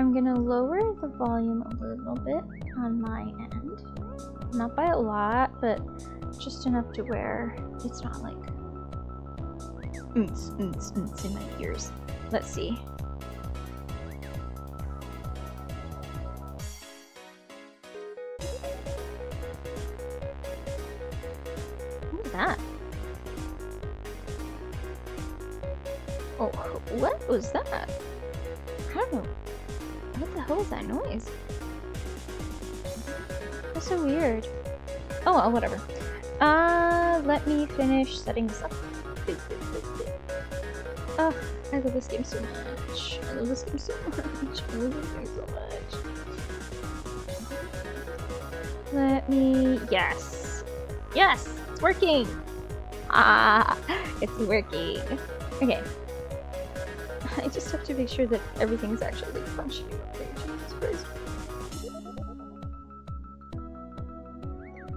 I'm gonna lower the volume a little bit on my end. Not by a lot, but just enough to where it's not like in my ears. Let's see. What was that? Oh, what was that? I don't know. What the hell was that noise? That's so weird. Oh well, whatever. Let me finish setting this up. Oh, I love this game so much. I love this game so much. I love this game so much. Let me... Yes! Yes! It's working! Ah! It's working. Okay. I just have to make sure that everything's actually like, functioning. Okay, Jesus Christ.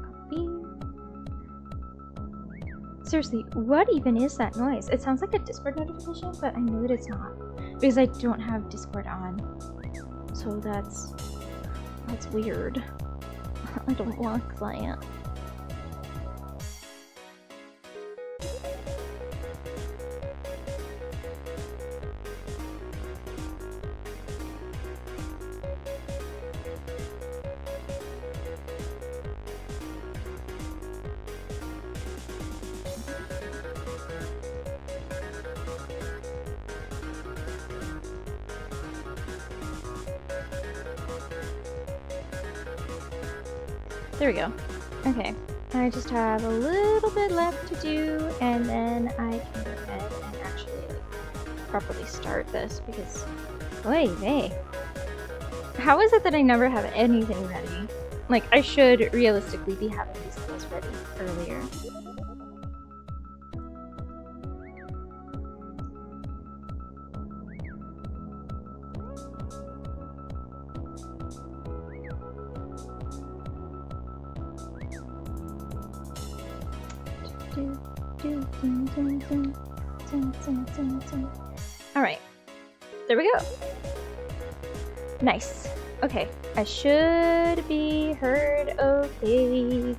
Copy. Seriously, what even is that noise? It sounds like a Discord notification, but I know that it's not. Because I don't have Discord on. So that's weird. I don't like that. There we go. Okay, I just have a little bit left to do, and then I can go ahead and actually like, properly start this because, oy vey. How is it that I never have anything ready? Like, I should realistically be having these skills ready earlier. Alright, there we go. Nice. Okay, I should be heard okay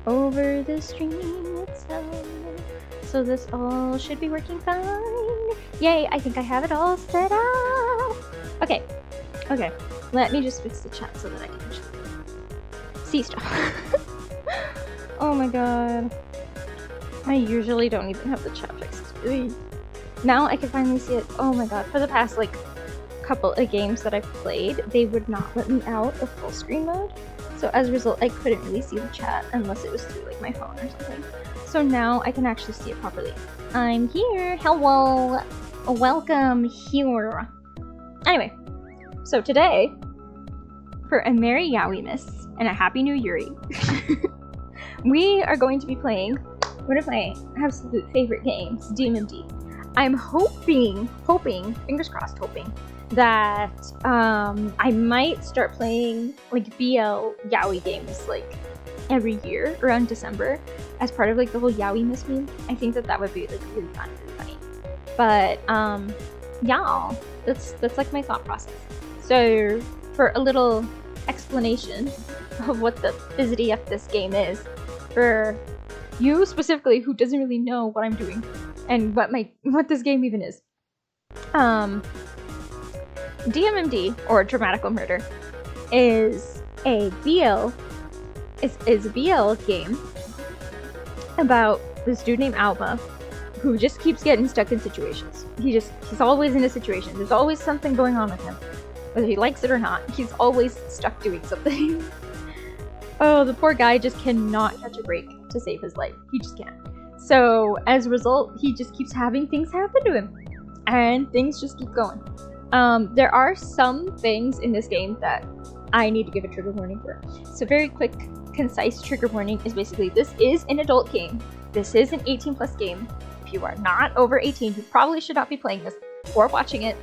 over the stream itself. So this all should be working fine. Yay, I think I have it all set up. Okay, okay. Let me just fix the chat so that I can actually see stuff. Oh my god. I usually don't even have the chat fixed. Ugh. Now I can finally see it. Oh my god, for the past like couple of games that I've played, they would not let me out of full screen mode. So as a result, I couldn't really see the chat unless it was through like my phone or something. So now I can actually see it properly. I'm here. Hello. Welcome here. Anyway, so today, for a Merry Yowie-miss and a Happy New Yuri, we are going to be playing one of my absolute favorite games, DMMD. I'm hoping, fingers crossed, hoping that I might start playing like BL yaoi games like every year around December as part of like the whole Yowie-miss meme. I think that would be like really fun, really funny. But yeah, that's like my thought process. So for a little explanation of what the fizzity of this game is, for you specifically who doesn't really know what I'm doing and what this game even is. DMMD, or Dramatical Murder, is a BL game about this dude named Alba who just keeps getting stuck in situations. He's always in a situation. There's always something going on with him. Whether he likes it or not, he's always stuck doing something. Oh, the poor guy just cannot catch a break to save his life. He just can't. So, as a result, he just keeps having things happen to him. And things just keep going. There are some things in this game that I need to give a trigger warning for. So very quick, concise trigger warning is basically, this is an adult game. This is an 18+ game. If you are not over 18, you probably should not be playing this or watching it.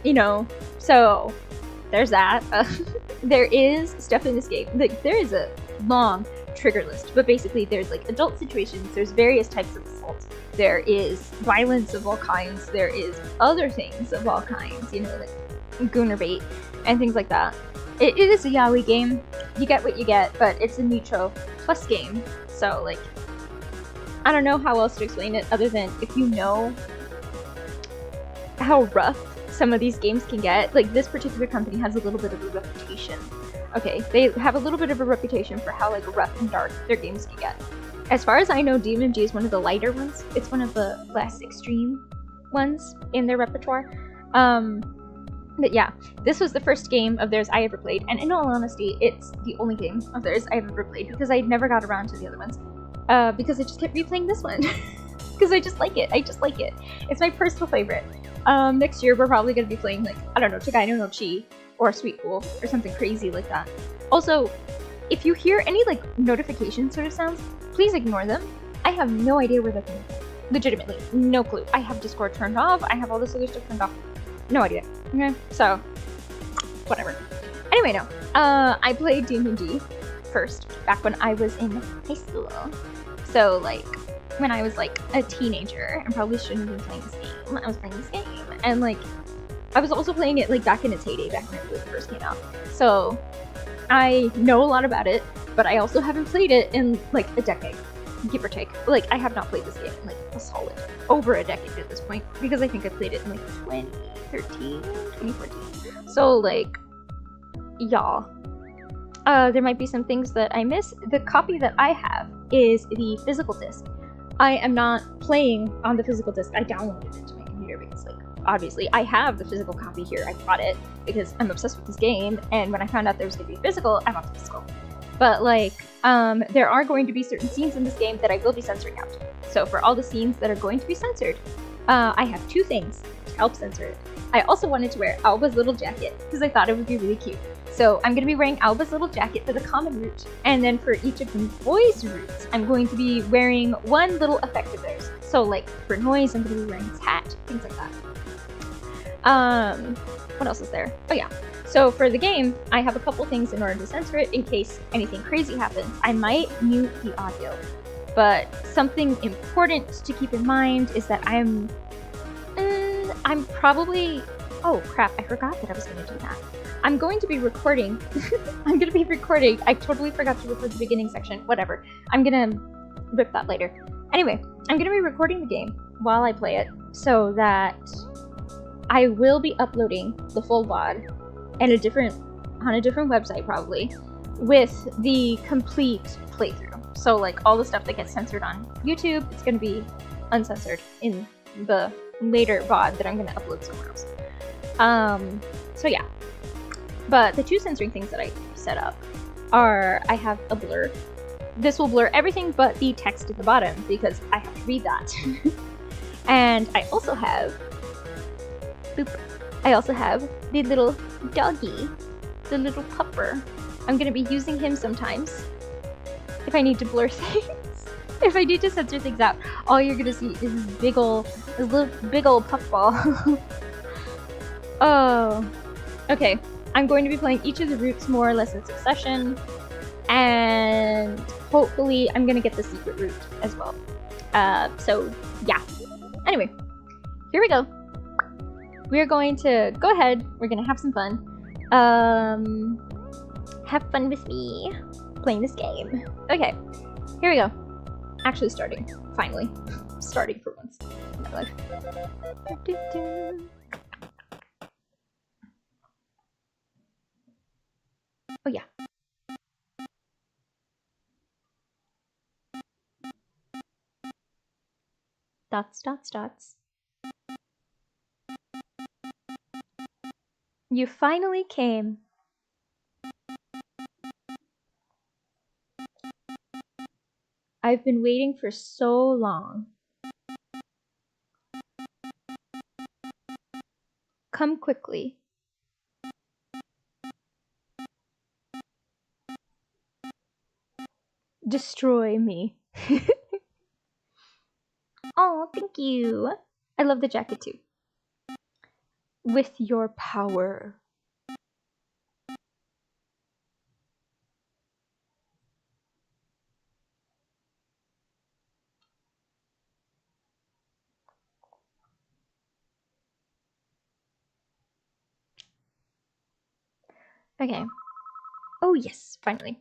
You know, so there's that. There is stuff in this game. Like, there is a long, trigger list, but basically there's like adult situations, there's various types of assault, there is violence of all kinds, there is other things of all kinds, you know, like gooner bait and things like that. It is a yaoi game, you get what you get, but it's a Nicho plus game, so like, I don't know how else to explain it other than if you know how rough some of these games can get, like this particular company has a little bit of a reputation. Okay, they have a little bit of a reputation for how like rough and dark their games can get. As far as I know, DMMD is one of the lighter ones. It's one of the less extreme ones in their repertoire. But yeah, this was the first game of theirs I ever played, and in all honesty, it's the only game of theirs I ever played because I never got around to the other ones. Because I just kept replaying this one. Because I just like it. I just like it. It's my personal favorite. Next year we're probably going to be playing like, I don't know, Chigai no Chi or Sweet Pool or something crazy like that. Also, if you hear any like notification sort of sounds, please ignore them. I have no idea where they're coming from. Legitimately, no clue. I have Discord turned off. I have all this other stuff turned off. No idea. Okay, so whatever. Anyway, no. I played DMMD first back when I was in high school. So like when I was like a teenager and probably shouldn't have been playing this game, I was playing this game, and like I was also playing it like back in its heyday, back when it really first came out. So I know a lot about it, but I also haven't played it in like a decade, give or take. Like I have not played this game in like a solid over a decade at this point, because I think I played it in like 2013, 2014. So like, y'all, there might be some things that I miss. The copy that I have is the physical disc. I am not playing on the physical disc. I downloaded it to my computer because, like, obviously I have the physical copy here. I bought it because I'm obsessed with this game, and when I found out there was going to be physical, I bought the physical. But, like, there are going to be certain scenes in this game that I will be censoring out. So for all the scenes that are going to be censored, I have 2 things to help censor it. I also wanted to wear Alba's little jacket because I thought it would be really cute. So I'm going to be wearing Alba's little jacket for the common route, and then for each of the boys' routes, I'm going to be wearing one little effect of theirs. So like for noise, I'm going to be wearing his hat, things like that. What else is there? Oh yeah. So for the game, I have a couple things in order to censor it in case anything crazy happens. I might mute the audio, but something important to keep in mind is that I'm probably, oh crap, I forgot that I was going to do that. I'm going to be recording. I totally forgot to record the beginning section. Whatever. I'm gonna rip that later. Anyway, I'm gonna be recording the game while I play it so that I will be uploading the full VOD and on a different website probably with the complete playthrough. So like all the stuff that gets censored on YouTube, it's gonna be uncensored in the later VOD that I'm gonna upload somewhere else. So yeah. But the 2 censoring things that I set up are, I have a blur. This will blur everything but the text at the bottom because I have to read that. And I also have, the little doggy, the little pupper. I'm going to be using him sometimes if I need to blur things. If I need to censor things out, all you're going to see is this little big old puffball. Oh, okay. I'm going to be playing each of the routes more or less in succession, and hopefully I'm going to get the secret route as well. So yeah. Anyway, here we go. We're going to go ahead. We're going to have some fun. Have fun with me playing this game. Okay, here we go. Actually starting. Finally. Starting for once in my life. Oh yeah. Dots, dots, dots. You finally came. I've been waiting for so long. Come quickly. Destroy me. Oh, thank you. I love the jacket too. With your power. Okay. Oh, yes, finally.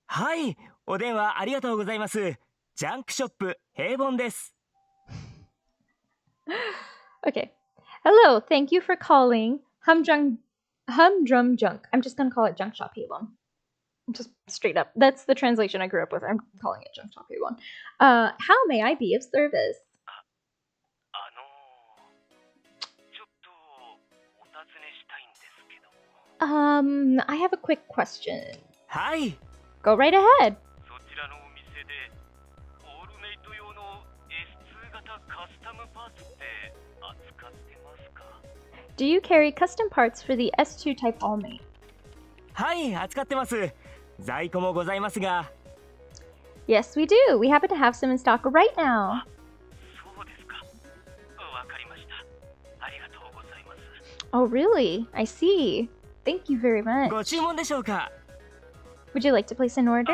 はい、お電話ありがとうございます。ジャンクショップ平凡です。Okay. Hello, thank you for calling Humdrum Junk. I'm just gonna call it Junk Shop Haven. Just straight up. That's the translation I grew up with. I'm calling it Junk Shop Haven. How may I be of service? ちょっとお尋ねしたいんですけど。I have a quick question. はい。 Go right ahead. そちらのお店でオールメイト用の S2 型カスタムパーツって扱ってますか？ Do you carry custom parts for the S2 type all-mate? はい、扱ってます。在庫もございますが。Yes, we do. We happen to have some in stock right now. そうですか。わかりました。ありがとうございます。 Oh, really? I see. Thank you very much. ご注文でしょうか？ Would you like to place an order?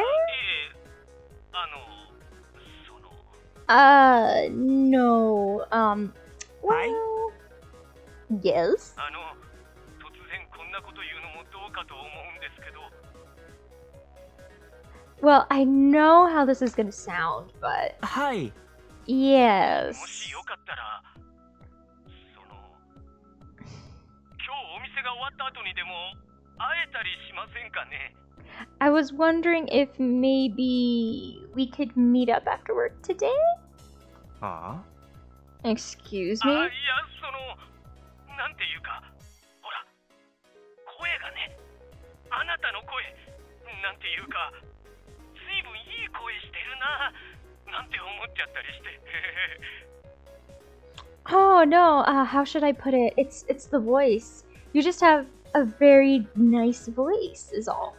その。No. Well, yes. 突然こんなこと言うのもどうかと思うんですけど。 Well, I know how this is gonna sound, but はい。 yes. もしよかったら、今日お店が終わった後にでも会えたりしませんかね？ I was wondering if maybe we could meet up after work today? ああ？ Excuse い me? や、なんていうか、ほら、声がね、あなたの声、なんていうか、ずいぶんいい声してるな、なんて思っちゃったりして。Oh no, how should I put it? It's the voice. You just have a very nice voice is all.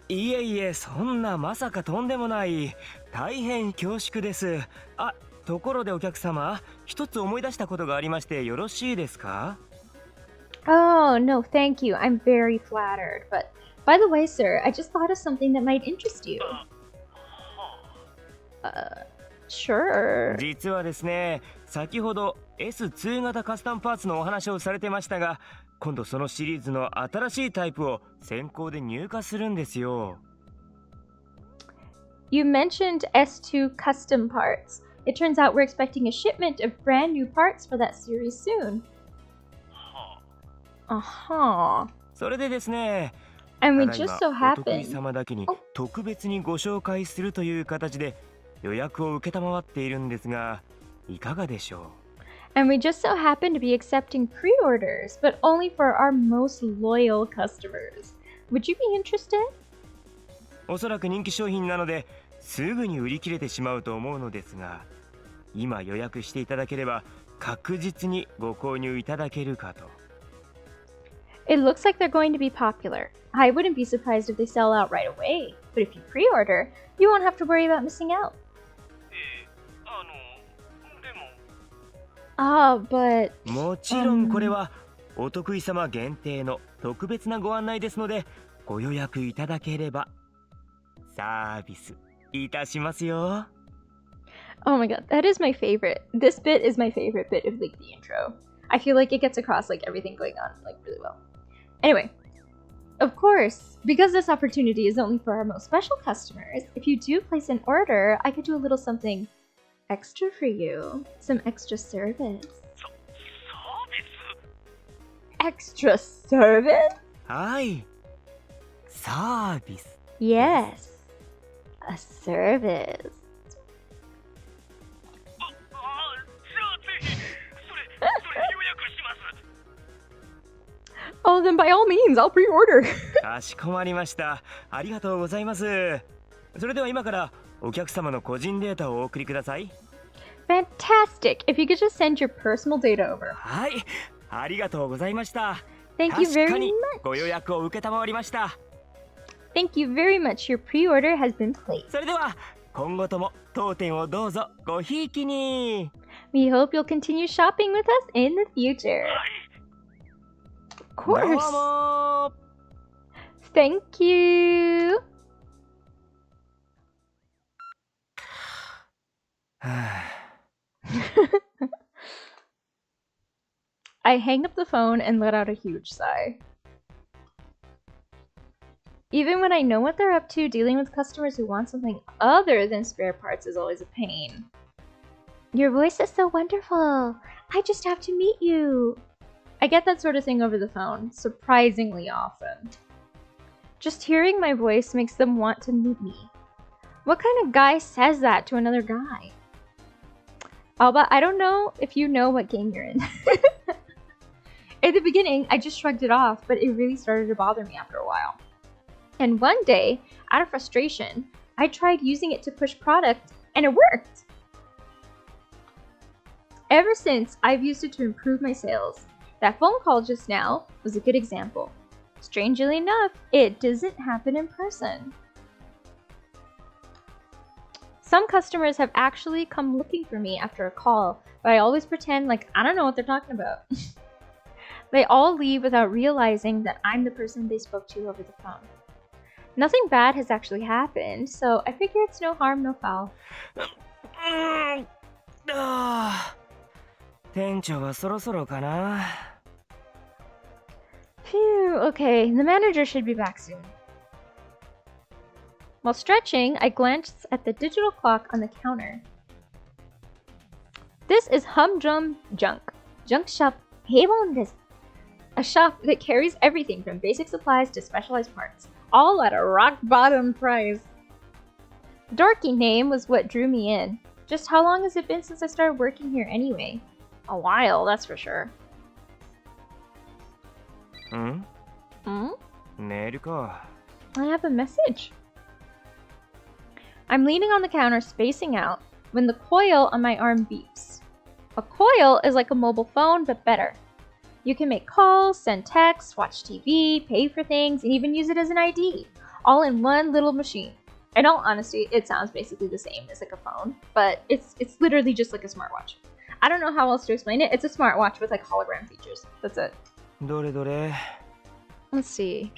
いえいえ、そんなまさかとんでもない。大変恐縮です。あ、ところでお客様、一つ思い出したことがありましてよろしいですか？ Oh, no, thank you. I'm very flattered. But by the way, sir, I just thought of something that might interest you. Sure. 実はですね、先ほど S2 型カスタムパーツのお話をされてましたが、今度そのシリーズの新しいタイプを先行で入荷するんですよ。You mentioned S2 custom parts. It turns out we're expecting a shipment of brand new parts for that series soon. Uh-huh. それでですね、 And we ただい just ま so お得意 happen. 様だけに特別にご紹介するという形で予約を受けたまわっているんですが、いかがでしょう？ And we just so happen to be accepting pre-orders, but only for our most loyal customers. Would you be interested? おそらく人気商品なのですぐに売り切れてしまうと思うのですが、今予約していただければ確実にご購入いただけるかと。 It looks like they're going to be popular. I wouldn't be surprised if they sell out right away. But if you pre-order, you won't have to worry about missing out. でも But もちろんこれはお得意様限定の特別なご案内ですので、ご予約いただければサービスいたしますよ。 oh my god, that is my favorite. This bit is my favorite bit of like the intro. I feel like it gets across like everything going on like really well. Anyway, of course, because this opportunity is only for our most special customers, if you do place an order, I could do a little something extra for you. Some extra service. Extra service? はい、サービス。 Yes, a service. Oh, then by all means, I'll pre-order. かしこまりました。ありがとうございます。それでは今からお客様の個人データをお送りください。 Fantastic. If you could just send your personal data over. はい、ありがとうございました。 Thank you 確 very かに much. ご予約を受けたまわりました。 Thank you very much. Your pre-order has been placed. それでは今後とも当店をどうぞごひいきに。 We hope you'll continue shopping with us in the future. Of どう course. も。 Thank you. はあ I hang up the phone and let out a huge sigh. Even when I know what they're up to, dealing with customers who want something other than spare parts is always a pain. Your voice is so wonderful. I just have to meet you. I get that sort of thing over the phone, surprisingly often. Just hearing my voice makes them want to meet me. What kind of guy says that to another guy? Alba, I don't know if you know what game you're in. At the beginning, I just shrugged it off, but it really started to bother me after a while. And one day, out of frustration, I tried using it to push product, and it worked! Ever since, I've used it to improve my sales. That phone call just now was a good example. Strangely enough, it doesn't happen in person. Some customers have actually come looking for me after a call, but I always pretend like I don't know what they're talking about. They all leave without realizing that I'm the person they spoke to over the phone. Nothing bad has actually happened, so I figure it's no harm, no foul. Phew, okay, the manager should be back soon. While stretching, I glanced at the digital clock on the counter. This is Humdrum Junk. Junk shop Heibon desu. A shop that carries everything from basic supplies to specialized parts, all at a rock-bottom price. The dorky name was what drew me in. Just how long has it been since I started working here anyway? A while, that's for sure. I have a message. I'm leaning on the counter, spacing out, when the coil on my arm beeps. A coil is like a mobile phone, but better. You can make calls, send texts, watch TV, pay for things, and even use it as an ID, all in one little machine. In all honesty, it sounds basically the same as like a phone, but it's literally just like a smartwatch. I don't know how else to explain it. It's a smartwatch with like hologram features. That's it. Let's see.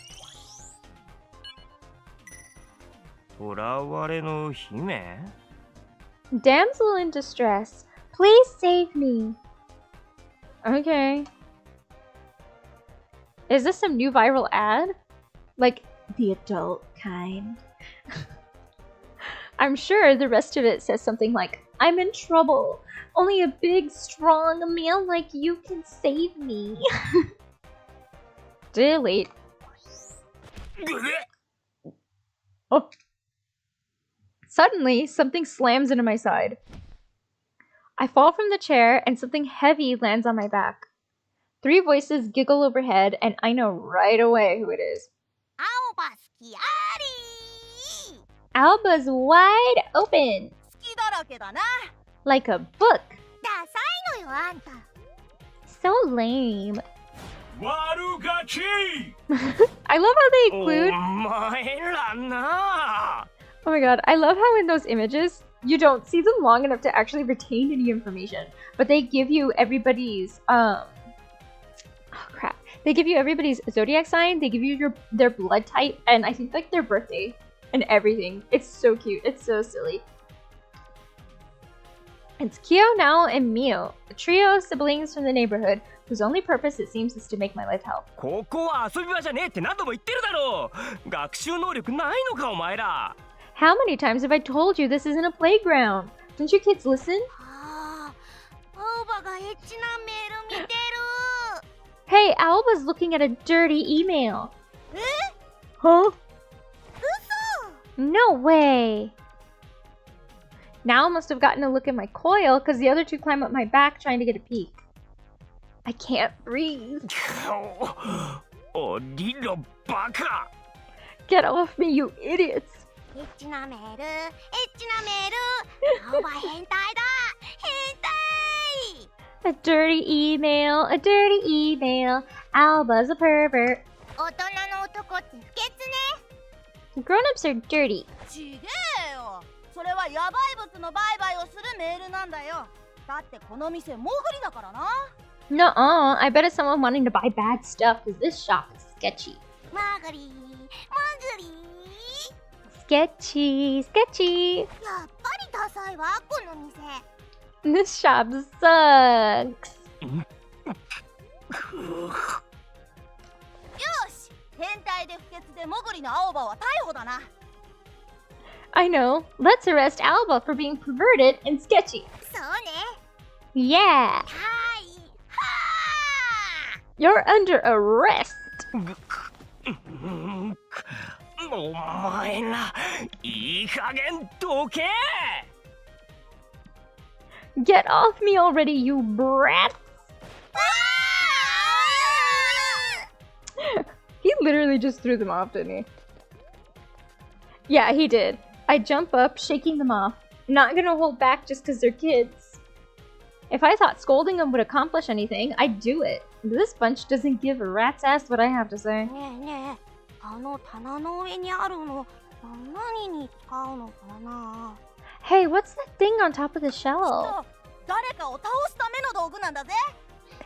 Damsel in distress, please save me. Okay. Is this some new viral ad? Like, the adult kind? I'm sure the rest of it says something like, I'm in trouble. Only a big, strong man like you can save me. Delete. Oh. Suddenly, something slams into my side. I fall from the chair and something heavy lands on my back. 3 voices giggle overhead, and I know right away who it is. Alba's wide open. Like a book. So lame. I love how they include... Oh my god, I love how in those images, you don't see them long enough to actually retain any information. But they give you everybody's, oh crap. They give you everybody's zodiac sign, they give you their blood type, and I think like their birthday and everything. It's so cute, it's so silly. It's Kyo, Nao, and Mio, a trio of siblings from the neighborhood whose only purpose, it seems, is to make my life hell. How many times have I told you this isn't a playground? Don't you kids listen? Hey, Alba's looking at a dirty email. Huh? No way. Now must have gotten a look at my coil because the other 2 climb up my back trying to get a peek. I can't breathe. Get off me, you idiots. A dirty email, a dirty email. Alba's a pervert. Grown-ups are dirty. Nuh-uh, I bet it's someone wanting to buy bad stuff because this shop is sketchy. Sketchy, sketchy. This shop sucks. I know. Let's arrest Alba for being perverted and sketchy. Yeah. You're under arrest. お前らいい加減どけ Get off me already, you brats! He literally just threw them off, didn't he? Yeah, he did. I jump up, shaking them off. Not gonna hold back just because they're kids. If I thought scolding them would accomplish anything, I'd do it. This bunch doesn't give a rat's ass what I have to say. Hey, what's that thing on top of the shelf?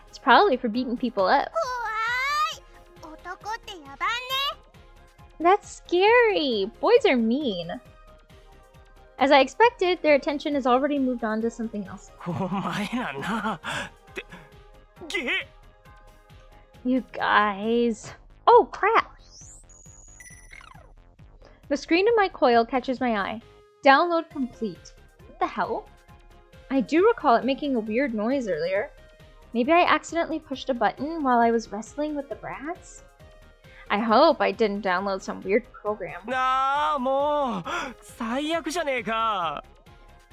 It's probably for beating people up. That's scary. Boys are mean. As I expected, their attention has already moved on to something else. You guys. Oh, crap. The screen of my coil catches my eye. Download complete. What the hell? I do recall it making a weird noise earlier. Maybe I accidentally pushed a button while I was wrestling with the brats? I hope I didn't download some weird program.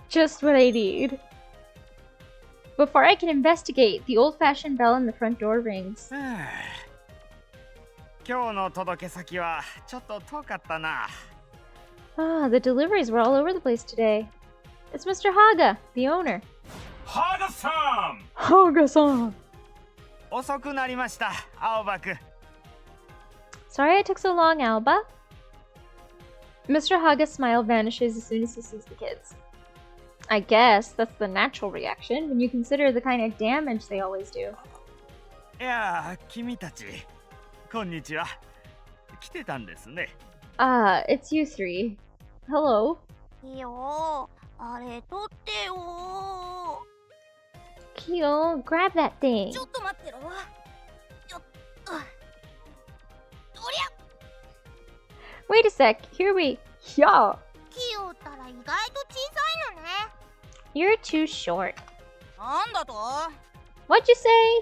Just what I need. Before I can investigate, the old-fashioned bell on the front door rings. Ah, the deliveries were all over the place today. It's Mr. Haga, the owner. Haga-san! Haga-san! Sorry I took so long, Alba. Mr. Haga's smile vanishes as soon as he sees the kids. I guess that's the natural reaction when you consider the kind of damage they always do. It's you three. Hello. Kyo, grab that thing. Wait a sec, here we... Yeah. You're too short. What'd you say?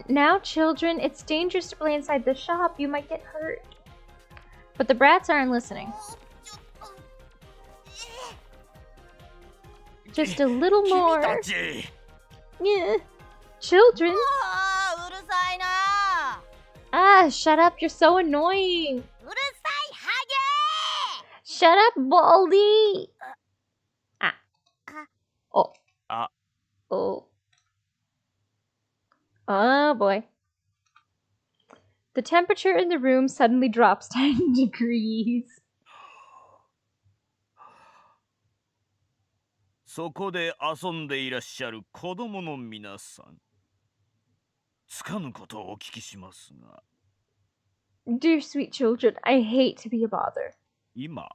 Now, children, it's dangerous to play inside the shop. You might get hurt. But the brats aren't listening. Just a little more. Yeah. Children. Ah, shut up. You're so annoying. Shut up, Baldy. Oh. Oh. Oh boy. The temperature in the room suddenly drops 10 degrees. そこで遊んでいらっしゃる子供の皆さん、つかぬことをお聞きしますが。Dear sweet children, I hate to be a bother. 今、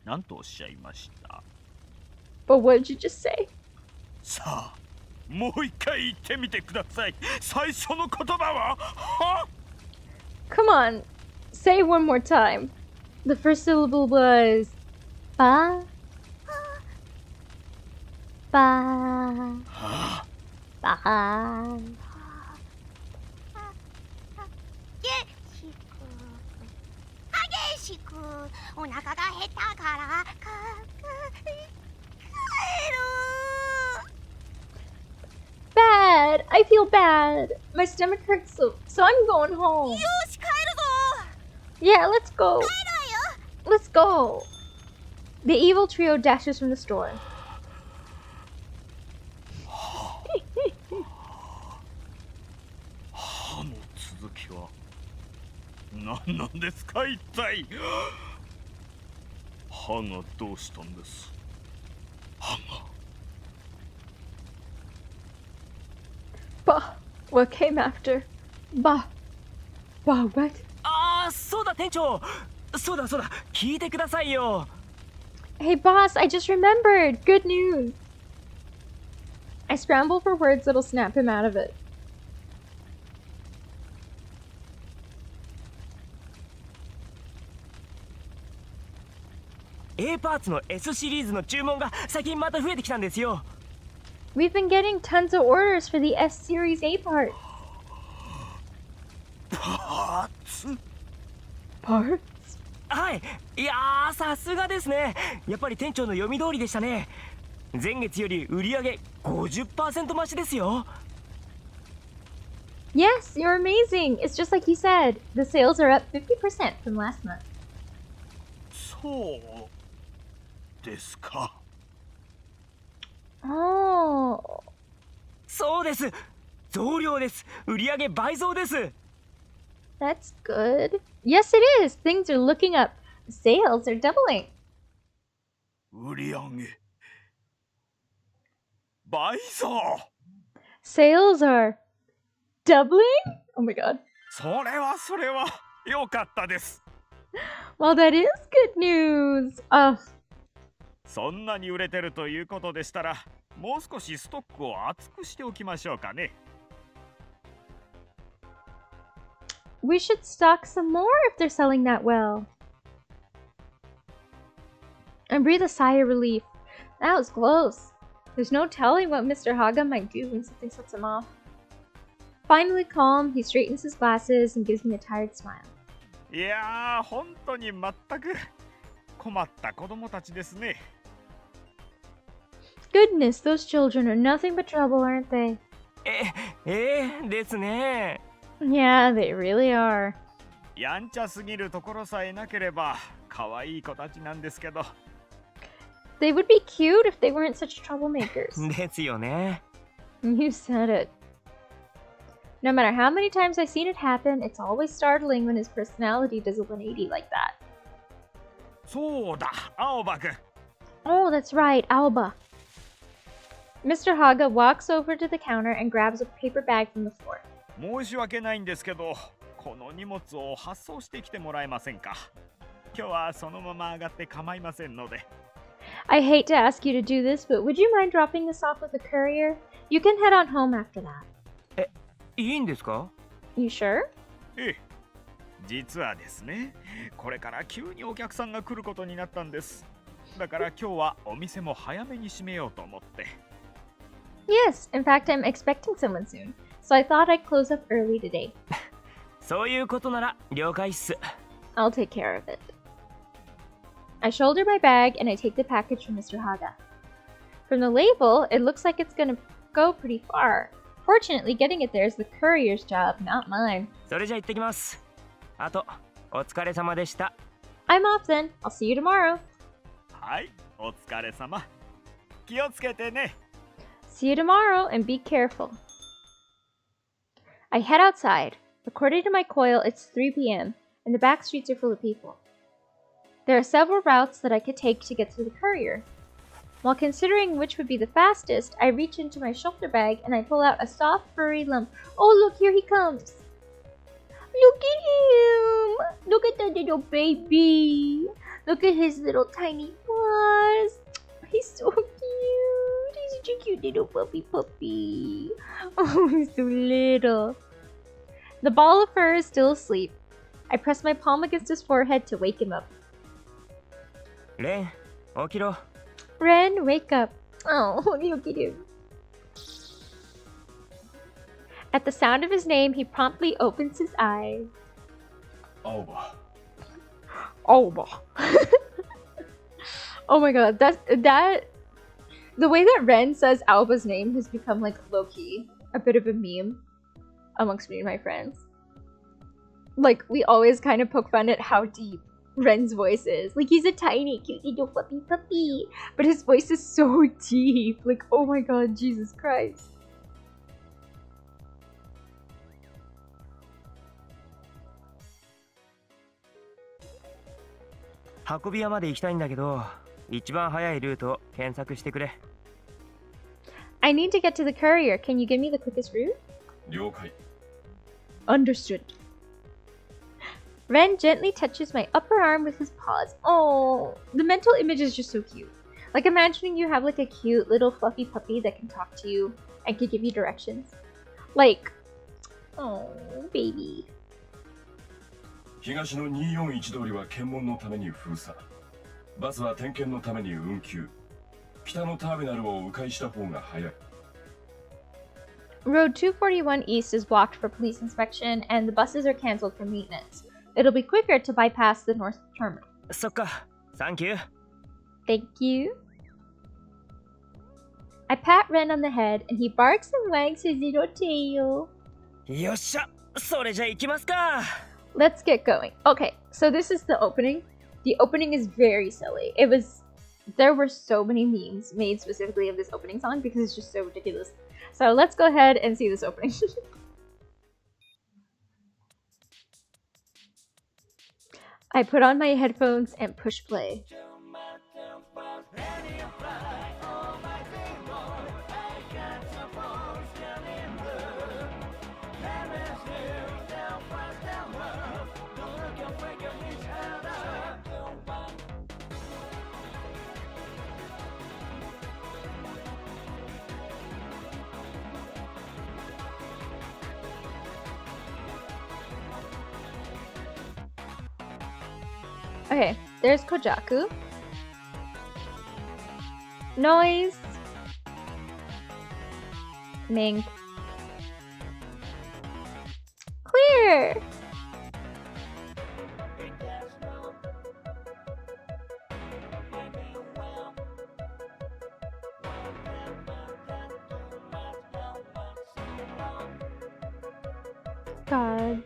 何とおっしゃいました？ But what did you just say? さあ、もう一回言ってみてください。最初の言葉は？は？ Come on, say one more time. The first syllable was ba. Ba. Ba. お腹が減ったから帰る Bad. I feel bad. My stomach hurts so I'm going home. よし帰るぞ Yeah, let's go. 帰るわよ Let's go. The evil trio dashes from the store. 歯の続きは何なんですか一体。歯がどうしたんです。歯が。Bah. What came after? Bah. Bah, what? ああ、そうだ店長。そうだ聞いてくださいよ。 Hey boss, I just remembered. Good news. I scramble for words that'll snap him out of it. A パーツの S シリーズの注文が最近また増えてきたんですよ。We've been getting tons of orders for the S series A part. パーツ Parts? はい。いやー、さすがですね。やっぱり店長の読み通りでしたね。前月より売り上げ 50% 増しですよ。Yes, you're amazing. It's just like you said. The sales are up 50% from last month. そうですか。Oh. そうです。増量です。売り上げ倍増です。That's good. Yes, it is. Things are looking up. Sales are doubling. 売り上げ倍増。Sales are doubling? Oh my god. それは良かったです。Well, that is good news. Oh, そんなに売れてるということでしたら、もう少しストックを厚くしておきましょうかね。we should stock some more if they're selling that well. I breathe a sigh of relief. That was close. There's no telling what Mr. Haga might do when something sets him off. Finally calm, he straightens his glasses and gives me a tired smile. いやー、本当に全く困った子供たちですね。Goodness, those children are nothing but trouble, aren't they? ですね。Yeah, they really are. やんちゃすぎるところさえなければ可愛い子たちなんですけど。They would be cute if they weren't such troublemakers. ですよね。You said it. No matter how many times I've seen it happen, it's always startling when his personality does a 180 like that. そうだ、青葉くん。Oh, that's right, Alba. Mr. Haga walks over to the counter and grabs a paper bag from the floor. 申し訳ないんですけど、この荷物を発送してきてもらえませんか。今日はそのまま上がって構いませんので。I hate to ask you to do this, but would you mind dropping this off with a courier? You can head on home after that. いいんですか？ You sure? ええ。実はですね、これから急にお客さんが来ることになったんです。だから今日はお店も早めに閉めようと思って。Yes, in fact, I'm expecting someone soon, so I thought I'd close up early today. そういうことなら了解っす。I'll take care of it. I shoulder my bag and I take the package from Mr. Haga. From the label, it looks like it's gonna go pretty far. Fortunately, getting it there is the courier's job, not mine. それじゃ行ってきます。あと、お疲れ様でした。I'm off then. I'll see you tomorrow. はい、お疲れ様。気をつけてね。See you tomorrow and be careful. I head outside. According to my coil, it's 3 p.m. and the back streets are full of people. There are several routes that I could take to get to the courier. While considering which would be the fastest, I reach into my shoulder bag and I pull out a soft, furry lump. Oh, look, here he comes. Look at him. Look at that little baby. Look at his little tiny paws. He's so cute. He's such a cute little puppy. Oh, he's so little. The ball of fur is still asleep. I press my palm against his forehead to wake him up. レン、起きろ。Ren, wake up. Oh, look at him. At the sound of his name, he promptly opens his eyes. Alba. Alba. Oh my god, that the way that Ren says Alba's name has become like low-key a bit of a meme amongst me and my friends. Like, we always kind of poke fun at how deep Ren's voice is. Like, he's a tiny, cute little puppy, but his voice is so deep. Like, oh my god, Jesus Christ. I need to get to the courier. Can you give me the quickest route? 了解. Understood. Ren gently touches my upper arm with his paws. Oh, the mental image is just so cute. Like imagining you have like a cute little fluffy puppy that can talk to you and can give you directions. Like, oh, baby. 東の241通りは検問のために封鎖。バスは点検のために運休。北のターミナルを迂回した方が早い。Road 241 East is blocked for police inspection, and the buses are cancelled for maintenance. It'll be quicker to bypass the north terminal. そっか、Thank you. Thank you. I pat Ren on the head, and he barks and wags his little tail. よっしゃ、それじゃ行きますか。 Let's get going. Okay, so this is the opening. The opening is very silly. There were so many memes made specifically of this opening song because it's just so ridiculous. So let's go ahead and see this opening. I put on my headphones and push play. Okay, there's Kojaku. Noise. Mink. Clear! God.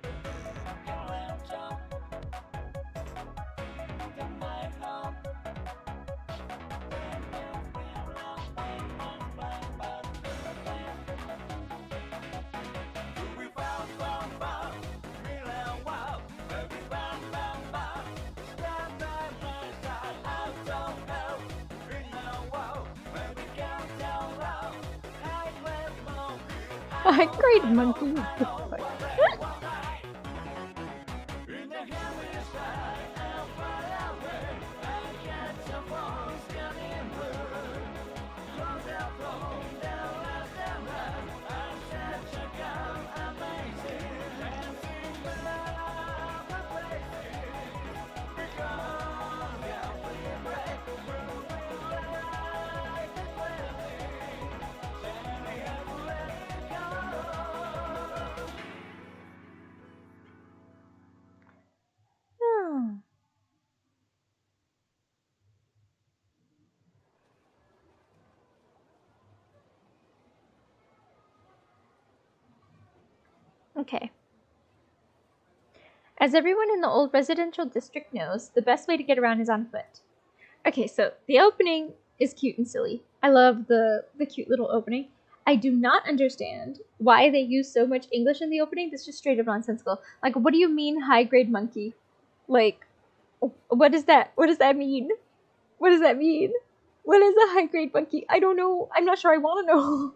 Great monkey. Okay. As everyone in the old residential district knows, the best way to get around is on foot. Okay, so the opening is cute and silly. I love the cute little opening. I do not understand why they use so much English in the opening. That's just straight up nonsensical. Like, what do you mean high-grade monkey? Like, what is that? What does that mean? What does that mean? What is a high-grade monkey? I don't know. I'm not sure I want to know.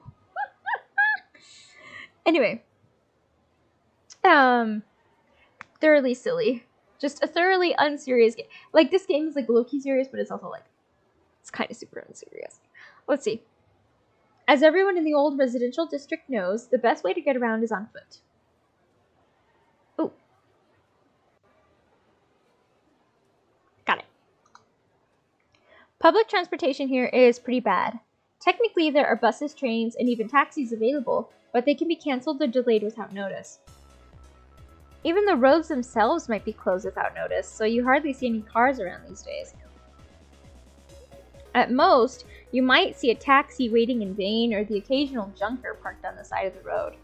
Anyway. Thoroughly silly. Just a thoroughly unserious game. Like, this game is, like, low-key serious, but it's also, like, it's kind of super unserious. Let's see. As everyone in the old residential district knows, the best way to get around is on foot. Ooh. Got it. Public transportation here is pretty bad. Technically, there are buses, trains, and even taxis available, but they can be canceled or delayed without notice. Even the roads themselves might be closed without notice, so you hardly see any cars around these days. At most, you might see a taxi waiting in vain or the occasional junker parked on the side of the road.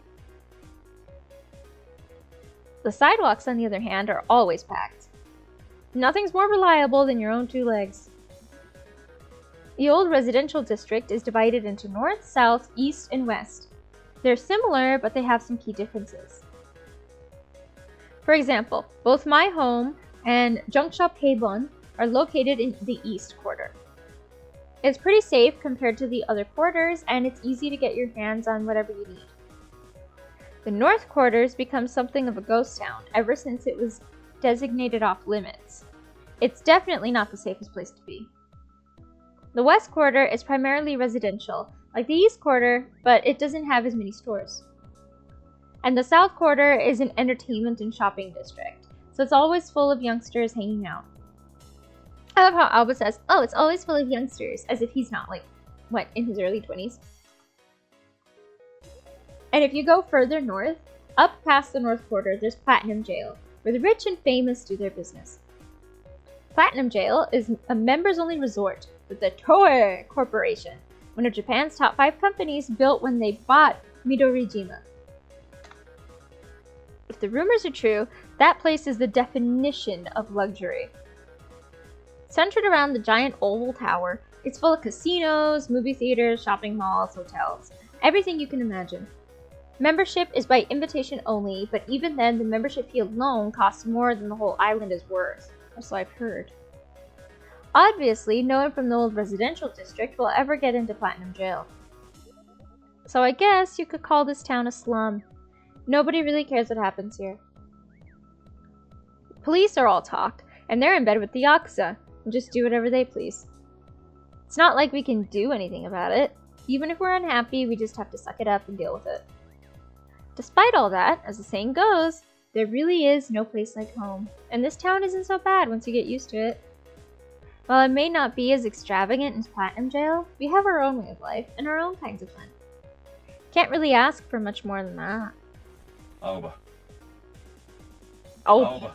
The sidewalks, on the other hand, are always packed. Nothing's more reliable than your own two legs. The old residential district is divided into north, south, east, and west. They're similar, but they have some key differences. For example, both my home and Jungshop Haebon are located in the east quarter. It's pretty safe compared to the other quarters, and it's easy to get your hands on whatever you need. The north quarters become something of a ghost town ever since it was designated off limits. It's definitely not the safest place to be. The West Quarter is primarily residential, like the East Quarter, but it doesn't have as many stores. And the South Quarter is an entertainment and shopping district, so it's always full of youngsters hanging out. I love how Alba says, oh, it's always full of youngsters, as if he's not, like, what, in his early 20s? And if you go further north, up past the North Quarter, there's Platinum Jail, where the rich and famous do their business. Platinum Jail is a members-only resort with the Toei Corporation, one of Japan's top 5 companies built when they bought Midorijima. If the rumors are true, that place is the definition of luxury. Centered around the giant oval tower, it's full of casinos, movie theaters, shopping malls, hotels, everything you can imagine. Membership is by invitation only, but even then, the membership fee alone costs more than the whole island is worth, or so I've heard. Obviously, no one from the old residential district will ever get into Platinum Jail. So I guess you could call this town a slum. Nobody really cares what happens here. Police are all talk, and they're in bed with the Yakuza, and just do whatever they please. It's not like we can do anything about it. Even if we're unhappy, we just have to suck it up and deal with it. Despite all that, as the saying goes, there really is no place like home, and this town isn't so bad once you get used to it. While it may not be as extravagant as Platinum Jail, we have our own way of life and our own kinds of fun. Can't really ask for much more than that. Alba. Oh.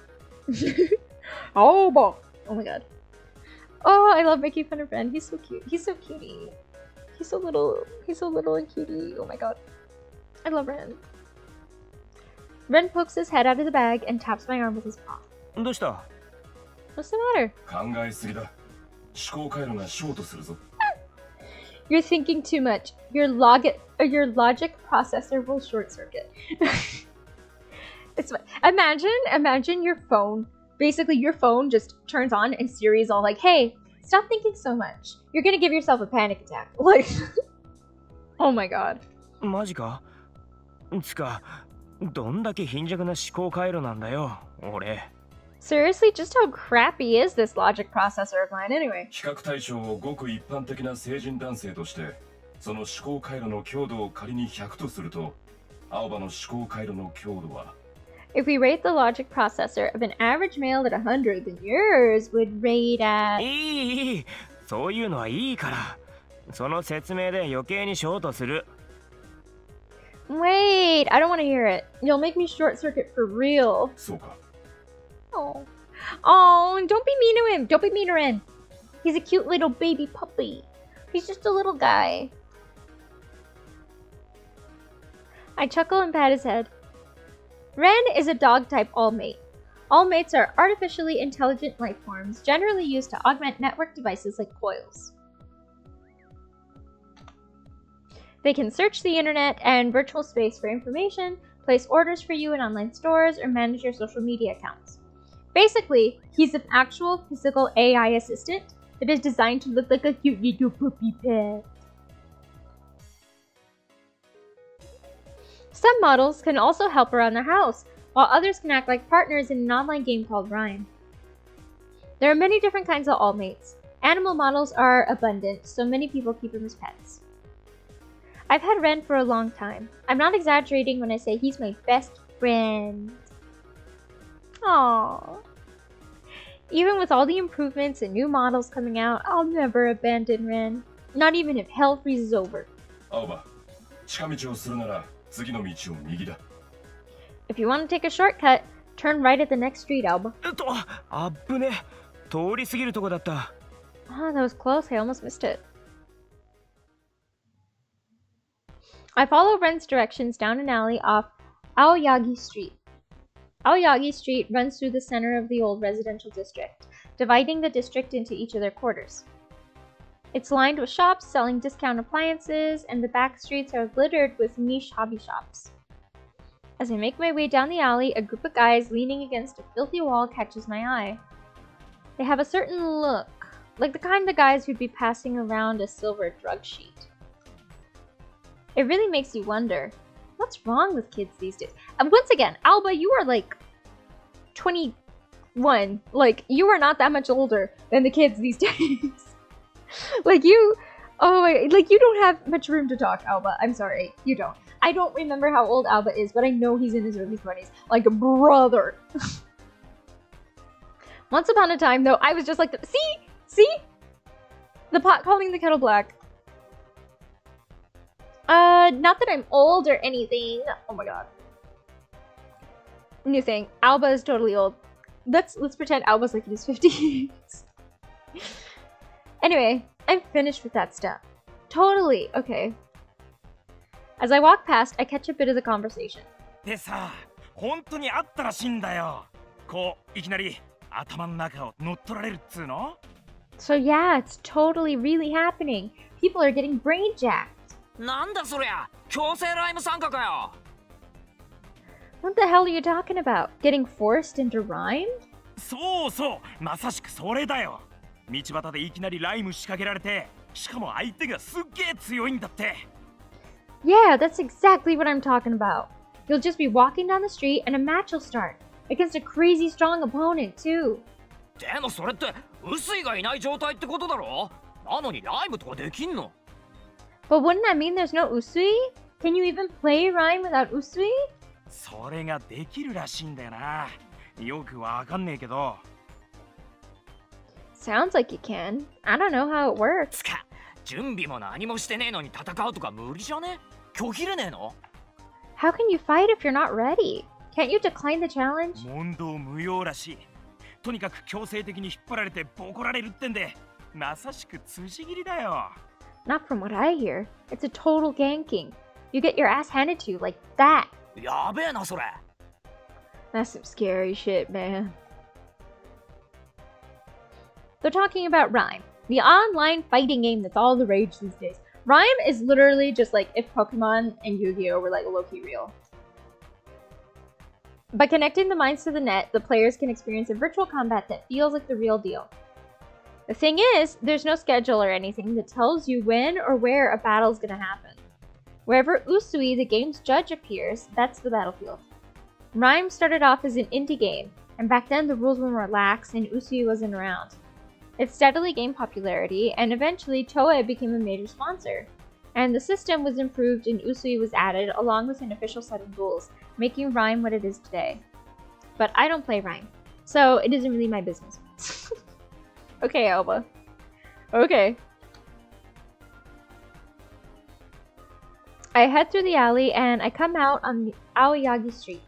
Alba. Oh my god. Oh, I love making fun of Ren. He's so cute. He's so cutie. He's so little and cutie. Oh my god. I love Ren. Ren pokes his head out of the bag and taps my arm with his paw. どうした What's the matter? 考えすぎだ。思考回路がショートするぞ。 You're thinking too much. Your logic processor will short circuit. It's imagine your phone. Basically, your phone just turns on and Siri's all like, "Hey, stop thinking so much. You're gonna give yourself a panic attack." Like, oh my god. マジかつかどんだけ貧弱な思考回路なんだよ俺 Seriously, just how crappy is this logic processor of mine anyway? 比較対象をごく一般的な成人男性として、その思考回路の強度を仮に100とすると、青葉の思考回路の強度は If we rate the logic processor of an average male at 100, then yours would rate at... いいそういうのはいいからその説明で余計にショートする Wait, I don't want to hear it. You'll make me short circuit for real. そうか Oh. Oh, don't be mean to him. Don't be mean to Ren. He's a cute little baby puppy. He's just a little guy. I chuckle and pat his head. Ren is a dog-type all-mate. All-mates are artificially intelligent life forms, generally used to augment network devices like coils. They can search the internet and virtual space for information, place orders for you in online stores, or manage your social media accounts. Basically, he's an actual physical AI assistant that is designed to look like a cute little puppy pet. Some models can also help around the house, while others can act like partners in an online game called Rhyme. There are many different kinds of all-mates. Animal models are abundant, so many people keep them as pets. I've had Ren for a long time. I'm not exaggerating when I say he's my best friend. Aww. Even with all the improvements and new models coming out, I'll never abandon Ren. Not even if hell freezes over. 青葉、近道をするなら次の道を右だ。 If you want to take a shortcut, turn right at the next street, Alba. あっぶね通り過ぎるとこだった Oh, that was close. I almost missed it. I follow Ren's directions down an alley off Aoyagi Street. Aoyagi Street runs through the center of the old residential district, dividing the district into each of their quarters. It's lined with shops selling discount appliances, and the back streets are littered with niche hobby shops. As I make my way down the alley, a group of guys leaning against a filthy wall catches my eye. They have a certain look, like the kind of guys who'd be passing around a silver drug sheet. It really makes you wonder, what's wrong with kids these days? And once again, Alba, you are like 21. Like, you are not that much older than the kids these days. Like you, oh my, like you don't have much room to talk, Alba. I'm sorry, you don't. I don't remember how old Alba is, but I know he's in his early 20s. Like a brother. Once upon a time, though, I was just like, see? The pot calling the kettle black. Not that I'm old or anything. Oh my god. New thing. Alba is totally old. Let's pretend Alba's like in his 50s. Anyway, I'm finished with that stuff. Totally. Okay. As I walk past, I catch a bit of the conversation. でさ、本当にあったらしいんだよ。こういきなり頭の中を乗っ取られるっつうの。So yeah, it's totally really happening. People are getting brain jacked. なんだそりゃ、強制ライム参加かよ。What the hell are you talking about? Getting forced into rhyme? そうそう、まさしくそれだよ。道端でいきなりライム仕掛けられて、しかも相手がすっげえ強いんだって。Yeah, that's exactly what I'm talking about. You'll just be walking down the street and a match will start. Against a crazy strong opponent, too. でもそれって臼井がいない状態ってことだろ。なのにライムとかできんの。But wouldn't that mean there's no Usui? Can you even play rhyme without Usui? それができるらしいんだよな。よくわかんねえけど。Sounds like you can. I don't know how it works. つか、準備も何もしてねえのに戦うとか無理じゃね？拒否れねえの？ How can you fight if you're not ready? Can't you decline the challenge? 問答無用らしい。とにかく強制的に引っ張られてボコられるってんで、まさしく辻斬りだよ。Not from what I hear. It's a total ganking. You get your ass handed to you like that. やべえなそれ。That's some scary shit, man. They're talking about Rhyme, the online fighting game that's all the rage these days. Rhyme is literally just like if Pokemon and Yu-Gi-Oh were like low-key real. By connecting the minds to the net, the players can experience a virtual combat that feels like the real deal. The thing is, there's no schedule or anything that tells you when or where a battle is going to happen. Wherever Usui, the game's judge, appears, that's the battlefield. Rhyme started off as an indie game, and back then the rules were more lax and Usui wasn't around. It steadily gained popularity, and eventually Toei became a major sponsor. And the system was improved and Usui was added along with an official set of rules, making Rhyme what it is today. But I don't play Rhyme, so it isn't really my business. Okay, Alba. Okay. I head through the alley and I come out on the Aoyagi Street.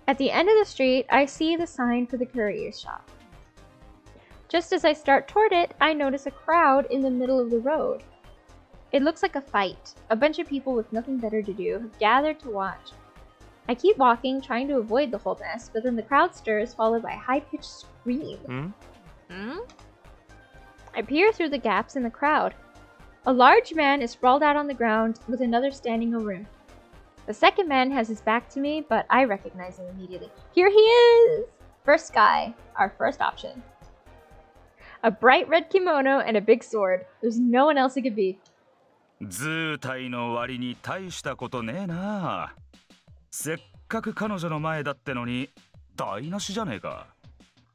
At the end of the street, I see the sign for the courier's shop. Just as I start toward it, I notice a crowd in the middle of the road. It looks like a fight. A bunch of people with nothing better to do have gathered to watch. I keep walking, trying to avoid the whole mess, but then the crowd stirs, followed by a high-pitched scream. I peer through the gaps in the crowd. A large man is sprawled out on the ground, with another standing over him. The second man has his back to me, but I recognize him immediately. Here he is! First guy, our first option. A bright red kimono and a big sword. There's no one else it could be. 図体の割に大したことねえな。せっかく彼女の前だってのに台無しじゃねえか。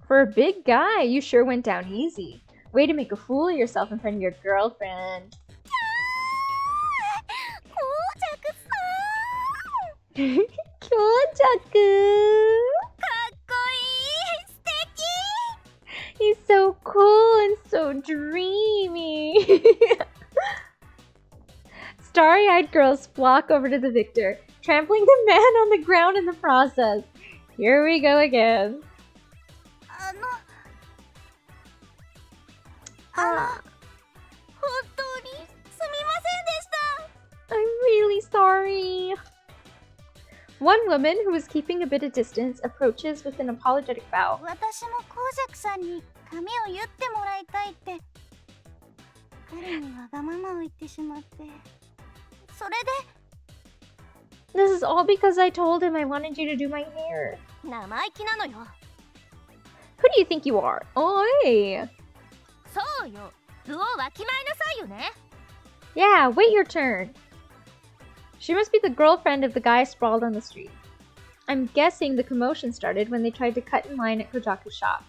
For a big guy, you sure went down easy. Way to make a fool of yourself in front of your girlfriend. 強弱かっこいい、素敵。 He's so cool and so dreamy. Starry-eyed girls flock over to the victor, trampling the man on the ground in the process. Here we go again. 本当にすみませんでした。 I'm really sorry. One woman who is keeping a bit of distance approaches with an apologetic bow. 私もコウジャクさんに髪を結ってもらいたいって。彼にわがままを言ってしまって。それで This is all because I told him I wanted you to do my hair. 生意気なのよ。 Who do you think you are? Oi! そうよ。具をわきまえなさいよね。 Yeah, wait your turn. She must be the girlfriend of the guy sprawled on the street. I'm guessing the commotion started when they tried to cut in line at Kojaku's shop.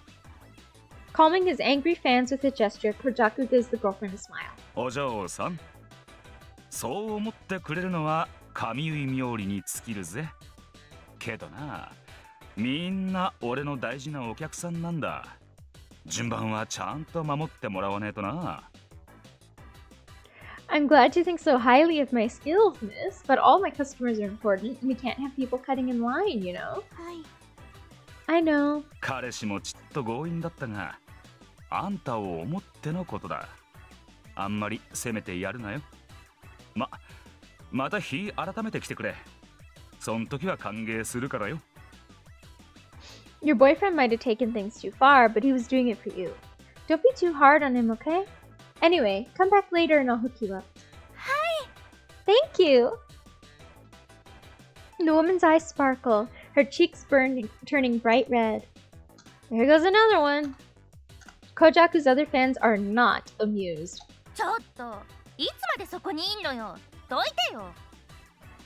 Calming his angry fans with a gesture, Kojaku gives the girlfriend a smile. お嬢さん、そう思ってくれるのは神結冥利に尽きるぜ。けどな、みんな俺の大事なお客さんなんだ。順番はちゃんと守ってもらわねえとな。I'm glad you think so highly of my skills, miss, but all my customers are important and we can't have people cutting in line, you know? はい。 I know. 彼氏もちっと強引だったが、あんたを思ってのことだ。あんまり責めてやるなよ。また日改めて来てくれ。そん時は歓迎するからよ。Your boyfriend might have taken things too far, but he was doing it for you. Don't be too hard on him, okay? Anyway, come back later and I'll hook you up. Hi! Thank you! The woman's eyes sparkle, her cheeks turning bright red. There goes another one. Kojaku's other fans are not amused. ちょっと、いつまでそこにいんのよ。どいてよ。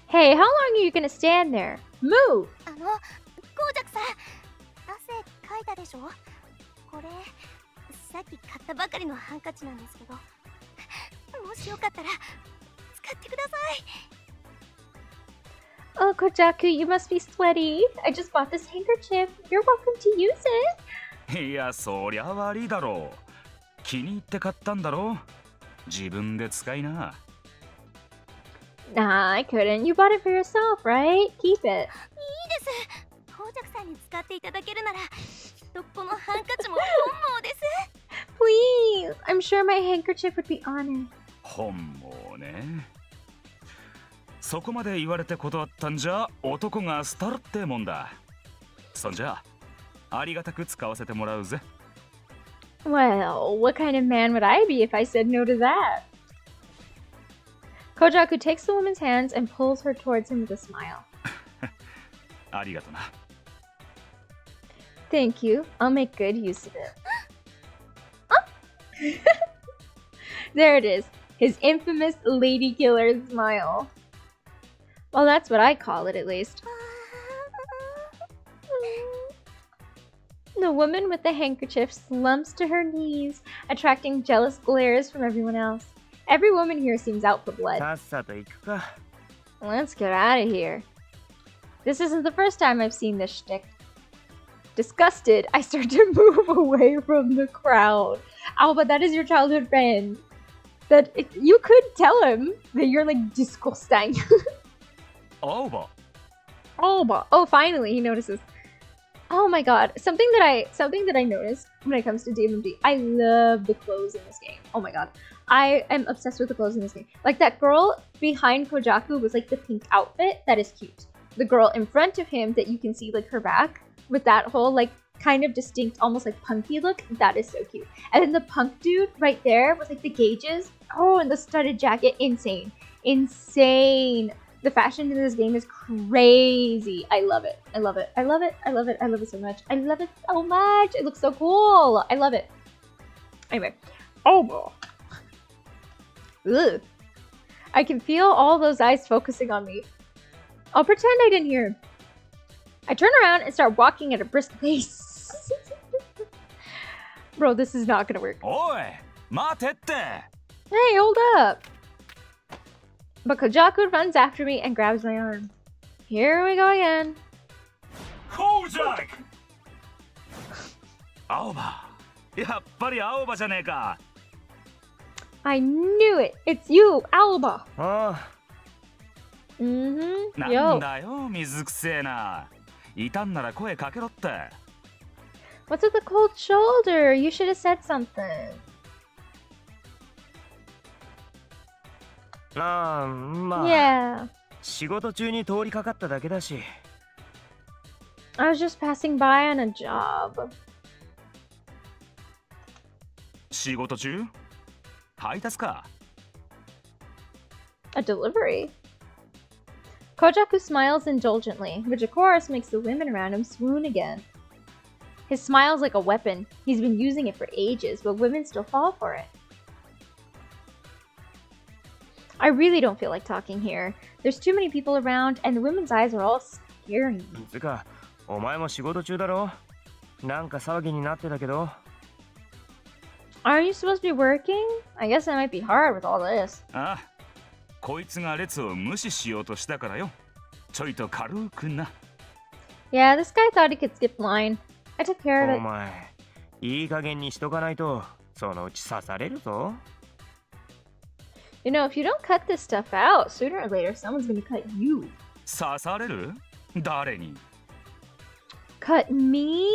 Hey, how long are you gonna stand there? Move! ゴージャクさん、汗かいたでしょ。これ、さっき買ったばかりのハンカチなんですけど、もしよかったら使ってください。 Oh, Kojaku, you must be sweaty. I just bought this handkerchief. You're welcome to use it. いや、そりゃ悪いだろう。気に入って買ったんだろう。自分で使いな。Nah, I couldn't. You bought it for yourself, right? Keep it. いいです。ゴージャクさんに使っていただけるなら、きっとこのハンカチも本望です。 Please! I'm sure my handkerchief would be honored. 本望ね。そこまで言われて断ったんじゃ男が廃るってもんだ。そんじゃありがたく使わせてもらうぜ。Well, what kind of man would I be if I said no to that? Kojaku takes the woman's hands and pulls her towards him with a smile. ありがとな。Thank you. I'll make good use of it. Oh! There it is. His infamous lady killer smile. Well, that's what I call it, at least. The woman with the handkerchief slumps to her knees, attracting jealous glares from everyone else. Every woman here seems out for blood. さっさと行くか。 Let's get out of here. This isn't the first time I've seen this shtick. Disgusted, I start to move away from the crowd. Alba, that is your childhood friend. You could tell him that you're like disgusting. Alba. Alba. Oh, finally he notices. Oh my god, something that I noticed when it comes to DMMD. I love the clothes in this game. Oh my god. I am obsessed with the clothes in this game. Like that girl behind Kojaku was like the pink outfit. That is cute. The girl in front of him that you can see like her back with that whole like kind of distinct, almost like punky look. That is so cute. And then the punk dude right there with like the gauges. Oh, and the studded jacket. Insane. Insane. The fashion in this game is crazy. I love it. I love it. I love it. I love it. I love it so much. I love it so much. It looks so cool. I love it. Anyway. Oh. Ugh. I can feel all those eyes focusing on me. I'll pretend I didn't hear him. I turn around and start walking at a brisk pace. Bro, this is not gonna work. おい、待てって。 Hey, hold up. But Kojaku runs after me and grabs my arm. Here we go again. Kojak! 青葉。やっぱり青葉じゃねえか。 I knew it. It's you, Alba. ああ、 Mm-hmm. なん Yo. だよ、水くせえな。いたんなら声かけろって。 What's with the cold shoulder? You should have said something. ああ、まあ、 Yeah. 仕事中に通りかかっただけだし。 I was just passing by on a job. 仕事中？配達か？ A delivery. Kojaku smiles indulgently, which of course makes the women around him swoon again. His smile's like a weapon. He's been using it for ages, but women still fall for it. I really don't feel like talking here. There's too many people around, and the women's eyes are all scaring me. つか、お前も仕事中だろ？なんか騒ぎになってたけど。Aren't you supposed to be working? I guess that might be hard with all this. ああ、こいつが列を無視しようとしたからよ。ちょいと軽くな。Yeah, this guy thought he could skip line. I took care of お it. 前、いい加減にしとかないと、そのうち刺されるぞ。You know, if you don't cut this stuff out, sooner or later someone's gonna cut you. 刺される？誰に？ Cut me?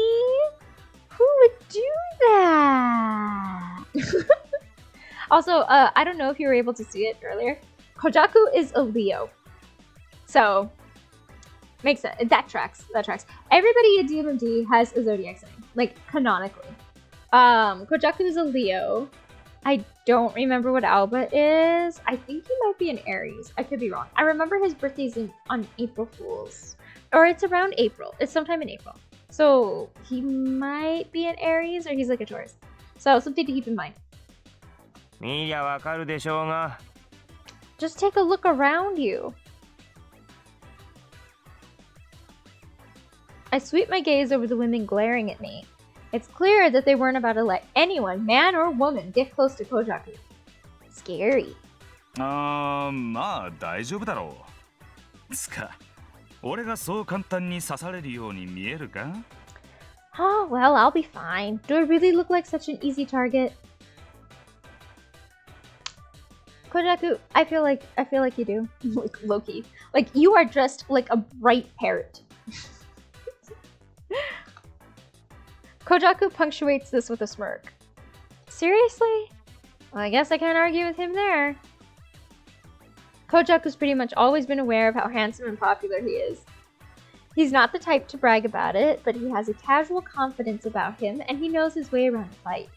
Who would do that? Also, I don't know if you were able to see it earlier. Kojaku is a Leo. So, makes sense. That tracks. That tracks. Everybody at DMMD has a zodiac sign, like canonically. Kojaku is a Leo. I don't remember what Alba is. I think he might be an Aries. I could be wrong. I remember his birthday's on April Fool's. Or it's around April. It's sometime in April. So he might be an Aries or he's like a Taurus. So something to keep in mind. 見りゃわかるでしょうが。Just take a look around you. I sweep my gaze over the women glaring at me. It's clear that they weren't about to let anyone, man or woman, get close to Kojaku. Scary. まあ大丈夫だろう。つか、俺がそう簡単に刺されるように見えるか？ Oh, well, I'll be fine. Do I really look like such an easy target? Kojaku, I feel like you do. Like Loki. Like you are dressed like a bright parrot. Kojaku punctuates this with a smirk. Seriously? Well, I guess I can't argue with him there. Kojaku's pretty much always been aware of how handsome and popular he is. He's not the type to brag about it, but he has a casual confidence about him and he knows his way around a fight.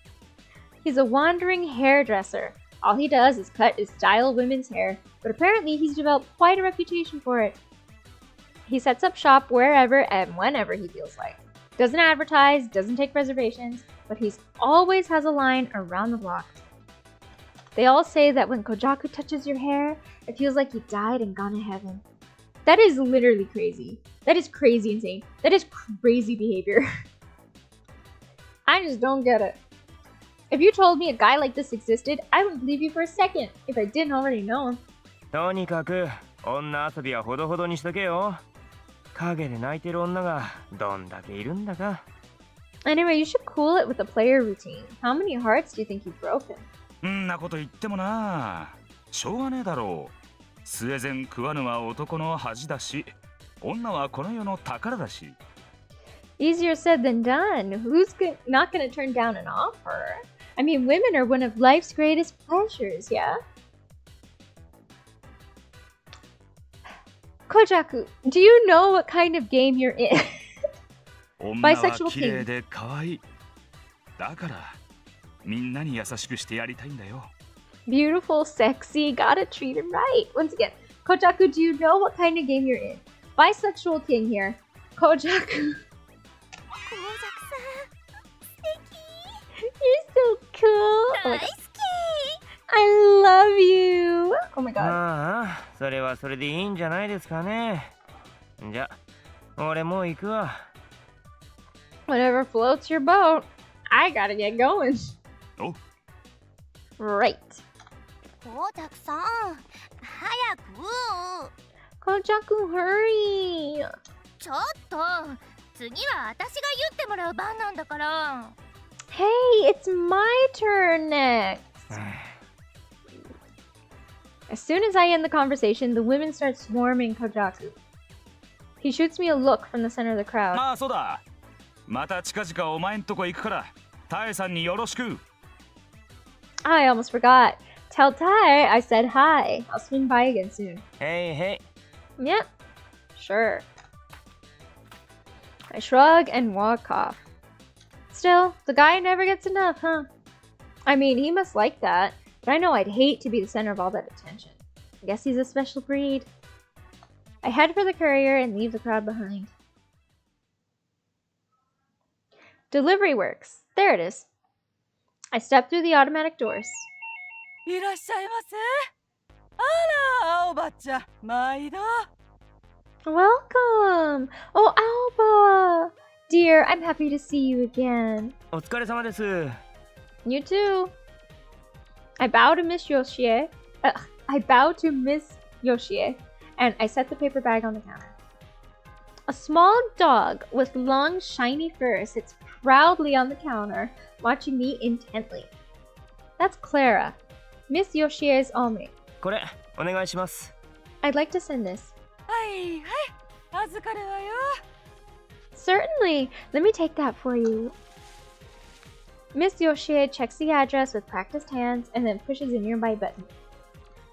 He's a wandering hairdresser. All he does is cut and style women's hair, but apparently he's developed quite a reputation for it. He sets up shop wherever and whenever he feels like. Doesn't advertise, doesn't take reservations, but he always has a line around the block. They all say that when Kojaku touches your hair, it feels like you died and gone to heaven. That is literally crazy. That is crazy insane. That is crazy behavior. I just don't get it. If you told me a guy like this existed, I wouldn't believe you for a second if I didn't already know him. とにかく、女遊びはほどほどにしとけよ。影で泣いてる女がどんだけいるんだか。Anyway, you should cool it with a player routine. How many hearts do you think you've broken? んなこと言ってもな。しょうがねえだろう。スウェゼン食わぬは男の恥だし、女はこの世の宝だし。Easier said than done. Who's not gonna turn down an offer? I mean, women are one of life's greatest pleasures, yeah? Kojaku, do you know what kind of game you're in? 女は綺麗で可愛い。だから、みんなに優しくしてやりたいんだよ。Beautiful, sexy, gotta treat him right. Once again, Kojaku, do you know what kind of game you're in? Bisexual king here. Kojaku. You're so cool. Oh my God. I love you. Oh my god. ああ、それはそれでいいんじゃないですかね。じゃ、俺もう行くわ。Whatever floats your boat. I gotta get going. Oh. Right. コージャクさん、早く。Kojaku, hurry. ちょっと、次は私が言ってもらう番なんだから。Hey, it's my turn next. As soon as I end the conversation, the women start swarming Kojaku. He shoots me a look from the center of the crowd. ああ、そうだ。また近々お前んとこ行くから、タエさんによろしく。I almost forgot. Tell Tai I said hi. I'll swing by again soon. Hey, hey. Yep, sure. I shrug and walk off. Still, the guy never gets enough, huh? I mean, he must like that, but I know I'd hate to be the center of all that attention. I guess he's a special breed. I head for the courier and leave the crowd behind. Delivery works. There it is. I step through the automatic doors. いらっしゃいませ。あら、青葉ちゃん、毎度。Welcome! Oh, Alba! Dear, I'm happy to see you again. お疲れ様です。You too. I bow to Miss Yoshie. I bow to Miss Yoshie, and I set the paper bag on the counter. A small dog with long, shiny fur sits proudly on the counter, watching me intently. That's Clara, Miss Yoshie's Almi. これお願いします。 I'd like to send this. はいはい、預かるわよ。 Certainly. Let me take that for you. Miss Yoshie checks the address with practiced hands and then pushes a nearby button.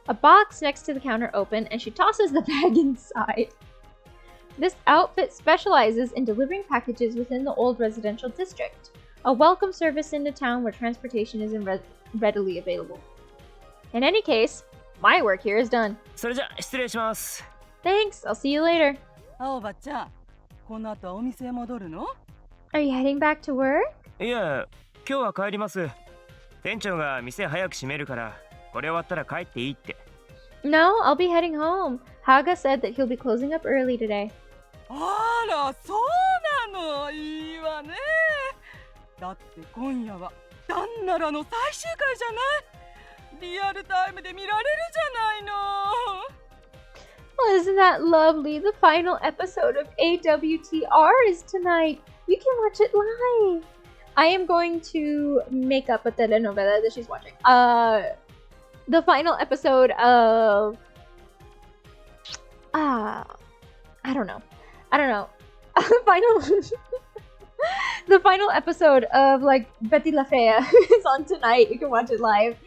A box next to the counter opens and she tosses the bag inside. This outfit specializes in delivering packages within the old residential district, a welcome service in a town where transportation isn't readily available. In any case, my work here is done. それじゃ失礼します。 Thanks, I'll see you later. 青葉ちゃん、この後お店へ戻るの？ Are you heading back to work? いや、今日は帰ります。店長が店早く閉めるから、これ終わったら帰っていいって。No, I'll be heading home. Haga said that he'll be closing up early today. あら、そうなの。いいわね。だって今夜はダンナラの最終回じゃない。リアルタイムで見られるじゃないの。 Well, isn't that lovely? The final episode of AWTR is tonight. You can watch it live. I am going to make up a telenovela that she's watching. The final episode of I don't know. The final episode of like Betty La Fea is on tonight. You can watch it live.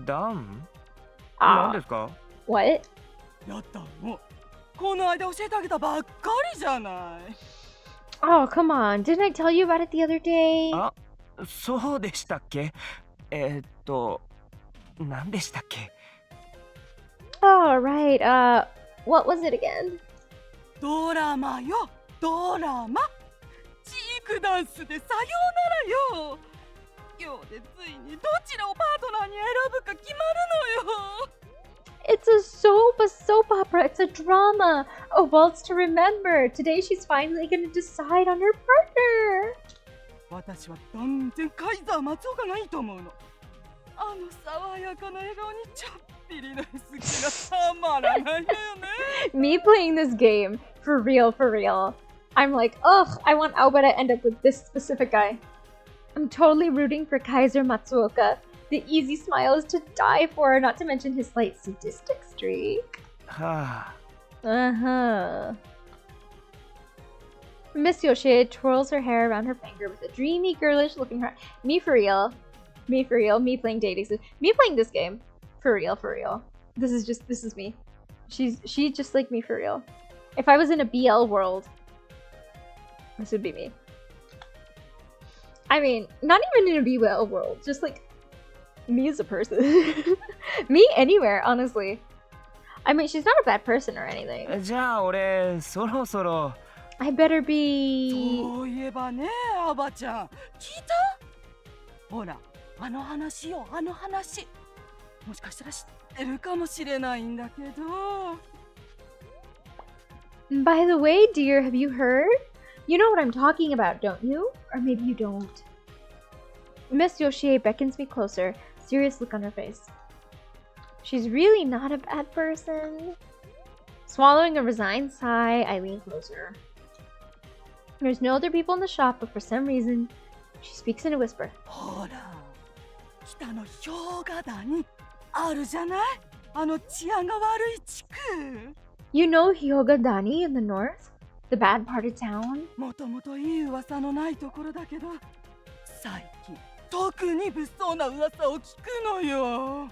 ダン？何ですか？ What? やったの。この間教えてあげたばっかりじゃない。 Oh, come on. Didn't I tell you about it the other day? あ、そうでしたっけ？何でしたっけ？ Oh, right. What was it again? ドラマよ、ドラマ。チークダンスでさようならよ。今日でついにどちらをパートナーに選ぶか決まるのよ。 It's a soap opera. It's a drama. A waltz to remember. Today she's finally going to decide on her partner. 私は断然カイザー松岡がいいと思うの。あの爽やかな笑顔にちょっぴりの好きがたまらないのよね。 Me playing this game, for real. I'm like, ugh, I want Aoba to end up with this specific guy. I'm totally rooting for Kaiser Matsuoka. The easy smile is to die for, not to mention his slight sadistic streak. はあ。 Uh-huh. Miss Yoshie twirls her hair around her finger with a dreamy, girlish looking heart. Me for real. Me playing dating sim. Me playing this game. For real. This is me. She's just like me for real. If I was in a BL world, this would be me. I mean, not even in a BL world, just like me as a person. Me anywhere, honestly. I mean, she's not a bad person or anything. じゃあ俺そろそろ。 I better be... そういえばね、アバちゃん、聞いた？ほら、あの話よ、あの話。もしかしたら知ってるかもしれないんだけど。 By the way, dear, have you heard? You know what I'm talking about, don't you? Or maybe you don't. Miss Yoshie beckons me closer, serious look on her face. She's really not a bad person. Swallowing a resigned sigh, I lean closer. There's no other people in the shop, but for some reason, she speaks in a whisper. ほら、北の氷河谷あるじゃない？あの治安が悪い地区。 You know Hyogadani in the north? The bad part of town? もともといい噂のないところだけど、最近特に物騒な噂を聞くのよ。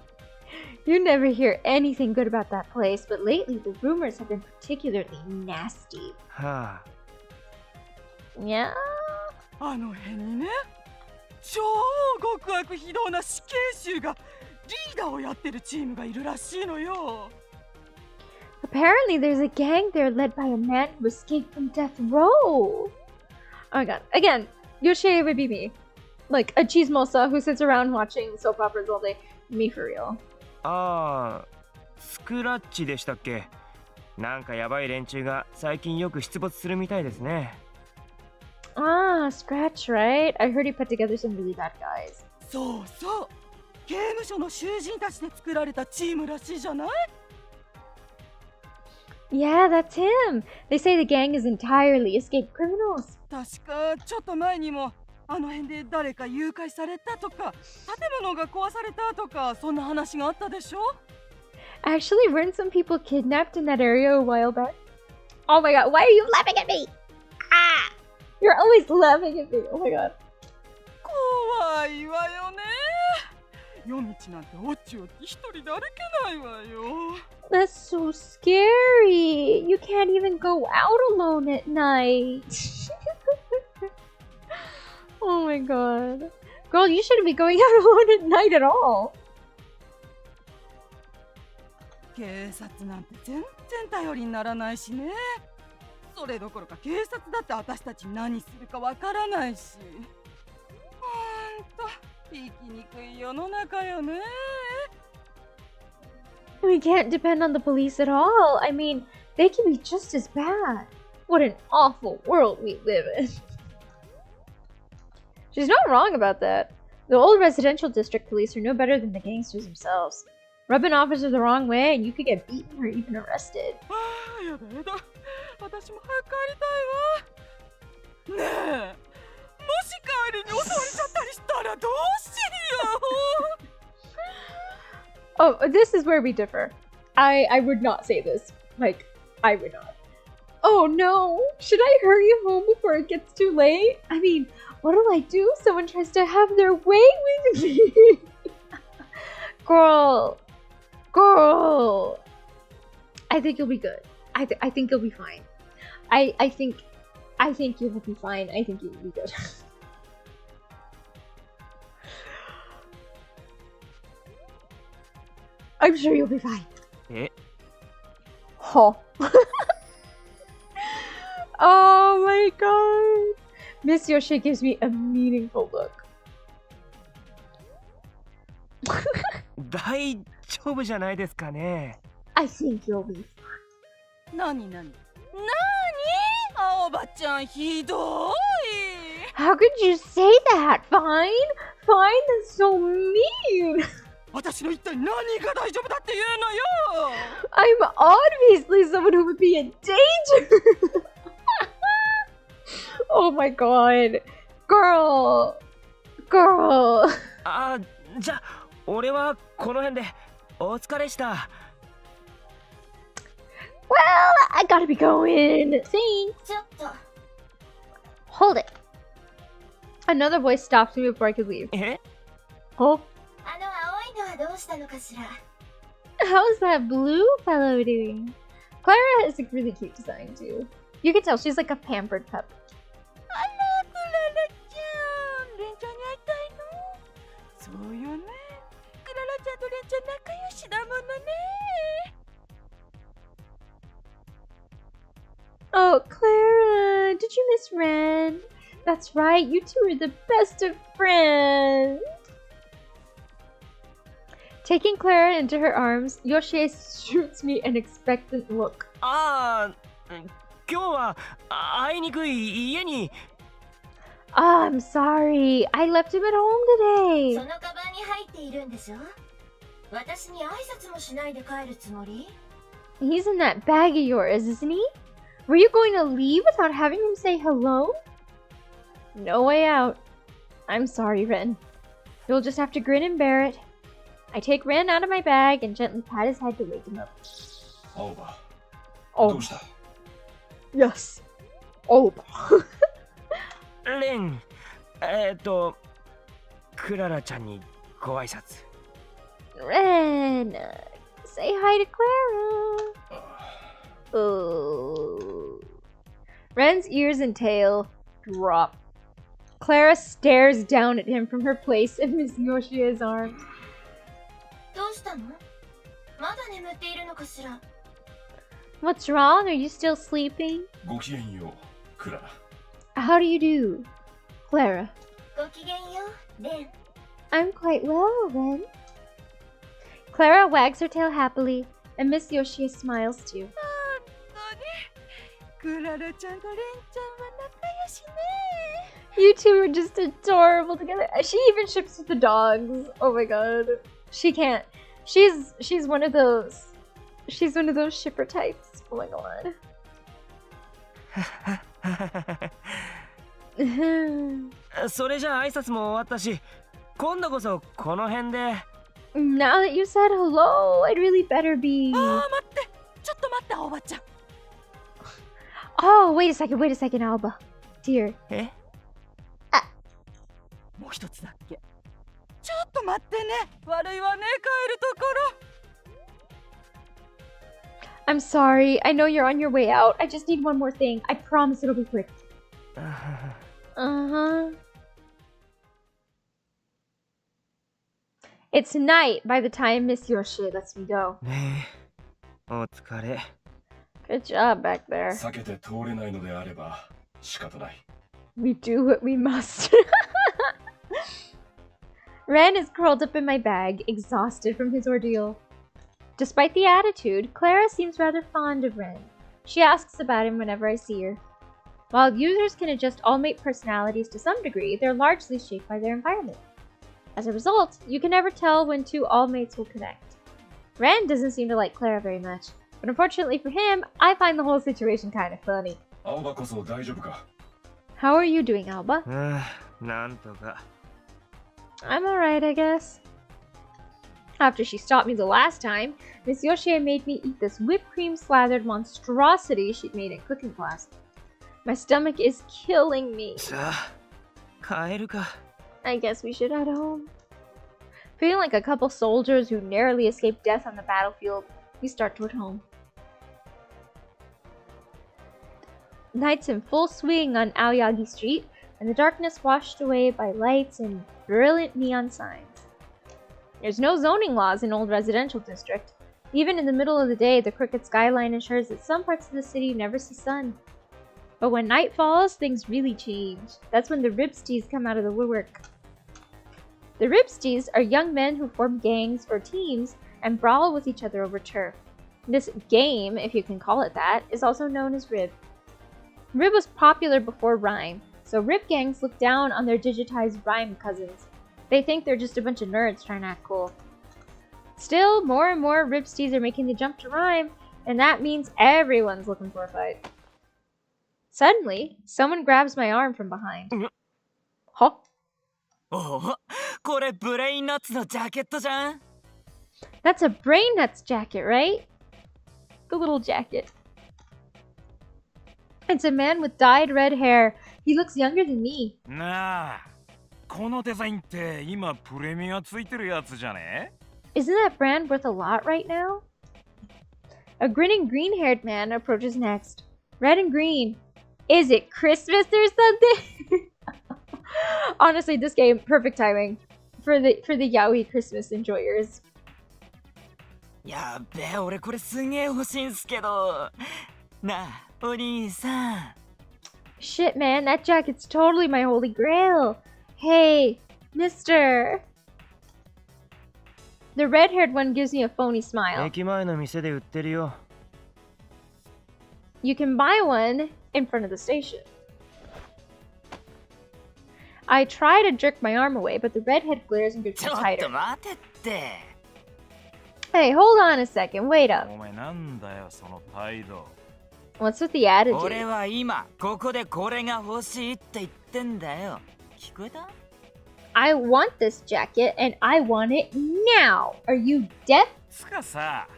You never hear anything good about that place, but lately the rumors have been particularly nasty. はあ。 Yeah? あの辺にね、超極悪非道な死刑囚がリーダーをやってるチームがいるらしいのよ。 Apparently there's a gang there led by a man who escaped from death row. Oh my god. Again, Yoshie would be me. Like a chismosa who sits around watching soap operas all day. Me for real. ああ、スクラッチでしたっけ？なんかやばい連中が最近よく出没するみたいですね。 Ah, Scratch, right? I heard he put together some really bad guys. そうそう、刑務所の囚人たちで作られたチームらしいじゃない？ Yeah, that's him. They say the gang is entirely escaped criminals. 確かちょっと前にもあの辺で誰か誘拐されたとか、建物が壊されたとか、そんな話があったでしょ？ Actually, weren't some people kidnapped in that area a while back? Oh my god, why are you laughing at me? Ah! You're always laughing at me. Oh my god. 怖いわよね。夜道なんておっちおっち一人で歩けないわよ。 That's so scary. You can't even go out alone at night. Oh my god. Girl, you shouldn't be going out alone at night at all. 警察なんて全然頼りにならないしね。それどころか警察だって私たちに何するかわからないし。ほんと生きにくい世の中よね。 We can't depend on the police at all. I mean, they can be just as bad. What an awful world we live in. She's not wrong about that. The old residential district police are no better than the gangsters themselves. Rub an officer the wrong way and you could get beaten or even arrested. ああ、やだやだ。私も早く帰りたいわ。ねえ、もし帰りに襲われちゃったりしたらどうしよう。 Oh, this is where we differ. I would not say this. Like, I would not. Oh no! Should I hurry home before it gets too late? I mean, what do I do if someone tries to have their way with me? Girl. I think you'll be good. I think you'll be fine. I think you will be fine. I think you will be good. I'm sure you'll be fine. Eh? Huh. Oh my god. Miss Yoshi gives me a meaningful look. 大丈夫じゃないですかね。 I think you'll be fine. なになに？青葉ちゃんひどい。 How could you say that? Fine? Fine? That's so mean. 私の一体何が大丈夫だっていうのよ。 I'm obviously someone who would be in danger. Oh my god. Girl. あ、じゃあ俺はこの辺でお疲れした。Well, I gotta be going. Thanks. ちょっと Hold it. Another voice stopped me before I could leave. え？ Oh, あの青いのはどうしたのかしら。 how's that blue fellow doing? Clara has a really cute design too. You can tell she's like a pampered pup. あら、クララちゃん、レンちゃんに会いたいの？そうよね。クララちゃんとレンちゃん仲良しだものね。 Oh, Clara, did you miss Ren? That's right, you two are the best of friends. Taking Clara into her arms, Yoshie shoots me an expectant look. ああ、今日はあいにくい家に。 Oh, I'm sorry. I left him at home そ today. のカバンに入っているんでしょ？私に挨拶もしないで帰るつもり？ He's in that bag of yours, isn't he? Were you going to leave without having him say hello? No way out. I'm sorry, Ren. You'll just have to grin and bear it. I take Ren out of my bag and gently pat his head to wake him up. 青葉、 Oh, どうした？ yes. Oh. レン、クララちゃんにご挨拶。 Ren, say hi to Clara. Oh. Ren's ears and tail drop. Clara stares down at him from her place in Miss Yoshi's arms. どうしたの？まだ眠っているのかしら？ What's wrong? Are you still sleeping? ごきげんよう、クララ。 How do you do, Clara? ごきげんよう、レン。 I'm quite well, Ren. Clara wags her tail happily, and Miss Yoshi smiles too. 本当にクララちゃんとレンちゃんは仲良しね。 You two are just adorable together. She even ships with the dogs. Oh my god. She can't. She's one of those. She's one of those shipper types. Oh my god. Now それじゃあ挨拶も終わったし、今度こそこの辺で。that you said hello, I'd really better be. あー待って、ちょっと待っておばちゃん。 Oh, wait a second, Alba. Dear. え？もう一つだっけ。ちょっと待ってね。悪いわね、帰るところ。 I'm sorry. I know you're on your way out. I just need one more thing. I promise it'll be quick. Uh-huh. It's night by the time Miss Yoshi lets me go. ねえ、お疲れ。Good job back there. 避けて通れないのであれば仕方ない。 We do what we must. Ren is curled up in my bag, exhausted from his ordeal. Despite the attitude, Clara seems rather fond of Ren. She asks about him whenever I see her. While users can adjust all mate personalities to some degree, they're largely shaped by their environment. As a result, you can never tell when two all mates will connect. Ren doesn't seem to like Clara very much, but unfortunately for him, I find the whole situation kind of funny. 青葉こそ大丈夫か。 How are you doing, Alba? なんとか。I'm alright, I guess. After she stopped me the last time, Miss Yoshie made me eat this whipped cream slathered monstrosity she'd made in cooking class. My stomach is killing me. さあ、帰るか。 I guess we should head home. Feeling like a couple soldiers who narrowly escaped death on the battlefield, we start toward home. Night's in full swing on Aoyagi Street, and the darkness washed away by lights and brilliant neon signs. There's no zoning laws in Old Residential District. Even in the middle of the day, the crooked skyline ensures that some parts of the city never see sun. But when night falls, things really change. That's when the Ribsties come out of the woodwork. The Ribsties are young men who form gangs or teams and brawl with each other over turf. This game, if you can call it that, is also known as Rib. Rib was popular before Rhyme, so Rib gangs look down on their digitized Rhyme cousins. They think they're just a bunch of nerds trying to act cool. Still, more and more Ribsties are making the jump to Rhyme, and that means everyone's looking for a fight. Suddenly, someone grabs my arm from behind. Huh? おお、これブレインナッツのジャケットじゃん。 That's a Brain Nuts jacket, right? The little jacket. It's a man with dyed red hair. He looks younger than me. なあ、このデザインって今プレミアついてるやつじゃね？ Isn't that brand worth a lot right now? A grinning green-haired man approaches next. Red and green. Is it Christmas or something? Honestly, this game, perfect timing for the Yaoi Christmas enjoyers. やっべえ、俺これすげえ欲しいんすけど。なあ、お兄さん。 Shit, man, that jacket's totally my holy grail. Hey, mister. The red-haired one gives me a phony smile. 駅前の店で売ってるよ。 You can buy one in front of the station. I try to jerk my arm away, but the redhead glares and grips ち me ょっ tighter. と待てって。 Hey, hold on a second. Wait up. お前なんだよその態度。 What's with the attitude? 俺は今ここでこれが欲しいって言ってんだよ。聞こえた？ I want this jacket, and I want it now. Are you deaf? つかさ、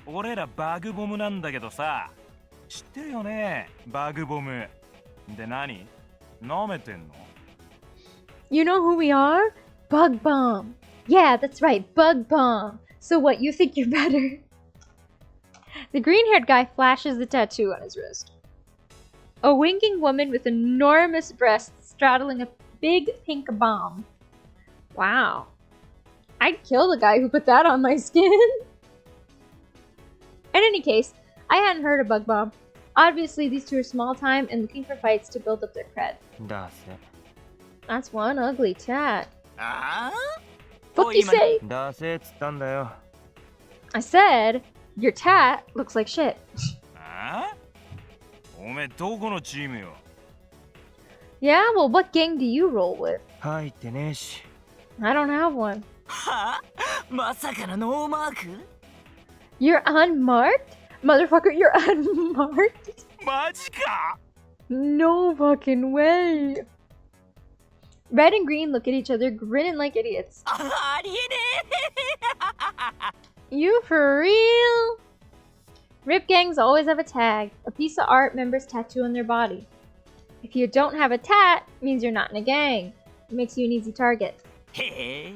俺らバグボムなんだけどさ、知ってるよね？バグボム。で何？舐めてんの？ You know who we are? Bug Bomb. Yeah, that's right, Bug Bomb. So what, you think you're better? The green-haired guy flashes the tattoo on his wrist. A winking woman with enormous breasts straddling a big pink bomb. Wow. I'd kill the guy who put that on my skin. In any case, I hadn't heard of Bug Bomb. Obviously, these two are small time and looking for fights to build up their cred. だせ。 That's one ugly tat. ああ？ Fuck you say? だせっつったんだよ。 I said, your tat looks like shit. ああ？おおめえどこのチームよ。 Yeah, well, what gang do you roll with? 入ってねえし。 I don't have one. はあ、まさかのノーマーク？ You're unmarked? Motherfucker, you're unmarked? マジか。 No fucking way. Red and green look at each other, grinning like idiots. ありえね You for real? Rip gangs always have a tag, a piece of art members tattoo on their body. If you don't have a tat, it means you're not in a gang. It makes you an easy target. え。へえ、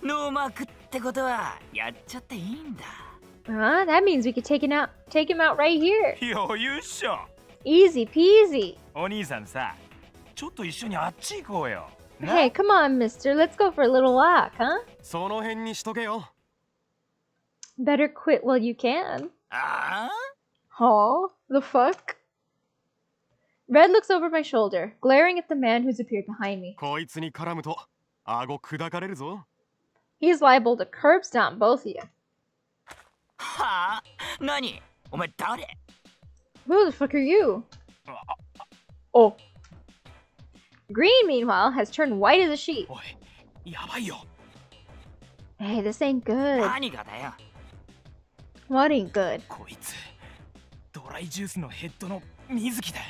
ノーマークってことはやっちゃっていいんだ。That means we could take him out right here. 余裕っしょ。 Easy peasy. お兄さんさ、ちょっと一緒にあっち行こうよ。 Hey, come on, mister. Let's go for a little walk, huh? その辺にしとけよ。 Better quit while you can. ああ、 Huh? The fuck? Red looks over my shoulder, glaring at the man who's appeared behind me. こいつに絡むと顎砕かれるぞ。 He's liable to curb stomp both of you. はあ、何？お前誰？ Who the fuck are you? Oh. Green, meanwhile, has turned white as a sheet. おい、やばいよ。 Hey, this ain't good. 何がだよ。 What ain't good? こいつ、ドライジュースのヘッドの水木だ。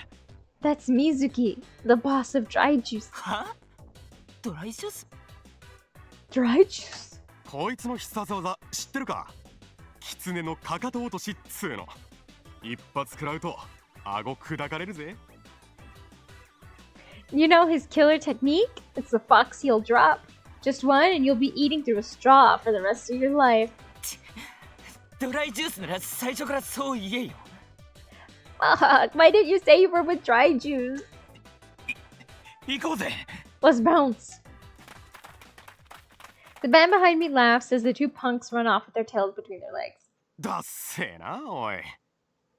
That's Mizuki, the boss of dry juice. は？ドライジュース？ Dry juice? こいつの必殺技知ってるか？狐のかかと落としっつーの。一発食らうと顎砕かれるぜ。 You know his killer technique? It's the fox heel drop. Just one and you'll be eating through a straw for the rest of your life. ドライジュースなら最初からそう言えよ。 Fuck, why didn't you say you were with dry juice? 行こうぜ。 Let's bounce. The band behind me laughs as the two punks run off with their tails between their legs. だっせーな、おい。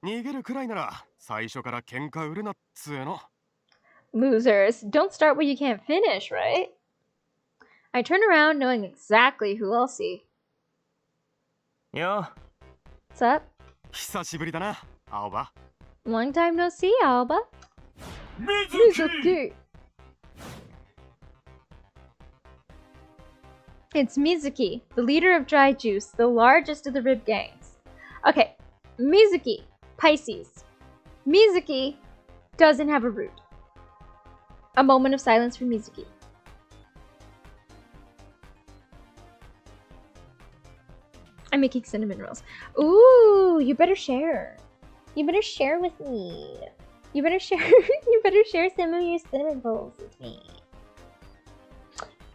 逃げるくらいなら最初から喧嘩売るなっつーの。 Losers, don't start what you can't finish, right? I turn around knowing exactly who I'll see. よ。 What's up? 久しぶりだな、青葉。 Long time no see, Alba. 水木。 Mizuki. It's Mizuki, the leader of Dry Juice, the largest of the Rib gangs. Okay, Mizuki, Pisces. Mizuki doesn't have a root. A moment of silence for Mizuki. I'm making cinnamon rolls. Ooh, you better share. You better share with me. You better share some of your cinnamon rolls with me.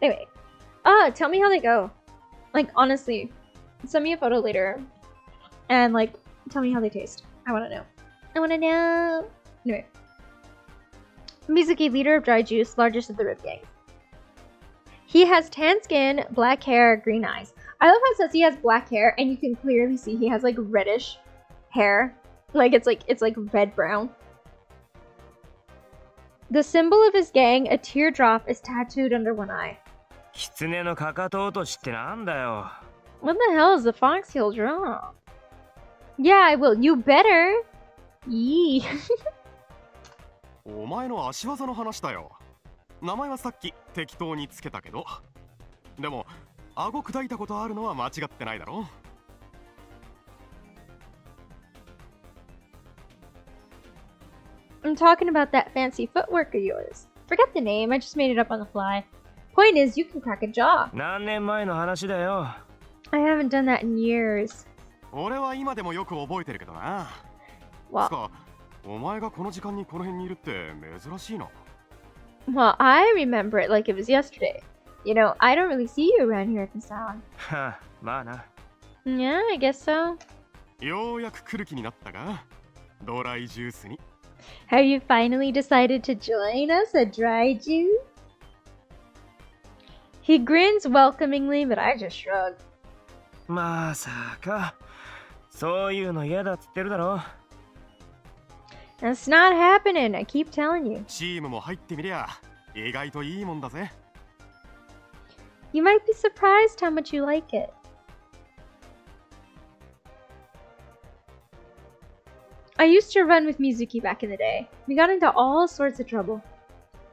Anyway, tell me how they go. Like, honestly, send me a photo later. And, like, tell me how they taste. I want to know. I want to know. Anyway. Mizuki, leader of Dry Juice, largest of the Rib Gang. He has tan skin, black hair, green eyes. I love how it says he has black hair, and you can clearly see he has, like, reddish hair. Like, it's like red-brown. The symbol of his gang, a teardrop, is tattooed under one eye. 狐のかかと落としってなんだよ。 What the hell is the fox heel drop? Yeah, I will. You better. Yee. お前の足技の話だよ。名前はさっき適当につけたけど。でも、顎砕いたことあるのは間違ってないだろ。 I'm talking about that fancy footwork of yours. Forget the name, I just made it up on the fly. Point is, you can crack a jaw. 何年前の話だよ。 I haven't done that in years. 俺は今でもよく覚えてるけどな。 Well, つか、お前がこの時間にこの辺にいるって珍しいな。 well, I remember it like it was yesterday. You know, I don't really see you around here at this hour. はあ、まあな。 Yeah, I guess so. ようやく来る気になったが、ドライジュースに。 Have you finally decided to join us at Dry Juice? He grins welcomingly, but I just shrug. まさか、そういうの嫌だっつってるだろ。 That's not happening, I keep telling you. チームも入ってみりゃ、意外といいもんだぜ。 You might be surprised how much you like it. I used to run with Mizuki back in the day. We got into all sorts of trouble.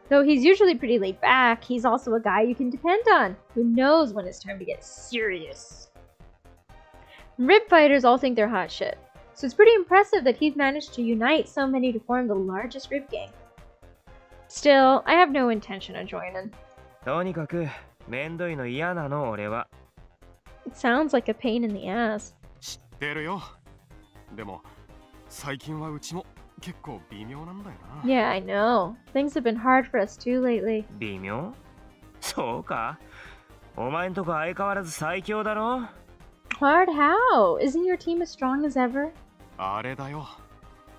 Though he's usually pretty laid back, he's also a guy you can depend on, who knows when it's time to get serious. Rib fighters all think they're hot shit, so it's pretty impressive that he's managed to unite so many to form the largest rib gang. Still, I have no intention of joining. とにかくめんどいの嫌なの俺は。 It sounds like a pain in the ass. 知ってるよ。でも最近はうちも結構微妙なんだよな。Yeah, I know. Things have been hard for us too lately. 微妙？そうか？お前んとこ相変わらず最強だろ？ Hard how? Isn't your team as strong as ever? あれだよ。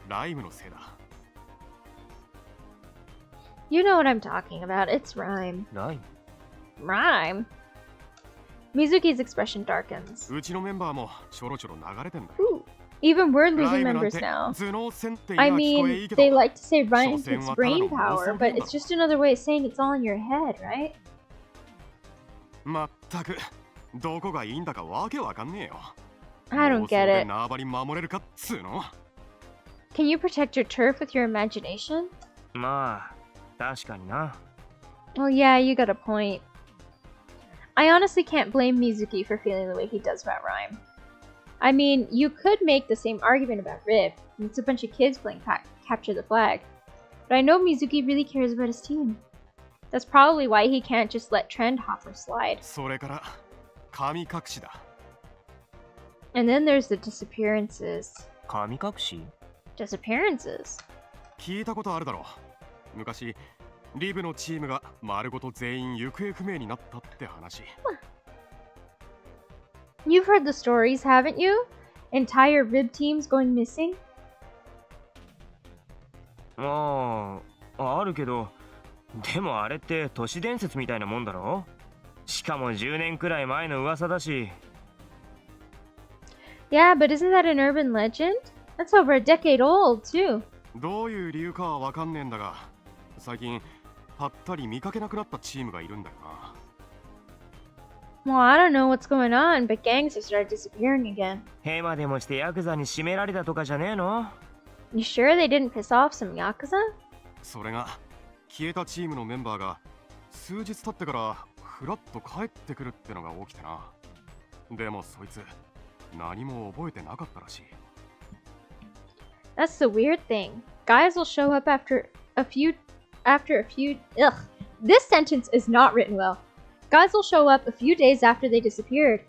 ライムのせいだ。You know what I'm talking about. It's rhyme. ない。 Rhyme? Mizuki's expression darkens. うちのメンバーもちょろちょろ流れてんだよ。 Ooh. Even we're losing ライムなん members て now. 頭脳戦って今 I 聞こえいい mean, けど they like to say rhyme 所詮 puts はただ brain の妄 power, 想 but 言語 it's just another way of saying it's all in your head, right? まったくどこがいいんだかわけわかんねえよ。 I don't 妄想 get で it. 縄張り守れるかっつうの。 Can you protect your turf with your imagination? まあ確かにな。 Well, yeah, you got a point. I honestly can't blame Mizuki for feeling the way he does about rhyme. I mean, you could make the same argument about Rib. It's a bunch of kids playing capture the flag. But I know Mizuki really cares about his team. That's probably why he can't just let Trend Hopper slide. それから神隠しだ。 And then there's the disappearances. 神隠し？ Disappearances? 聞いたことあるだろう。昔リブのチームが丸ごと全員行方不明になったって話。 You've heard the stories, haven't you? Entire Rib teams going missing? ああ、あるけど、でもあれって都市伝説みたいなもんだろ？しかも10年くらい前の噂だし。 Yeah, but isn't that an urban legend? That's over a decade old, too. どういう理由かはわかんねえんだが、最近ぱったり見かけなくなったチームがいるんだよな。 Well, I don't know what's going on, but gangs have started disappearing again. ヘマでもしてヤクザに締められたとかじゃねえの？ You sure they didn't piss off some Yakuza? それが消えたチームのメンバーが数日経ってからふらっと帰ってくるってのが起きてな。でもそいつ何も覚えてなかったらしい。 That's the weird thing. Guys will show up after a few. Ugh. This sentence is not written well. Guys will show up a few days after they disappeared.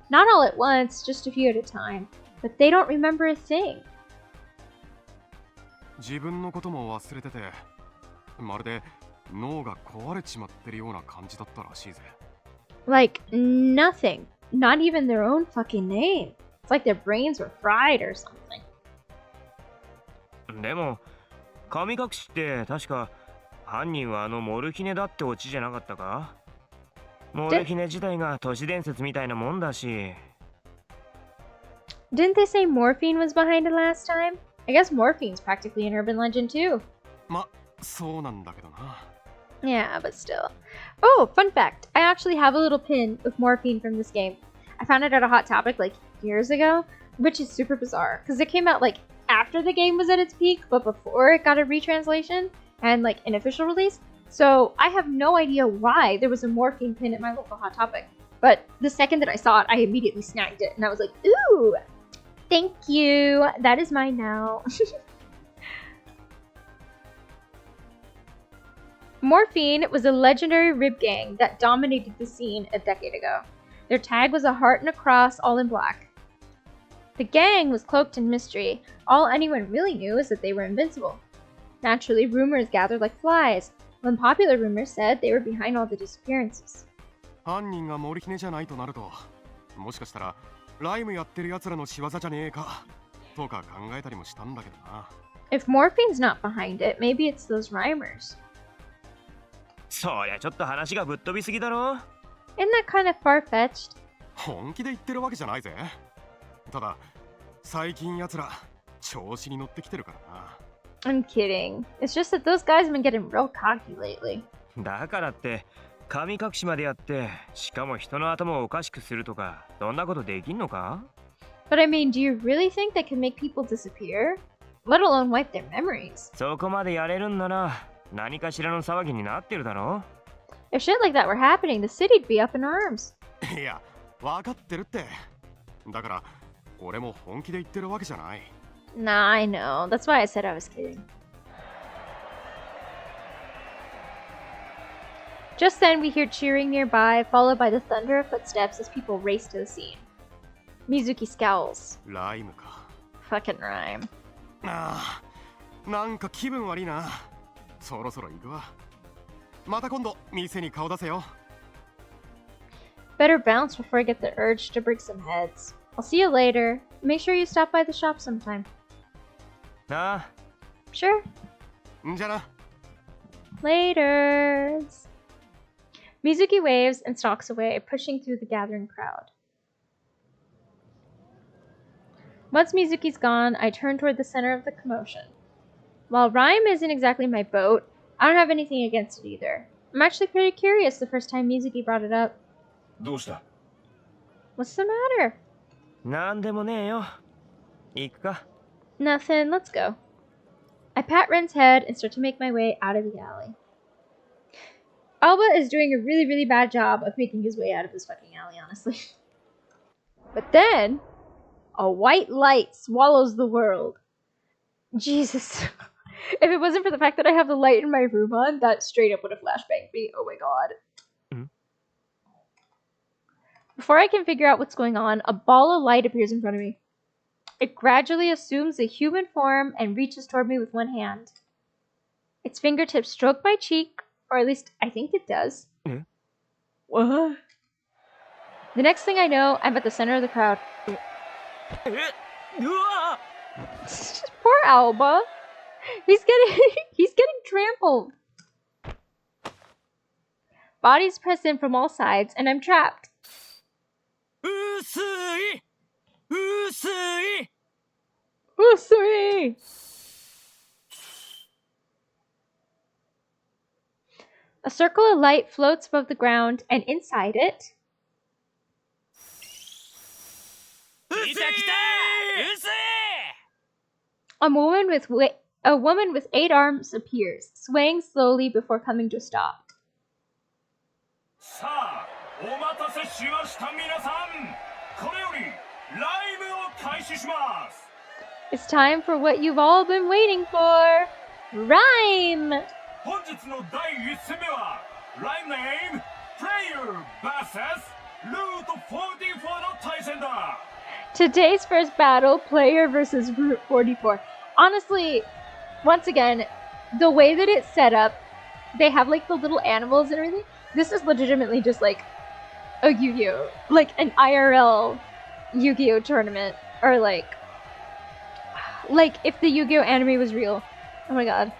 Not all at once, just a few at a time. But they don't remember a thing. 自分のことも忘れてて、まるで脳が壊れちまってるような感じだったらしいぜ。 Like nothing. Not even their own fucking name. It's like their brains were fried or something. でも神隠しって確か犯人はあのモルヒネだってオチじゃなかったか？モルヒネ自体が都市伝説みたいなもんだし。 Didn't they say morphine was behind it last time? I guess morphine's practically an urban legend too. ま、そうなんだけどな。 Yeah, but still. Oh, fun fact. I actually have a little pin of morphine from this game. I found it at a Hot Topic like years ago, which is super bizarre because it came out like after the game was at its peak, but before it got a retranslation and like an official release. So I have no idea why there was a morphine pin at my local Hot Topic. But the second that I saw it, I immediately snagged it and I was like, ooh, thank you. That is mine now. Morphine was a legendary rib gang that dominated the scene a decade ago. Their tag was a heart and a cross, all in black. The gang was cloaked in mystery. All anyone really knew is that they were invincible. Naturally, rumors gathered like flies. Unpopular rumors said they were behind all the disappearances. 犯人がモルヒネじゃないとなると、もしかしたらライムやってる奴らの仕業じゃねえかとか考えたりもしたんだけどな。 If Morphine's not behind it, maybe it's those rhymers. そりゃちょっと話がぶっ飛びすぎだろ。 Isn't that kind of far-fetched? 本気で言ってるわけじゃないぜ。ただ最近奴ら調子に乗ってきてるからな。 I'm kidding. It's just that those guys have been getting real cocky lately. だからって神隠しまでやってしかも人の頭をおかしくするとかそんなことできんのか？ But I mean, do you really think they can make people disappear? let alone wipe their memories. そこまでやれるんなら何かしらの騒ぎになってるだろ If shit like that were happening, the city'd be up in arms. いや、わかってるって。だから、俺も本気で言ってるわけじゃない。Nah, I know. That's why I said I was kidding. Just then, we hear cheering nearby, followed by the thunder of footsteps as people race to the scene. Mizuki scowls. ライムか。 Fucking rhyme. ああ、なんか気分悪いな。そろそろ行くわ。また今度、店に顔出せよ。Better bounce before I get the urge to break some heads. I'll see you later. Make sure you stop by the shop sometime. なあ Sure. んじゃな。 Laters. Mizuki waves and stalks away, pushing through the gathering crowd. Once Mizuki's gone, I turn toward the center of the commotion. While rhyme isn't exactly my boat, I don't have anything against it either. I'm actually pretty curious the first time Mizuki brought it up. どうした What's the matter? なんでもねえよ行くか Nothing, let's go. I pat Ren's head and start to make my way out of the alley. Alba is doing a really, really bad job of making his way out of this fucking alley, honestly. But then, a white light swallows the world. Jesus. If it wasn't for the fact that I have the light in my room on, that straight up would have flashbanged me. Oh my god. Before I can figure out what's going on, a ball of light appears in front of me. It gradually assumes a human form and reaches toward me with one hand. Its fingertips stroke my cheek, or at least I think it does. What? The next thing I know, I'm at the center of the crowd. Poor Alba. He's getting trampled. Bodies press in from all sides, and I'm trapped. Usui! Usui! Usui! A circle of light floats above the ground, and inside it... A woman with 8 arms appears, swaying slowly before coming to a stop. It's time for what you've all been waiting for. Rhyme! Today's first battle, player versus Route 44. Honestly, once again, the way that it's set up, they have like the little animals and everything. This is legitimately just like a Yu-Gi-Oh! Like an IRL Yu-Gi-Oh! Tournament. Or like if the Yu-Gi-Oh! Anime was real. Oh my god.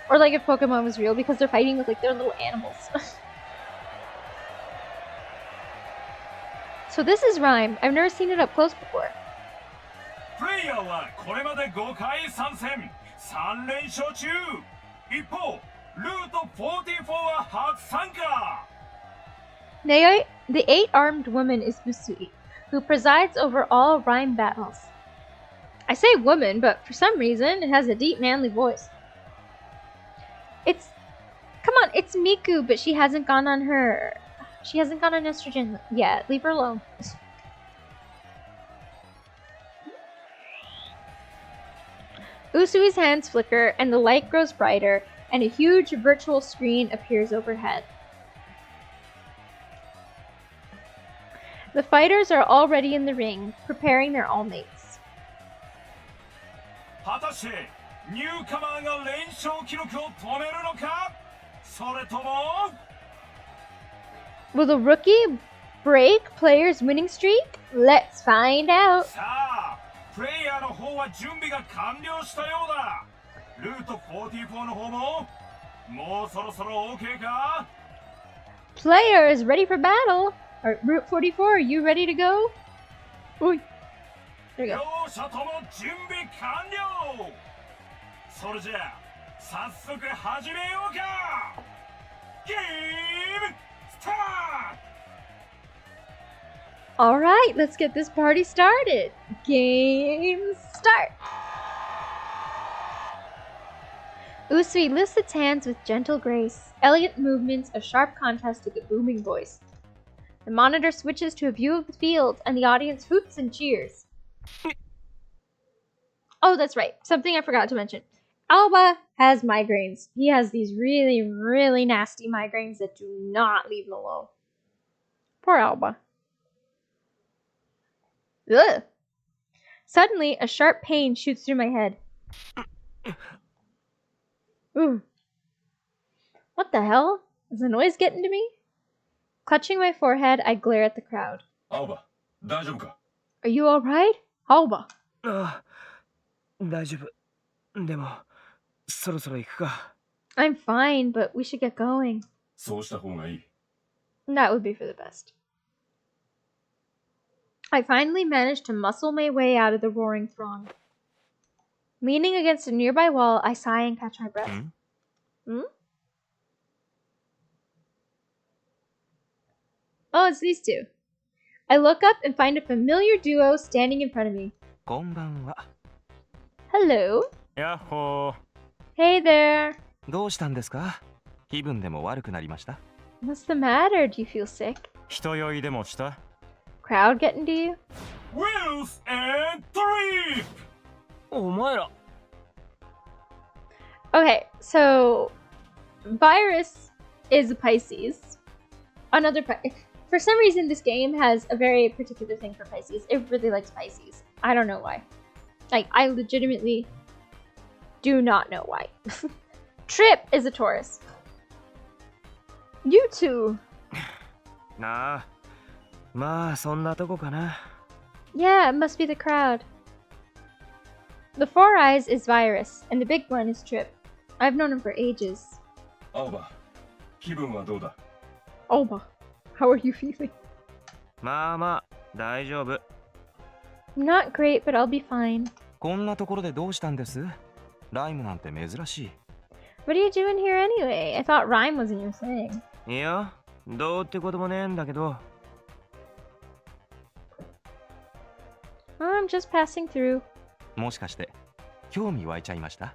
Or like if Pokemon was real, because they're fighting with like their little animals. So this is Rhyme. I've never seen it up close before. The 8-armed woman is Lucimi, who presides over all Rhyme battles. I say woman, but for some reason it has a deep manly voice. Come on, it's Miku, but she hasn't gone on estrogen yet. Leave her alone. Usui's hands flicker, and the light grows brighter, and a huge virtual screen appears overhead. The fighters are already in the ring, preparing their all-mates. Will the rookie break players' winning streak? Let's find out. Player is ready for battle. Route 44, are you ready to go? Ooh. There you go. Alright, let's get this party started. Game start. Usui lifts its hands with gentle grace, elegant movements of sharp contrast to the booming voice. The monitor switches to a view of the field, and the audience hoots and cheers. Oh, that's right. Something I forgot to mention. Alba has migraines. He has these really, really nasty migraines that do not leave him alone. Poor Alba. Ugh. Suddenly, a sharp pain shoots through my head. Ooh. What the hell? Is the noise getting to me? Clutching my forehead, I glare at the crowd. Alba, 大丈夫か? Are you alright? Alba. ああ、大丈夫。でも、そろそろ行くか。I'm fine, but we should get going. そうした方がいい。 That would be for the best. I finally managed to muscle my way out of the roaring throng. Leaning against a nearby wall, I sigh and catch my breath. Hmm? Oh, it's these two. I look up and find a familiar duo standing in front of me. こんばんは。 Hello. やっほー。 Hey there. どうしたんですか？気分でも悪くなりました？ What's the matter? Do you feel sick? 人酔いでもした？ Crowd getting to you? Wheels and trip! お前ら。 Okay, so Virus is a Pisces. Another For some reason, this game has a very particular thing for Pisces. It really likes Pisces. I don't know why. Like, I legitimately do not know why. Trip is a Taurus. You two. なあ、まあそんなとこかな。 Yeah, it must be the crowd. The Four Eyes is Virus, and the big one is Trip. I've known him for ages. アオバ、気分はどうだ? Alba, how are you feeling? まあまあ、大丈夫。 Not great, but I'll be fine. こんなところでどうしたんです？ライムなんて珍しい。 What are you doing here anyway? I thought rhyme wasn't your thing. いや、どうってこともねえんだけど。 I'm just passing through. もしかして興味湧いちゃいました？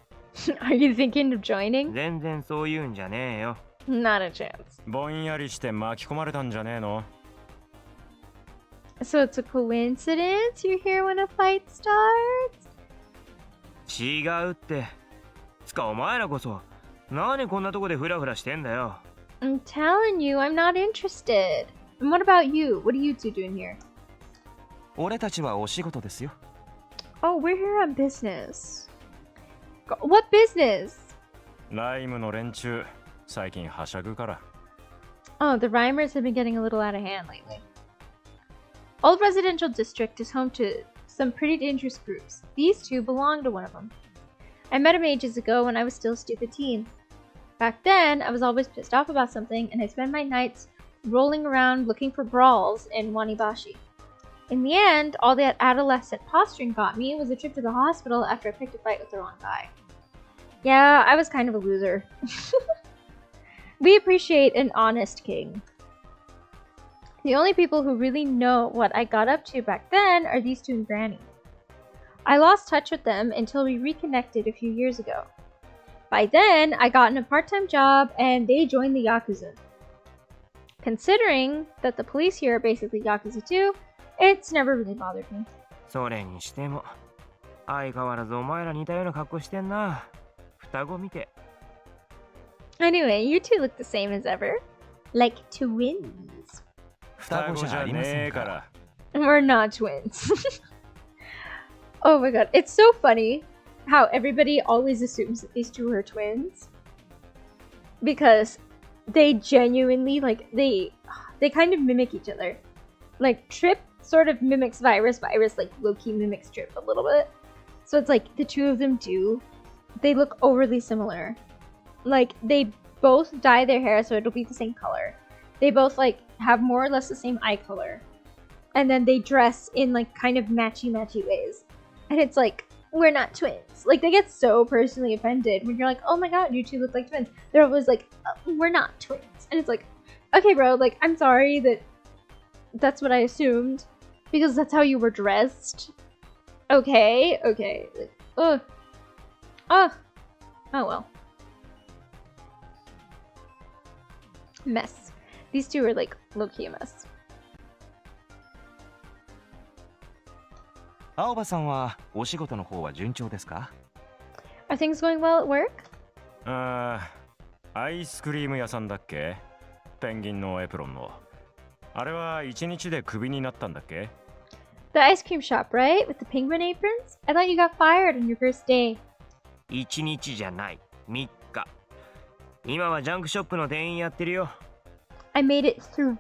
Are you thinking of joining? 全然そういうんじゃねえよ。 Not a chance. ぼんやりして巻き込まれたんじゃねえの? So it's a coincidence you're here when a fight starts? 違うって。つかお前らこそ、何こんなとこでフラフラしてんだよ。 I'm telling you, I'm not interested. And what about you? What are you two doing here? 俺たちはお仕事ですよ。 Oh, we're here on business. What business? ライムの連中、最近はしゃぐから。 Oh, the rhymers have been getting a little out of hand lately. Old Residential District is home to some pretty dangerous groups. These two belong to one of them. I met him ages ago when I was still a stupid teen. Back then, I was always pissed off about something, and I'd spend my nights rolling around looking for brawls in Wanibashi. In the end, all that adolescent posturing got me was a trip to the hospital after I picked a fight with the wrong guy. Yeah, I was kind of a loser. We appreciate an honest king. The only people who really know what I got up to back then are these two and Granny. I lost touch with them until we reconnected a few years ago. By then, I got a part-time job and they joined the Yakuza. Considering that the police here are basically Yakuza too, it's never really bothered me. それにしても、相変わらずお前ら似たような格好してんな。双子見て。 Anyway, you two look the same as ever. Like twins. 双子じゃありませんから。 We're not twins. Oh my god, it's so funny how everybody always assumes that these two are twins. Because they genuinely, like, they kind of mimic each other. Like, Trip sort of mimics Virus. Virus, like, low-key mimics Trip a little bit. So it's like, the two of them they look overly similar. Like, they both dye their hair so it'll be the same color. They both, like, have more or less the same eye color. And then they dress in, like, kind of matchy-matchy ways. And it's like, we're not twins. Like, they get so personally offended when you're like, oh my god, you two look like twins. They're always like, we're not twins. And it's like, okay, bro, like, I'm sorry that that's what I assumed. Because that's how you were dressed. Okay. Like, ugh. Oh well. Mess. These two are like low-key a mess. 青葉さんはお仕事の方は順調ですか？ Are things going well at work? アイスクリーム屋さんだっけ？ペンギンのエプロンの。あれは1日でクビになったんだっけ？ The ice cream shop, right? With the penguin aprons? I thought you got fired on your first day. 1日じゃない。3日。今はジャンクショップの店員やってるよ。I made it 3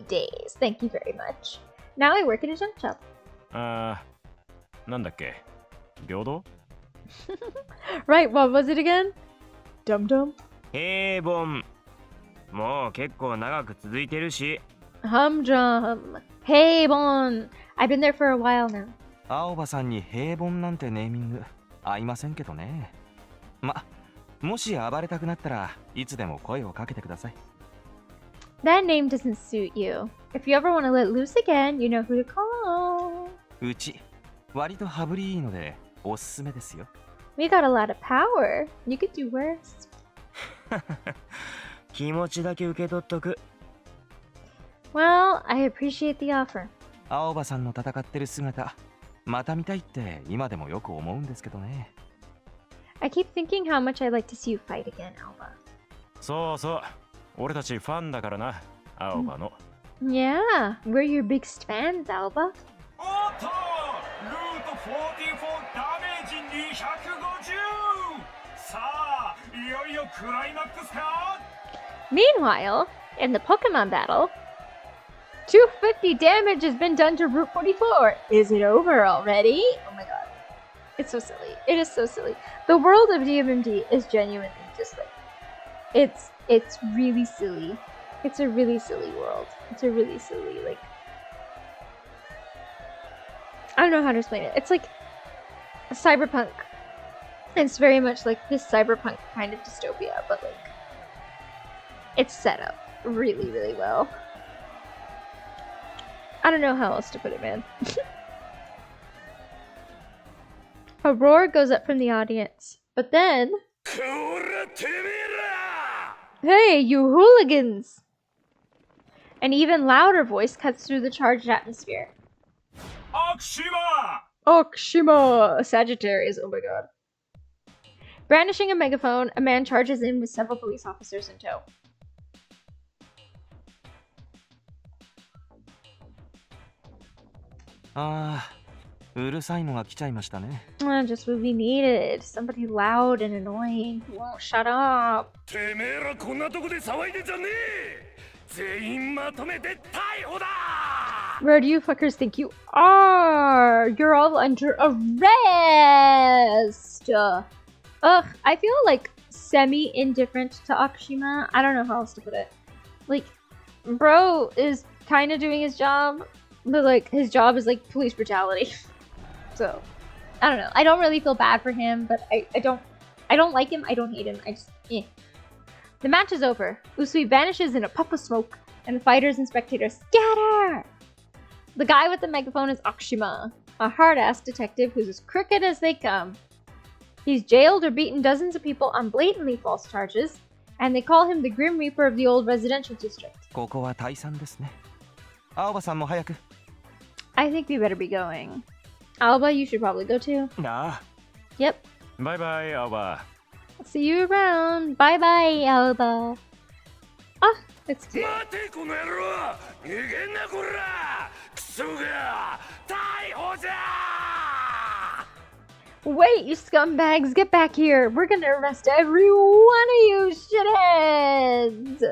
days. Thank you very much. Now I work at a junk shop. なんだっけ？平等？ Right, what was it again? Dum dum. 平凡。もう結構長く続いてるし。Humdrum. Hey, Bon. I've been there for a while now. 青葉さんに平凡なんてネーミング合いませんけどね。もし暴れたくなったらいつでも声をかけてください。That name doesn't suit you. If you ever want to let loose again, you know who to call. うち割と羽振りいいのでおすすめですよ。We got a lot of power. You could do worse. 気持ちだけ受け取っとく。Well, I appreciate the offer. 青葉さんの戦ってる姿また見たいって今でもよく思うんですけどね。I keep thinking how much I'd like to see you fight again, Alba. そうそう。俺たちファンだからな、青葉の。Yeah, we're your biggest fans, Alba. おっとルート44ダメージ250。さあいよいよクライマックスか。 Meanwhile, in the Pokemon battle, 250 damage has been done to Route 44. Is it over already? Oh my god. It's so silly. It is so silly. The world of DMMD is genuinely just like... It's really silly. It's a really silly world. It's a really silly, like... I don't know how to explain it. It's like a cyberpunk. It's very much like this cyberpunk kind of dystopia, but like... It's set up really, really well. I don't know how else to put it, man. A roar goes up from the audience, but then... Hey, you hooligans! An even louder voice cuts through the charged atmosphere. Okshima! Sagittarius, oh my god. Brandishing a megaphone, a man charges in with several police officers in tow. Just what we needed. Somebody loud and annoying who won't shut up. Where do you fuckers think you are? You're all under arrest! Ugh, I feel like semi-indifferent to Akshima. I don't know how else to put it. Like, bro is kind of doing his job, but like, his job is like police brutality. So, I don't know. I don't really feel bad for him, but I don't like him. I don't hate him. I just, eh. The match is over. Usui vanishes in a puff of smoke, and the fighters and spectators scatter! The guy with the megaphone is Akshima, a hard-ass detective who's as crooked as they come. He's jailed or beaten dozens of people on blatantly false charges, and they call him the Grim Reaper of the old residential district. I think we better be going. Alba, you should probably go too. Nah. Yep. Bye bye, Alba. I'll see you around. Bye bye, Alba. Ah, that's cute. Wait, you scumbags, get back here. We're gonna arrest every one of you shitheads.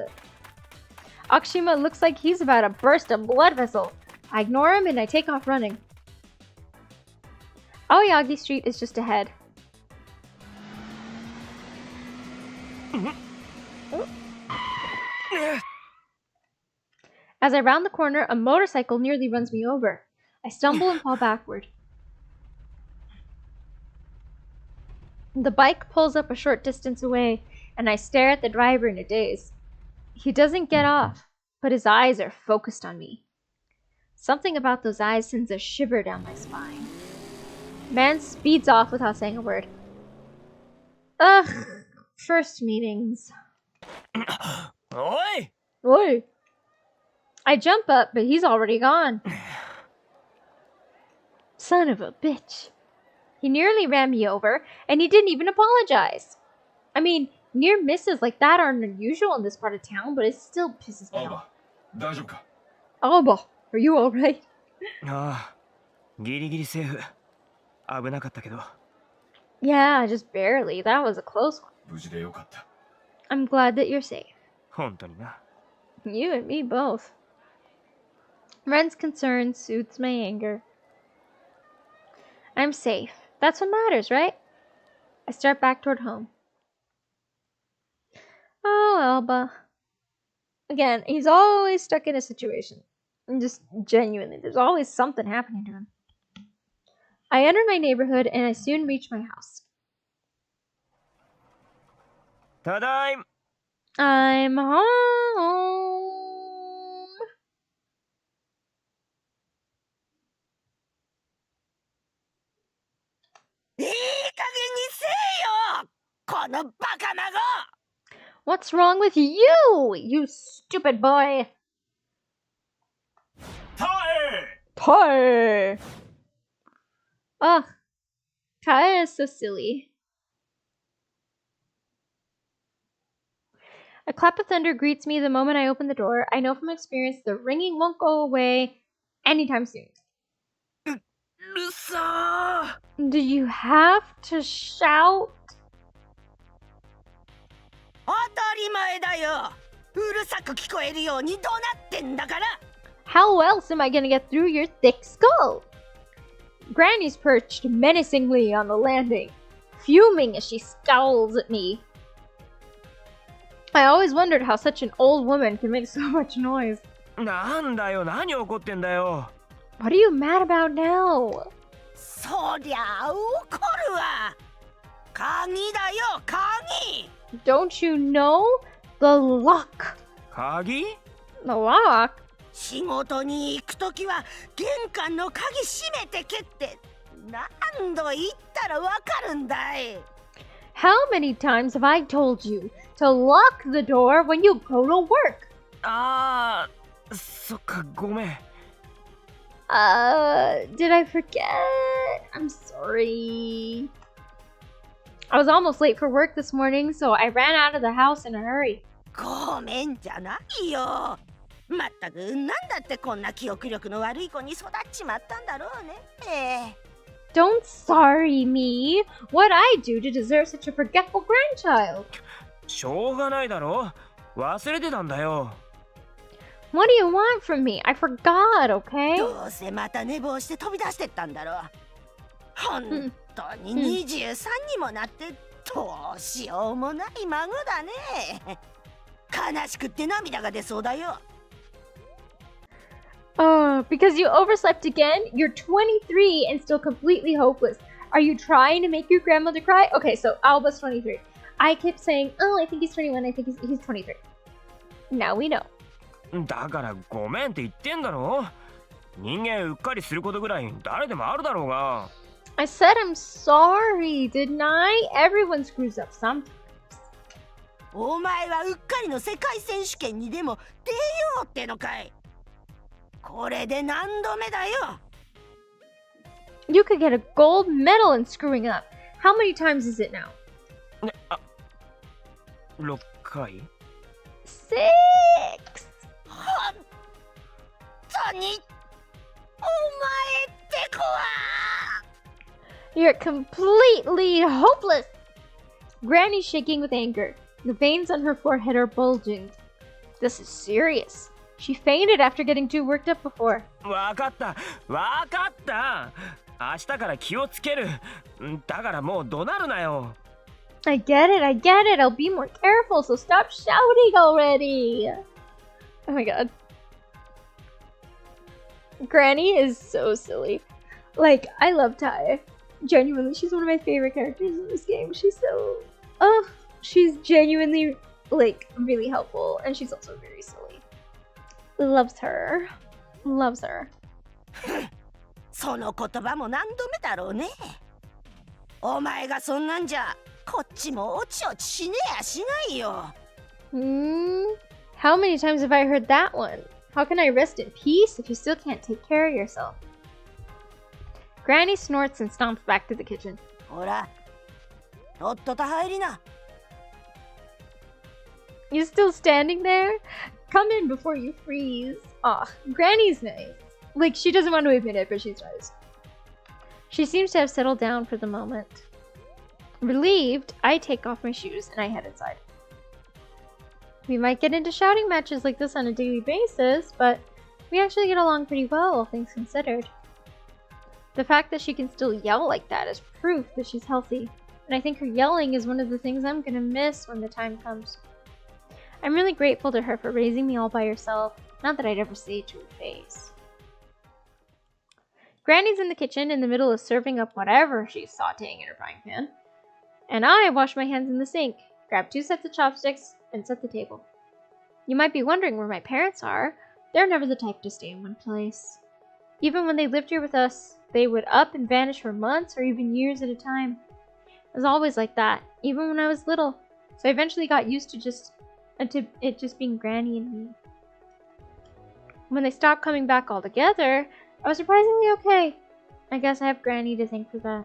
Akshima looks like he's about to burst a blood vessel. I ignore him and I take off running. Aoyagi Street is just ahead. As I round the corner, a motorcycle nearly runs me over. I stumble and fall backward. The bike pulls up a short distance away, and I stare at the driver in a daze. He doesn't get off, but his eyes are focused on me. Something about those eyes sends a shiver down my spine. Man speeds off without saying a word. Ugh, first meetings. おい Oi. I jump up, but he's already gone. Son of a bitch. He nearly ran me over, and he didn't even apologize. I mean, near misses like that aren't unusual in this part of town, but it still pisses me off. 大丈夫か Alba, are you alright? ああ、ギリギリセーフ。危なかったけど。Yeah, just barely. That was a close one. 無事でよかった I'm glad that you're safe. 本当にな。You and me both. Ren's concern soothes my anger. I'm safe. That's what matters, right? I start back toward home. Oh, Alba. Again, he's always stuck in a situation. Just genuinely, there's always something happening to him. I enter my neighborhood and I soon reach my house. ただいま。 I'm home. いい加減にせえよこのバカ孫 What's wrong with you, you stupid boy? タエ Pie. Ugh. Kaya is so silly. A clap of thunder greets me the moment I open the door. I know from experience the ringing won't go away anytime soon. るさ Do you have to shout? 当たり前だようるさく聞こえるように怒鳴ってんだから How else am I gonna get through your thick skull? Granny's perched menacingly on the landing, fuming as she scowls at me. I always wondered how such an old woman can make so much noise. なんだよ、何怒ってんだよ。 What are you mad about now? そりゃあ怒るわ鍵だよ鍵 Don't you know? The lock. 鍵？ The lock? 仕事に行くときは玄関の鍵閉めてけって何度言ったらわかるんだい How many times have I told you to lock the door when you go to work? ああ、そっか、ごめん。Did I forget? I'm sorry. I was almost late for work this morning, so I ran out of the house in a hurry. ごめんじゃないよまったくなんだってこんな記憶力の悪い子に育っちまったんだろうね Don't sorry me. What I do to deserve such a forgetful grandchild? しょうがないだろ。忘れてたんだよ。What do you want from me? I forgot, okay? どうせまた寝坊して飛び出してったんだろう本当に23にもなってどうしようもない孫だね悲しくって涙が出そうだよ Because you overslept again? You're 23 and still completely hopeless. Are you trying to make your grandmother cry? Okay, so Alba's 23. I kept saying, oh, I think he's 21, I think he's 23. Now we know. だからごめんって言ってんだろ。人間うっかりすることぐらい誰でもあるだろうが。I said I'm sorry, didn't I? Everyone screws up sometimes. お前はうっかりの世界選手権にでも出ようってのかいこれで何度目だよ You could get a gold medal in screwing up. How many times is it now? ね、あ、6回 6. 本当にお前って子は You're completely hopeless. Granny's shaking with anger. The veins on her forehead are bulging. This is serious. She fainted after getting too worked up before. わかった、わかった。明日から気をつける。だからもう怒鳴るなよ。I get it, I get it. I'll be more careful, so stop shouting already. Oh my god. Granny is so silly. Like, I love Tai. Genuinely, she's one of my favorite characters in this game. She's so... Oh, she's genuinely, like, really helpful. And she's also very silly. Loves her. Loves her. その言葉も何度目だろうねお前がそんなんじゃこっちもおちおちしねえやしないよ How many times have I heard that one? How can I rest in peace if you still can't take care of yourself? Granny snorts and stomps back to the kitchen. ほら、とっとと入りな。 You still standing there? Come in before you freeze. Aw, Granny's nice. Like, she doesn't want to admit it, but she's nice. She seems to have settled down for the moment. Relieved, I take off my shoes and I head inside. We might get into shouting matches like this on a daily basis, but we actually get along pretty well, all things considered. The fact that she can still yell like that is proof that she's healthy, and I think her yelling is one of the things I'm gonna miss when the time comes. I'm really grateful to her for raising me all by herself, not that I'd ever say it to her face. Granny's in the kitchen in the middle of serving up whatever she's sauteing in her frying pan, and I wash my hands in the sink, grab 2 sets of chopsticks, and set the table. You might be wondering where my parents are. They're never the type to stay in one place. Even when they lived here with us, they would up and vanish for months or even years at a time. It was always like that, even when I was little, so I eventually got used to it just being Granny and me. When they stopped coming back altogether, I was surprisingly okay. I guess I have Granny to thank for that.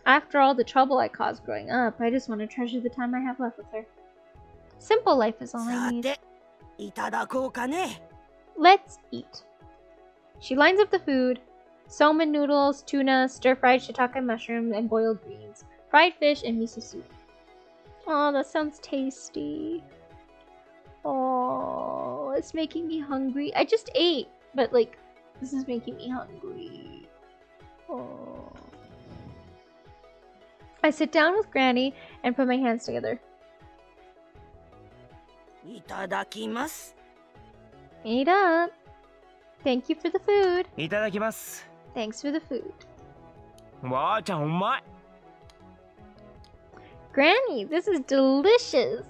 After all the trouble I caused growing up, I just want to treasure the time I have left with her. Simple life is all I need. さて、いただこうかね。 Let's eat. She lines up the food. Salmon noodles, tuna, stir-fried shiitake mushroom, and boiled greens. Fried fish and miso soup. Oh, that sounds tasty. Oh, it's making me hungry. I just ate, but like, this is making me hungry. Oh. I sit down with Granny and put my hands together. いただきます。 Eat up. Thank you for the food. いただきます。 Thanks for the food. わあちゃんうまい。 Granny, this is delicious.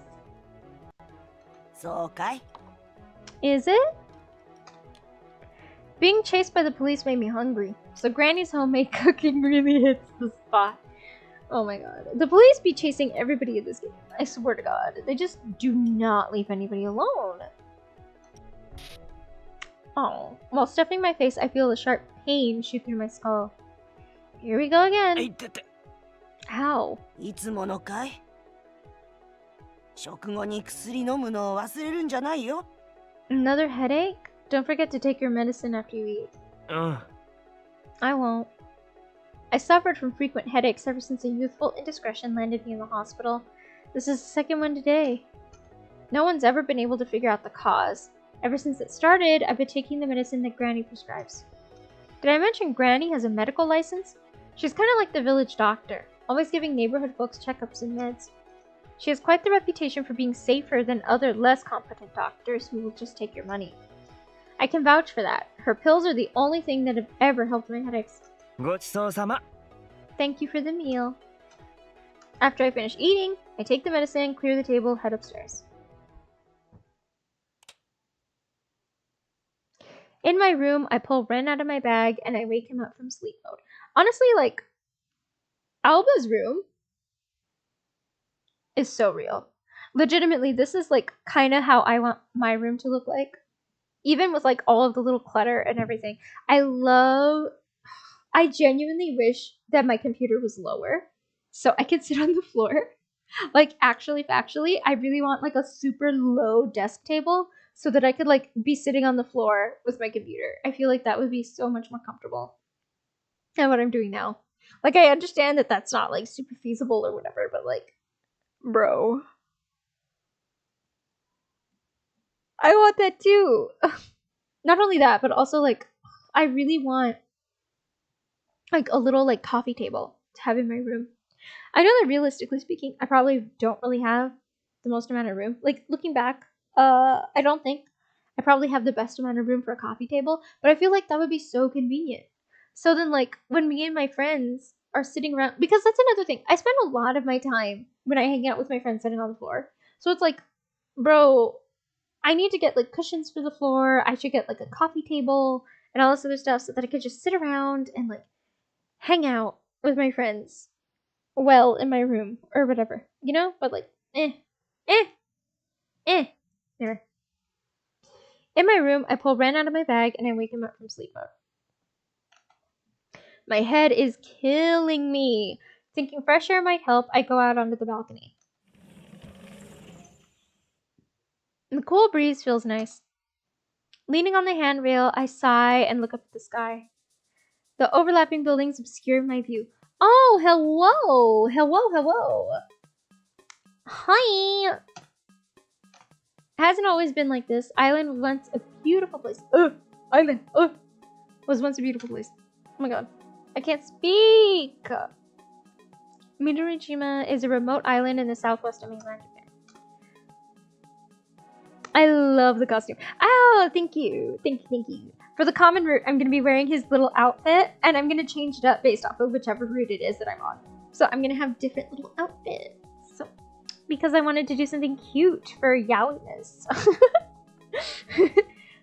そうかい。 Is it? Being chased by the police made me hungry, so Granny's homemade cooking really hits the spot. Oh my god. The police be chasing everybody in this game. I swear to god. They just do not leave anybody alone. Oh. While stuffing my face, I feel a sharp pain shoot through my skull. Here we go え again. いてて。 How? いつものかい。食後に薬飲むのを忘れるんじゃないよ。 Another headache? Don't forget to take your medicine after you eat. うん。 I won't. I suffered from frequent headaches ever since a youthful indiscretion landed me in the hospital. This is the second one today. No one's ever been able to figure out the cause. Ever since it started, I've been taking the medicine that Granny prescribes. Did I mention Granny has a medical license? She's kind of like the village doctor, always giving neighborhood folks checkups and meds. She has quite the reputation for being safer than other less competent doctors who will just take your money. I can vouch for that. Her pills are the only thing that have ever helped my headaches. ごちそうさま。 Thank you for the meal. After I finish eating, I take the medicine, clear the table, head upstairs. In my room, I pull Ren out of my bag and I wake him up from sleep mode. Honestly, like, Alba's room is so real. Legitimately, this is like kind of how I want my room to look like. Even with like all of the little clutter and everything. I genuinely wish that my computer was lower so I could sit on the floor. Like, actually, factually, I really want like a super low desk table so that I could like be sitting on the floor with my computer. I feel like that would be so much more comfortable than what I'm doing now. Like, I understand that that's not like super feasible or whatever, but like, bro, I want that too. Not only that, but also like, I really want like a little like coffee table to have in my room. I know that realistically speaking, I probably don't really have the most amount of room. Like, looking back, I don't think I probably have the best amount of room for a coffee table, but I feel like that would be so convenient. So then, like, when me and my friends are sitting around, because that's another thing, I spend a lot of my time when I hang out with my friends sitting on the floor. So it's like, bro, I need to get like cushions for the floor. I should get like a coffee table and all this other stuff so that I could just sit around and like hang out with my friends well in my room or whatever, you know? But like, eh. Anyway. In my room, I pull Ren out of my bag and I wake him up from sleep mode. My head is killing me. Thinking fresh air might help, I go out onto the balcony. The cool breeze feels nice. Leaning on the handrail, I sigh and look up at the sky. The overlapping buildings obscure my view. Oh, hello! Hello. Hi! Hasn't always been like this. Island was once a beautiful place. Island! Was once a beautiful place. Oh my god. I can't speak! Midorishima is a remote island in the southwest of mainland Japan. I love the costume. Oh, thank you. Thank you. For the common route, I'm going to be wearing his little outfit, and I'm going to change it up based off of whichever route it is that I'm on. So I'm going to have different little outfits. So, because I wanted to do something cute for Yaoi-Miss.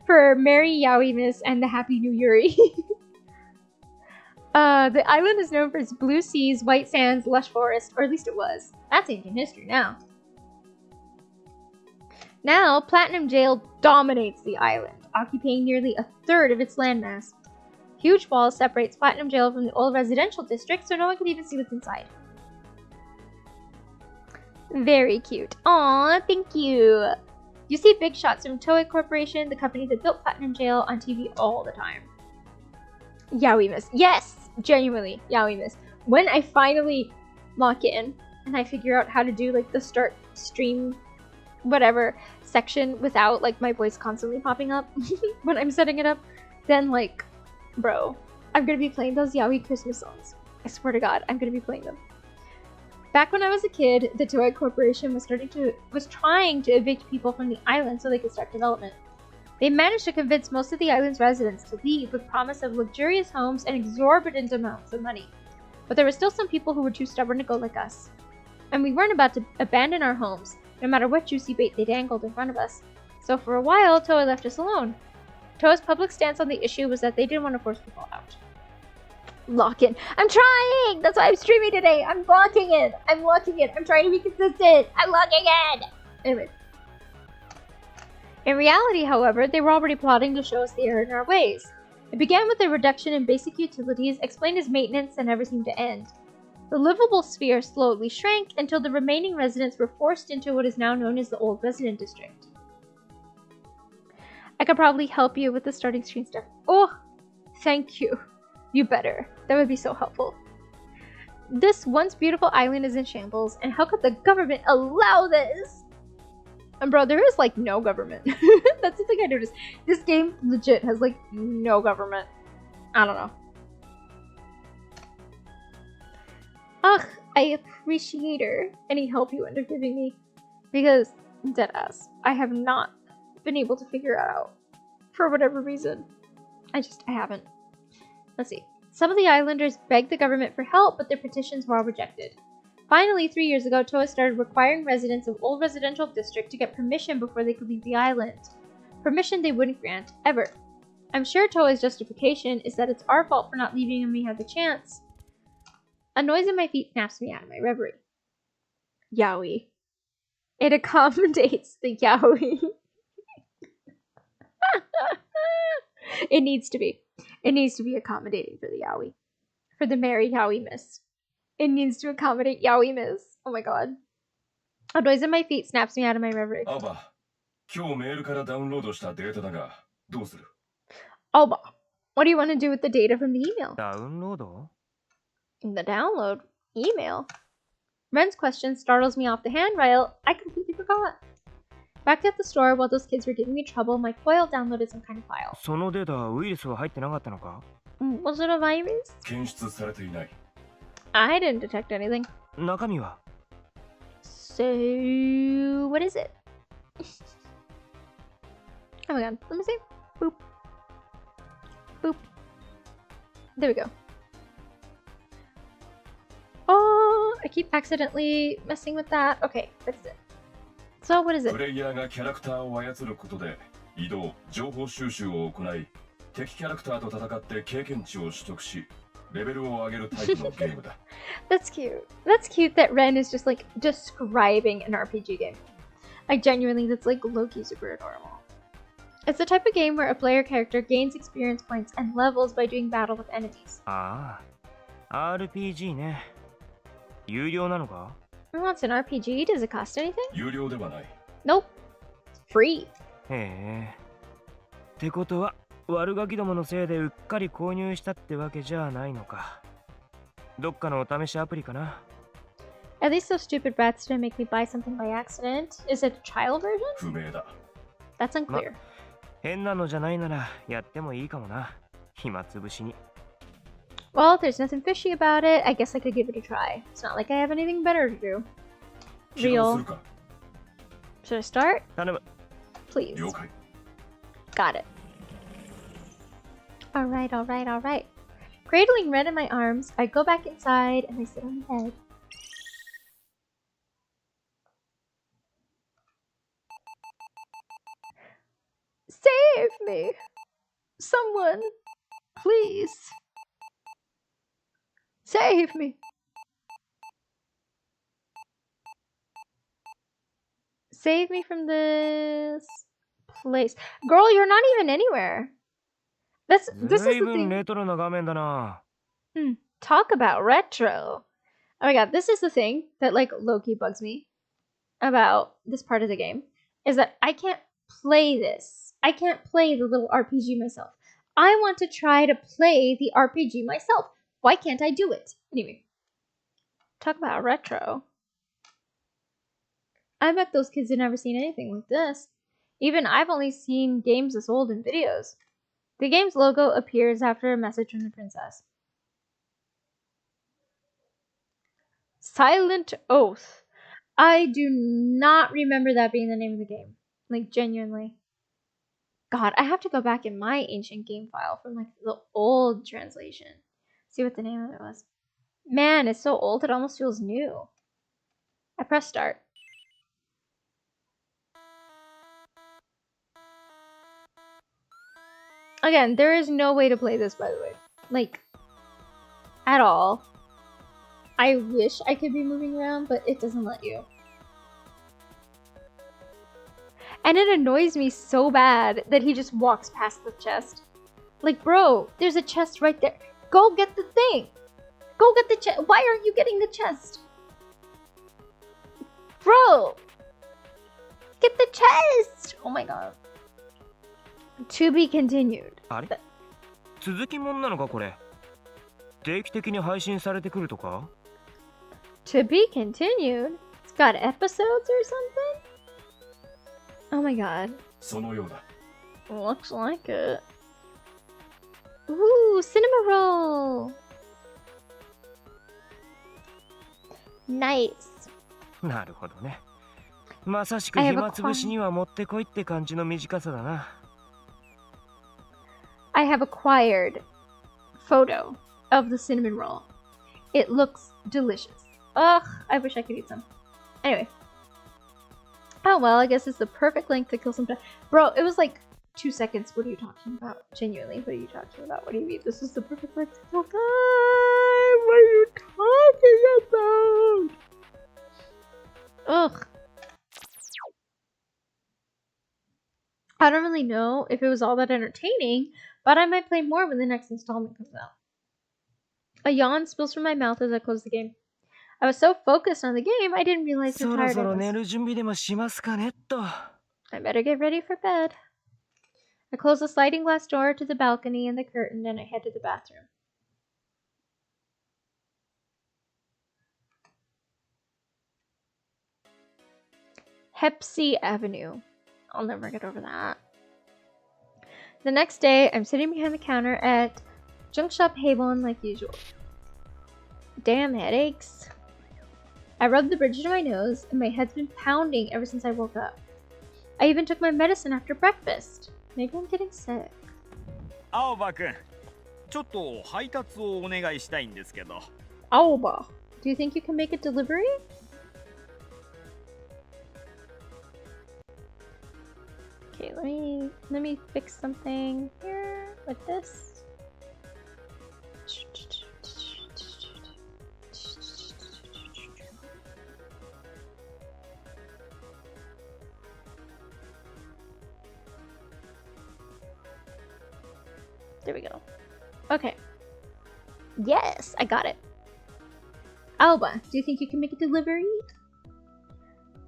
For Merry Yaoi-Miss and the Happy New Yuri. The island is known for its blue seas, white sands, lush forest, or at least it was. That's ancient history now. Now, Platinum Jail dominates the island, occupying nearly a third of its landmass. Huge wall separates Platinum Jail from the old residential district, so no one can even see what's inside. Very cute. Aw, thank you. You see big shots from Toei Corporation, the company that built Platinum Jail, on TV all the time. Yaoi-Miss. Yes! Genuinely, Yaoi-Miss. When I finally lock in and I figure out how to do like the start stream whatever section without like my voice constantly popping up when I'm setting it up, then like, bro, I'm gonna be playing those Yaoi Christmas songs. I swear to God, I'm gonna be playing them. Back when I was a kid, the Toei Corporation was trying to evict people from the island so they could start development. They managed to convince most of the island's residents to leave with promise of luxurious homes and exorbitant amounts of money. But there were still some people who were too stubborn to go like us. And we weren't about to abandon our homes, no matter what juicy bait they dangled in front of us. So for a while, Toei left us alone. Toei's public stance on the issue was that they didn't want to force people out. Lock in. I'm trying! That's why I'm streaming today! I'm locking in! I'm trying to be consistent! I'm locking in! Anyway. In reality, however, they were already plotting to show us the error in our ways. It began with a reduction in basic utilities, explained as maintenance, and never seemed to end. The livable sphere slowly shrank until the remaining residents were forced into what is now known as the Old Resident District. I could probably help you with the starting screen stuff. Oh, thank you. You better. That would be so helpful. This once beautiful island is in shambles, and how could the government allow this? And bro, there is like no government. That's the thing I noticed. This game legit has like no government. I don't know. Ugh, I appreciate any help you end up giving me. Because, deadass, I have not been able to figure it out. For whatever reason. I haven't. Let's see. Some of the islanders begged the government for help, but their petitions were all rejected. Finally, 3 years ago, Toei started requiring residents of Old Residential District to get permission before they could leave the island. Permission they wouldn't grant, ever. I'm sure Toei's justification is that it's our fault for not leaving when we had the chance. A noise in my feet snaps me out of my reverie. Yaoi. It accommodates the yaoi. It needs to be. It needs to be accommodating for the yaoi. For the merry Yaoi-Miss. It needs to accommodate Yaoi-Miss. Oh my god. A noise in my feet snaps me out of my reverie. Alba, 今日メールからダウンロードしたデータだが、どうする? Alba, what do you want to do with the data from the email? Download? The download? Email? Ren's question startles me off the handrail. I completely forgot. Back at the store, while those kids were giving me trouble, my foil downloaded some kind of file. そのデータ、ウイルスは入ってなかったのか? Was it a virus? 検出されていない。 I didn't detect anything. 中身は? So, what is it? Oh my god, let me see. Boop. Boop. There we go. Oh, I keep accidentally messing with that. Okay, that's it. So, what is it? プレイヤーがキャラクターを操ることで移動、情報収集を行い、敵キャラクターと戦って経験値を取得し、レベルを上げるタイプのゲームだ。That's cute. That's cute that Ren is just like describing an RPG game. Like genuinely, that's like low-key super adorable. It's the type of game where a player character gains experience points and levels by doing battle with enemies. ああ、RPG ね。有料なのか？ Oh, it's an RPG? Does it cost anything? 有料ではない。 Nope. It's free. へえ。ってことは、悪ガキどものせいでうっかり購入したってわけじゃないのか。どっかのお試しアプリかな。At least those stupid brats didn't make me buy something by accident. Is it a trial version? 不明だ。 That's unclear. 変なのじゃないならやってもいいかもな。暇つぶしに。Well, if there's nothing fishy about it, I guess I could give it a try. It's not like I have anything better to do. 起動する Real. か。 Should I start? 頼む。 Please. 了解。 Got it. Alright, alright, alright. Cradling Red in my arms, I go back inside and I sit on the bed. Save me! Someone! Please! Save me! Save me from this place. Girl, you're not even anywhere. This is the 随分 thing. レトロな画面だな。 Talk about retro. Oh my god, this is the thing that like Loki bugs me about this part of the game is that I can't play this. I can't play the little RPG myself. I want to try to play the RPG myself. Why can't I do it? Anyway, talk about retro. I bet those kids had never seen anything like this. Even I've only seen games this old in videos. The game's logo appears after a message from the princess. Silent Oath. I do not remember that being the name of the game. Like, genuinely. God, I have to go back in my ancient game file from, like, the old translation. See what the name of it was. Man, it's so old it almost feels new. I press start. Again, there is no way to play this, by the way. Like, at all. I wish I could be moving around, but it doesn't let you. And it annoys me so bad that he just walks past the chest. Like, bro, there's a chest right there. Go get the thing. Go get the chest. Why aren't you getting the chest? Bro, get the chest. Oh my god. To be continued. あれ？続きもんなのかこれ？定期的に配信されてくるとか？ To be continued? It's got episodes or something? Oh my god. そのようだ。 Looks like it. Ooh, cinema roll! Nice. なるほどね。まさしく暇つぶしにはもってこいって感じの短さだな。I have acquired photo of the cinnamon roll. It looks delicious. Ugh, I wish I could eat some. Anyway. Oh well, I guess it's the perfect length to kill some time. Bro, it was like 2 seconds. What are you talking about? Genuinely, what are you talking about? What do you mean? This is the perfect length to kill time? What are you talking about? Ugh. I don't really know if it was all that entertaining, but I might play more when the next installment comes out. A yawn spills from my mouth as I close the game. I was so focused on the game, I didn't realize how そろ tired そ I ろ was. 寝る準備でもしますかねっと。 I better get ready for bed. I close the sliding glass door to the balcony and the curtain, and I head to the bathroom. Hepsy Avenue. I'll never get over that. The next day, I'm sitting behind the counter at Junk Shop Haybon like usual. Damn headaches. I rubbed the bridge to my nose, and my head's been pounding ever since I woke up. I even took my medicine after breakfast. Maybe I'm getting sick. 青葉くん、ちょっと配達をお願いしたいんですけど。Aoba, do you think you can make a delivery? Okay, let me fix something here with this. There we go. Okay. Yes, I got it. Alba, do you think you can make a delivery?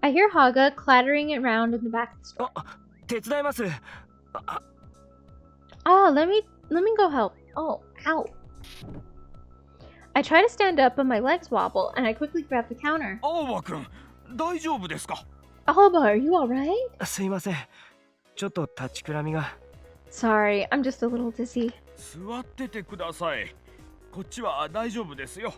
I hear Haga clattering around in the back of the store. 手伝います。 Oh, let me go help. Oh, ow. I try to stand up, but my legs wobble, and I quickly grab the counter. 青葉くん、大丈夫ですか？ Alba, are you alright? すいません。ちょっと立ちくらみが。 Sorry, I'm just a little dizzy. 座っててください。こっちは大丈夫ですよ。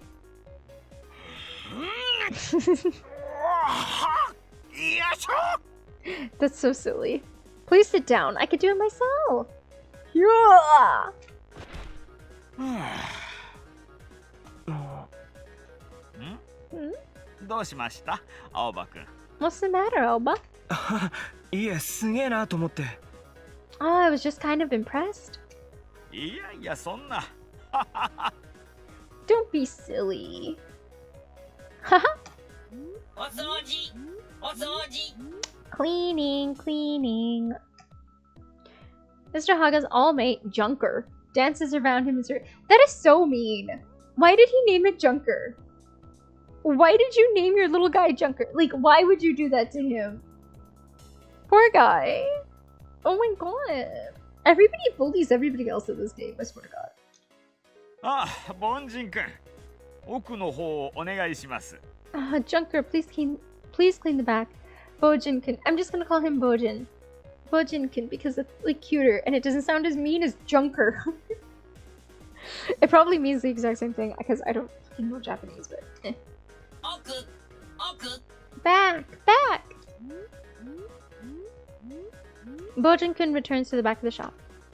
That's so silly. Please sit down. I could do it myself. Yeah. どうしました、青葉くん？ What's the matter, Alba? いえ、すげえなと思って。 Oh, I was just kind of impressed. いやいや、そんな。 Don't be silly. お掃除お掃除。 Cleaning, cleaning. Mr. Haga's all-mate, Junker, dances around him. That is so mean. Why did he name it Junker? Why did you name your little guy Junker? Like, why would you do that to him? Poor guy. Oh my god. Everybody bullies everybody else in this game, I swear to god. あ、凡人くん。奥の方をお願いします。 Junker, please clean the back. Bojinkin. I'm just gonna call him Bojin. Bojinkin because it's like cuter and it doesn't sound as mean as Junker. It probably means the exact same thing because I don't fucking know Japanese, but eh. Back! Bojinkin returns to the back of the shop.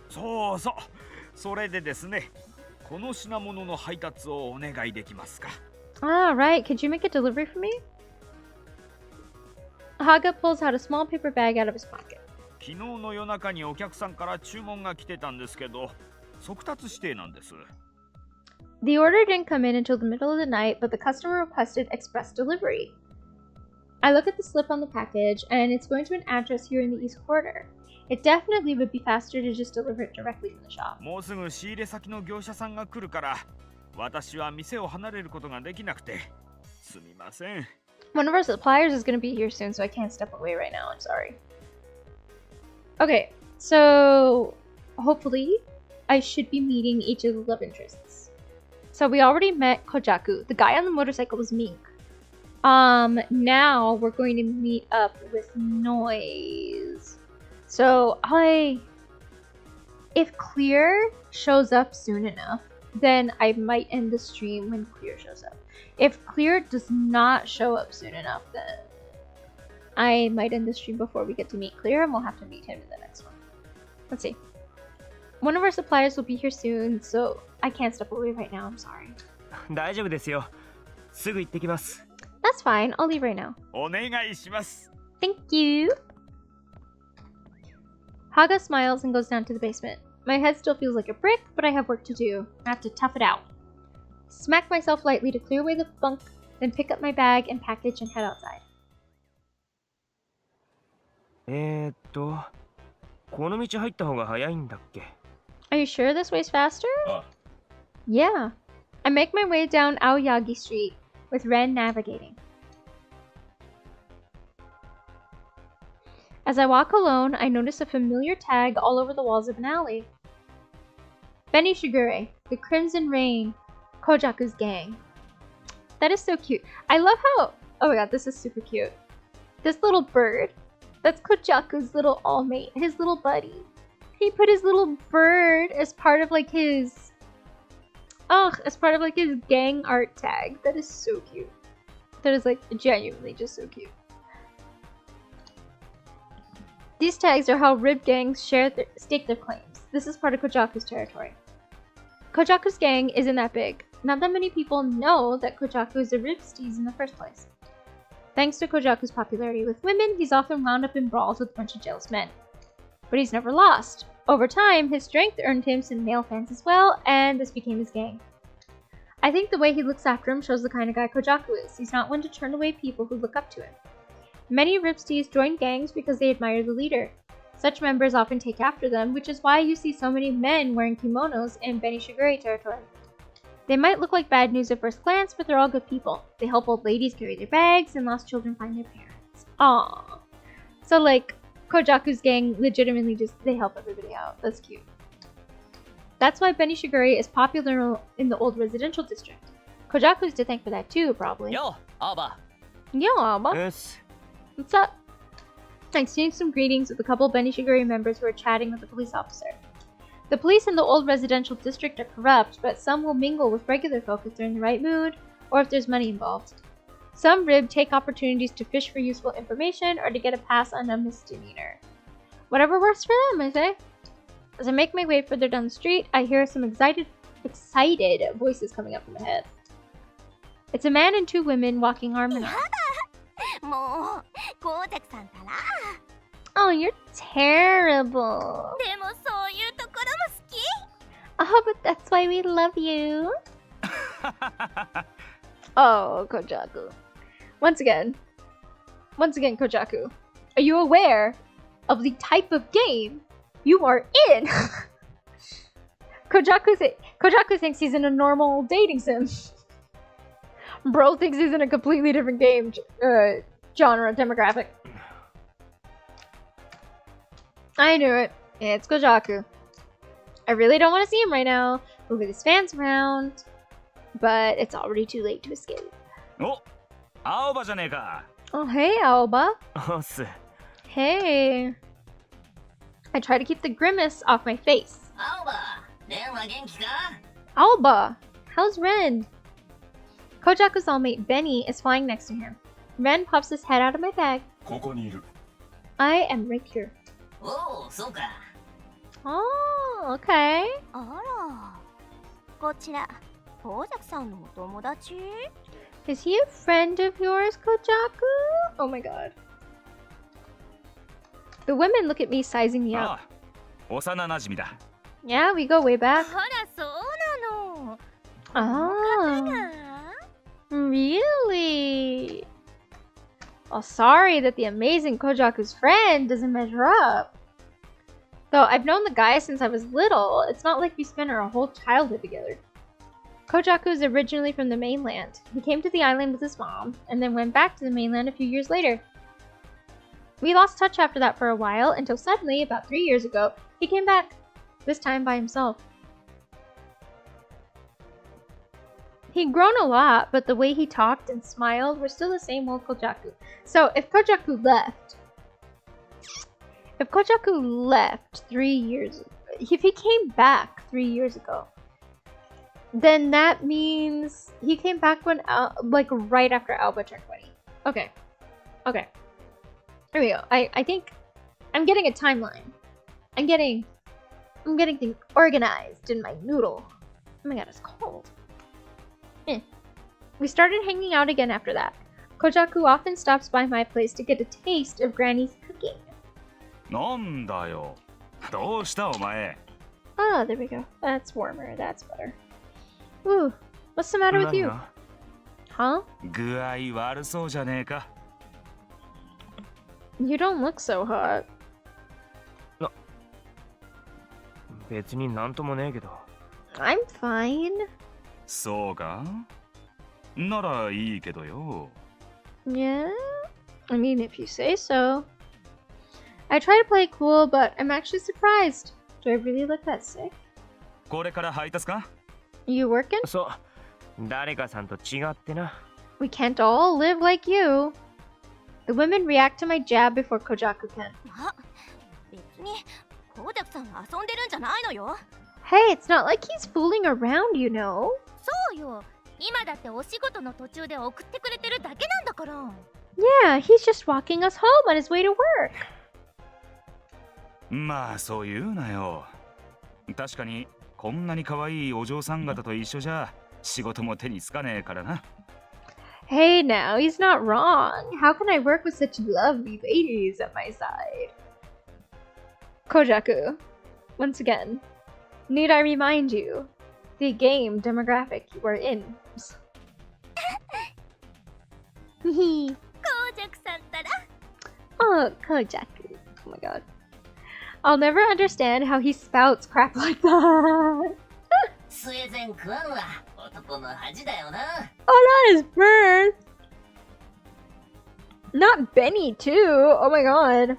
そうそう。それでですね。この品物の配達をお願いできますか？ Ah, right. Could you make a delivery for me? Haga pulls out a small paper bag out of his pocket. 昨日の夜中にお客さんから注文が来てたんですけど、速達指定なんです。 The order didn't come in until the middle of the night, but the customer requested express delivery. I look at the slip on the package, and it's going to an address here in the East Quarter. It definitely would be faster to just deliver it directly from the shop. もうすぐ仕入れ先の業者さんが来るから、私は店を離れることができなくて、すみません。 One of our suppliers is going to be here soon, so I can't step away right now. I'm sorry. Okay, so hopefully I should be meeting each of the love interests. So we already met Kojaku. The guy on the motorcycle was Mink. Now we're going to meet up with Noise. So if Clear shows up soon enough, then I might end the stream when Clear shows up. If Clear does not show up soon enough, then I might end the stream before we get to meet Clear, and we'll have to meet him in the next one. Let's see. One of our suppliers will be here soon, so I can't step away right now. I'm sorry. 大丈夫ですよ。すぐ行ってきます。 That's fine. I'll leave right now. お願いします。 Thank you. Haga smiles and goes down to the basement. My head still feels like a brick, but I have work to do. I have to tough it out. Smack myself lightly to clear away the funk, then pick up my bag and package and head outside. この道入った方が早いんだっけ? Are you sure this way's faster? Yeah. Yeah. I make my way down Aoyagi Street, with Ren navigating. As I walk alone, I notice a familiar tag all over the walls of an alley. Benny Shigure, the Crimson Rain, Kojaku's gang. That is so cute. I love how... Oh my god, this is super cute. This little bird, that's Kojaku's little all-mate, his little buddy. He put his little bird as part of like his... as part of like his gang art tag. That is so cute. That is like genuinely just so cute. These tags are how Rib gangs stake their claims. This is part of Kojaku's territory. Kojaku's gang isn't that big. Not that many people know that Kojaku is a Rib steez in the first place. Thanks to Kojaku's popularity with women, he's often wound up in brawls with a bunch of jealous men. But he's never lost. Over time, his strength earned him some male fans as well, and this became his gang. I think the way he looks after him shows the kind of guy Kojaku is. He's not one to turn away people who look up to him. Many Ripstees join gangs because they admire the leader. Such members often take after them, which is why you see so many men wearing kimonos in Benishiguri territory. They might look like bad news at first glance, but they're all good people. They help old ladies carry their bags and lost children find their parents. Aww. So like, Kojaku's gang legitimately they help everybody out. That's cute. That's why Benishiguri is popular in the old residential district. Kojaku's to thank for that too, probably. Yo, Alba. Yo, Alba. Yes. What's up? I exchanged some greetings with a couple Benishiguri members who were chatting with the police officer. The police in the old residential district are corrupt, but some will mingle with regular folk if they're in the right mood or if there's money involved. Some rib take opportunities to fish for useful information or to get a pass on a misdemeanor. Whatever works for them, I say. As I make my way further down the street, I hear some excited voices coming up from ahead. It's a man and two women walking arm in arm. Oh, you're terrible. Oh, but that's why we love you. Oh, Kojaku. Once again, Kojaku, are you aware of the type of game you are in? Kojaku thinks he's in a normal dating sim. Bro thinks he's in a completely different game genre demographic. I knew it. It's Kojaku. I really don't want to see him right now, moving his fans around, but it's already too late to escape. Oh, Aoba じゃねえか。 Oh, hey, Aoba. Osu. Hey. I try to keep the grimace off my face. Aoba, how's Ren? Kojaku's all-mate Benny is flying next to him. Ren pops his head out of my bag. ここにいる。 I am right here. Oh, okay. Is he a friend of yours, Kojaku? Oh my god. The women look at me, sizing me up. 幼馴染だ。 Yeah, we go way back. Ah, really? Oh, sorry that the amazing Kojaku's friend doesn't measure up. Though I've known the guy since I was little, it's not like we spent our whole childhood together. Kojaku is originally from the mainland. He came to the island with his mom, and then went back to the mainland a few years later. We lost touch after that for a while, until suddenly, about 3 years ago, he came back. This time by himself. He'd grown a lot, but the way he talked and smiled were still the same old Kojaku. So if Kojaku left 3 years ago, if he came back 3 years ago, then that means he came back when, like right after Alba turned 20. Okay. Okay. Here we go. I think I'm getting a timeline. I'm getting things organized in my noodle. Oh my god, it's cold. We started hanging out again after that. Kojaku often stops by my place to get a taste of Granny's cooking. なんだよ。どうしたお前。 Oh, there we go. That's warmer. That's better. Ooh, what's the matter with you? Huh? 具合悪そうじゃねえか。 You don't look so hot. 別になんともねえけど。 I'm fine. そうかならいいけどよ。 Yeah? I mean, if you say so. I try to play cool, but I'm actually surprised. Do I really look that sick? これから配達か You working? そう。誰かさんと違ってな。 We can't all live like you. The women react to my jab before Kojaku can. Hey, it's not like he's fooling around, you know. Yeah, he's just walking us home on his way to work. まあそう言うなよ。確かにこんなに可愛いお嬢さん方と一緒じゃ仕事も手につかねえからな。 Hey now, he's not wrong. How can I work with such lovely ladies at my side? Kojaku, once again, need I remind you, the game demographic you are in. Oh, Kojaku. Oh my god. I'll never understand how he spouts crap like that. スウェーデン食わんは男の恥だよな。 Oh, not his birth. Not Benny, too. Oh my god.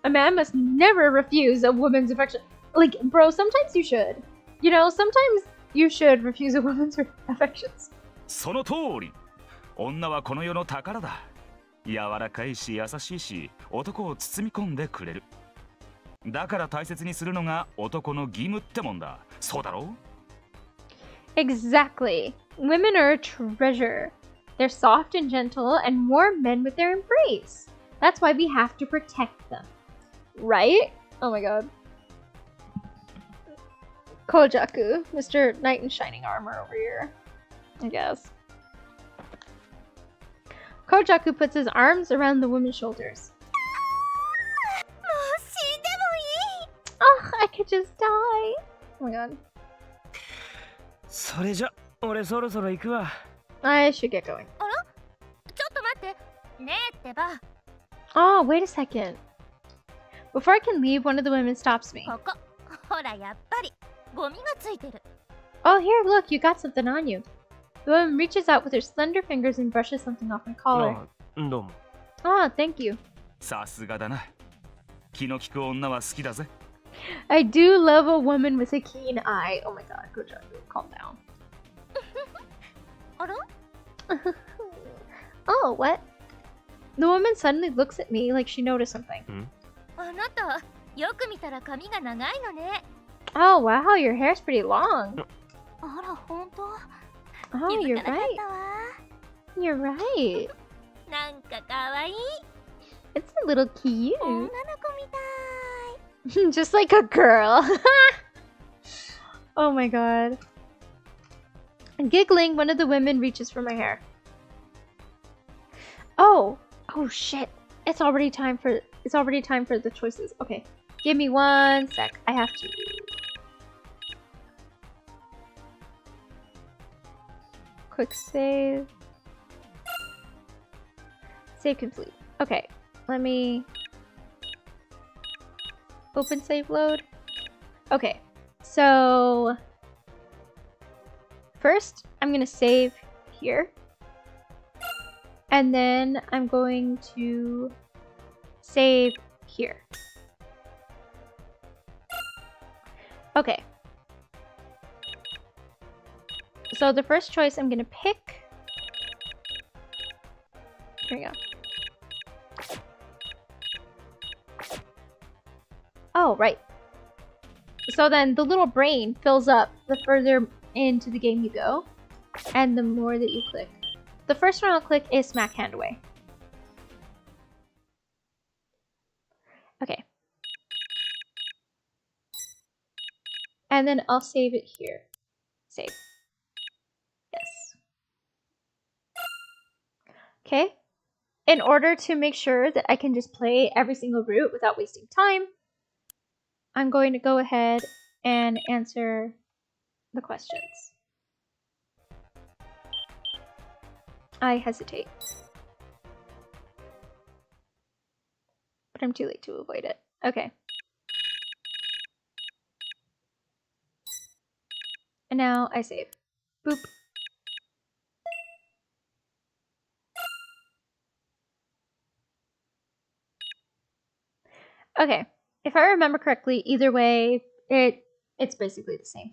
A man must never refuse a woman's affection. Like, bro, sometimes you should. You know, sometimes you should refuse a woman's affections. その通り。女はこの世の宝だ。柔らかいし優しいし、男を包み込んでくれる。だから大切にするのが男の義務ってもんだ。そうだろう？ Exactly. Women are a treasure. They're soft and gentle and warm men with their embrace. That's why we have to protect them. Right? Oh my god. Kojaku, Mr. Knight in Shining Armor over here. I guess. Kojaku puts his arms around the woman's shoulders. Oh, I could just die. Oh my god. それじゃ俺そろそろ行くわ。 I should get going. あら？ちょっと待って。ねえってば。 Oh, wait a second. Before I can leave, one of the women stops me. ここ。ほら、やっぱり。ゴミがついてる。 Oh, here, look, you got something on you. The woman reaches out with her slender fingers and brushes something off my collar. どうも。 Ah, thank you. さすがだな。気の利く女は好きだぜ。 I do love a woman with a keen eye. Oh my god, Kojaku, calm down. あら？ Oh, what? The woman suddenly looks at me like she noticed something. あなた、よく見たら髪が長いのね。 Oh, wow, your hair's pretty long. あら、ほんと？ Oh, you're right. You're right. なんかかわいい。 It's a little cute. 女の子みたい。 Just like a girl. Oh my god. Giggling, one of the women reaches for my hair. Oh shit. It's already time for the choices. Okay. Give me 1 sec. I have to. Quick save. Save complete. Okay. Let me open save load. Okay. So first I'm gonna save here. And then I'm going to save here. Okay. So the first choice I'm gonna pick. Here we go. Oh, right. So then the little brain fills up the further into the game you go, and the more that you click. The first one I'll click is Smack Hand Away. Okay. And then I'll save it here. Save. Yes. Okay. In order to make sure that I can just play every single route without wasting time, I'm going to go ahead and answer the questions. I hesitate. But I'm too late to avoid it. Okay. And now I save. Boop. Okay. If I remember correctly, either way, it's basically the same.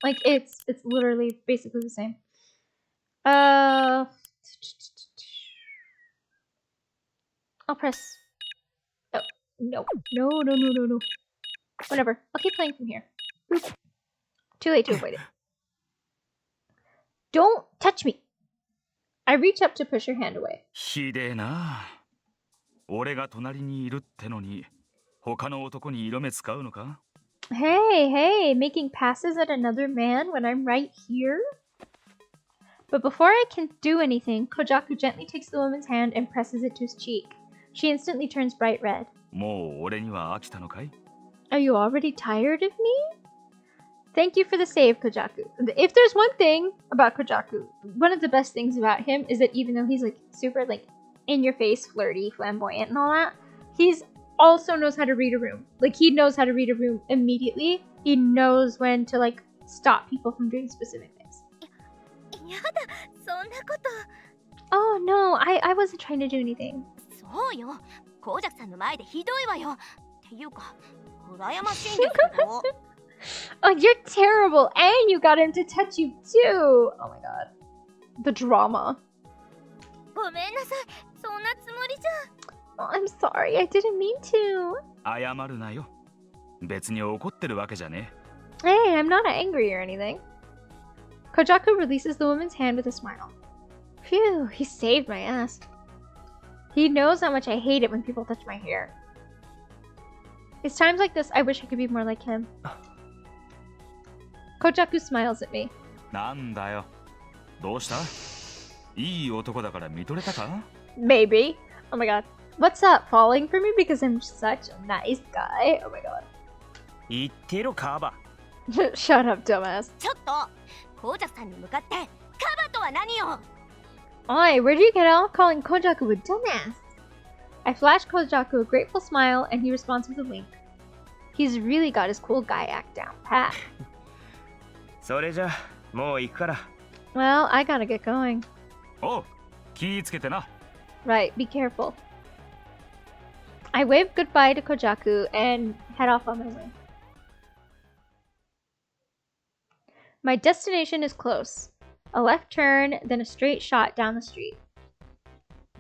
Like it's literally basically the same. I'll press. Oh no. Whatever. I'll keep playing from here. Boop. Too late to avoid it. Don't touch me. I reach up to push her hand away. ひでえな。俺が隣にいるってのに。他の男に色目使うのか? Hey, making passes at another man when I'm right here? But before I can do anything, Kojaku gently takes the woman's hand and presses it to his cheek. She instantly turns bright red. もう俺には飽きたのかい? Are you already tired of me? Thank you for the save, Kojaku. If there's one thing about Kojaku, one of the best things about him is that even though he's like super like in your face, flirty, flamboyant and all that, he's also knows how to read a room. Like, he knows how to read a room immediately. He knows when to, like, stop people from doing specific things. やだ、そんなこと。 Oh, no, I wasn't trying to do anything. そうよ、コウジャクさんの前でひどいわよ。っていうか、羨ましいんですけど。Oh, you're terrible, and you got him to touch you too. Oh my god. The drama. ごめんなさい、そんなつもりじゃ。Oh, I'm sorry, I didn't mean to. 謝るなよ。別に怒ってるわけじゃね Hey, I'm not angry or anything. Kojaku releases the woman's hand with a smile. Phew, he saved my ass. He knows how much I hate it when people touch my hair. It's times like this I wish I could be more like him. Kojaku smiles at me. なんだよ。どうしたいい男だから見とれたか Maybe. Oh my god. What's up? Falling for me because I'm such a nice guy? Oh my god. 言ってろカバ Shut up, dumbass. ちょっと、コウジャクさんに向かって、カバとは何よ。 Oi, where'd you get off calling Kojaku a dumbass? I flash Kojaku a grateful smile and he responds with a wink. He's really got his cool guy act down pat. それじゃもう行くから Well, I gotta get going. おう、気ぃつけてな。 Right, be careful. I wave goodbye to Kojaku and head off on my way. My destination is close. A left turn, then a straight shot down the street.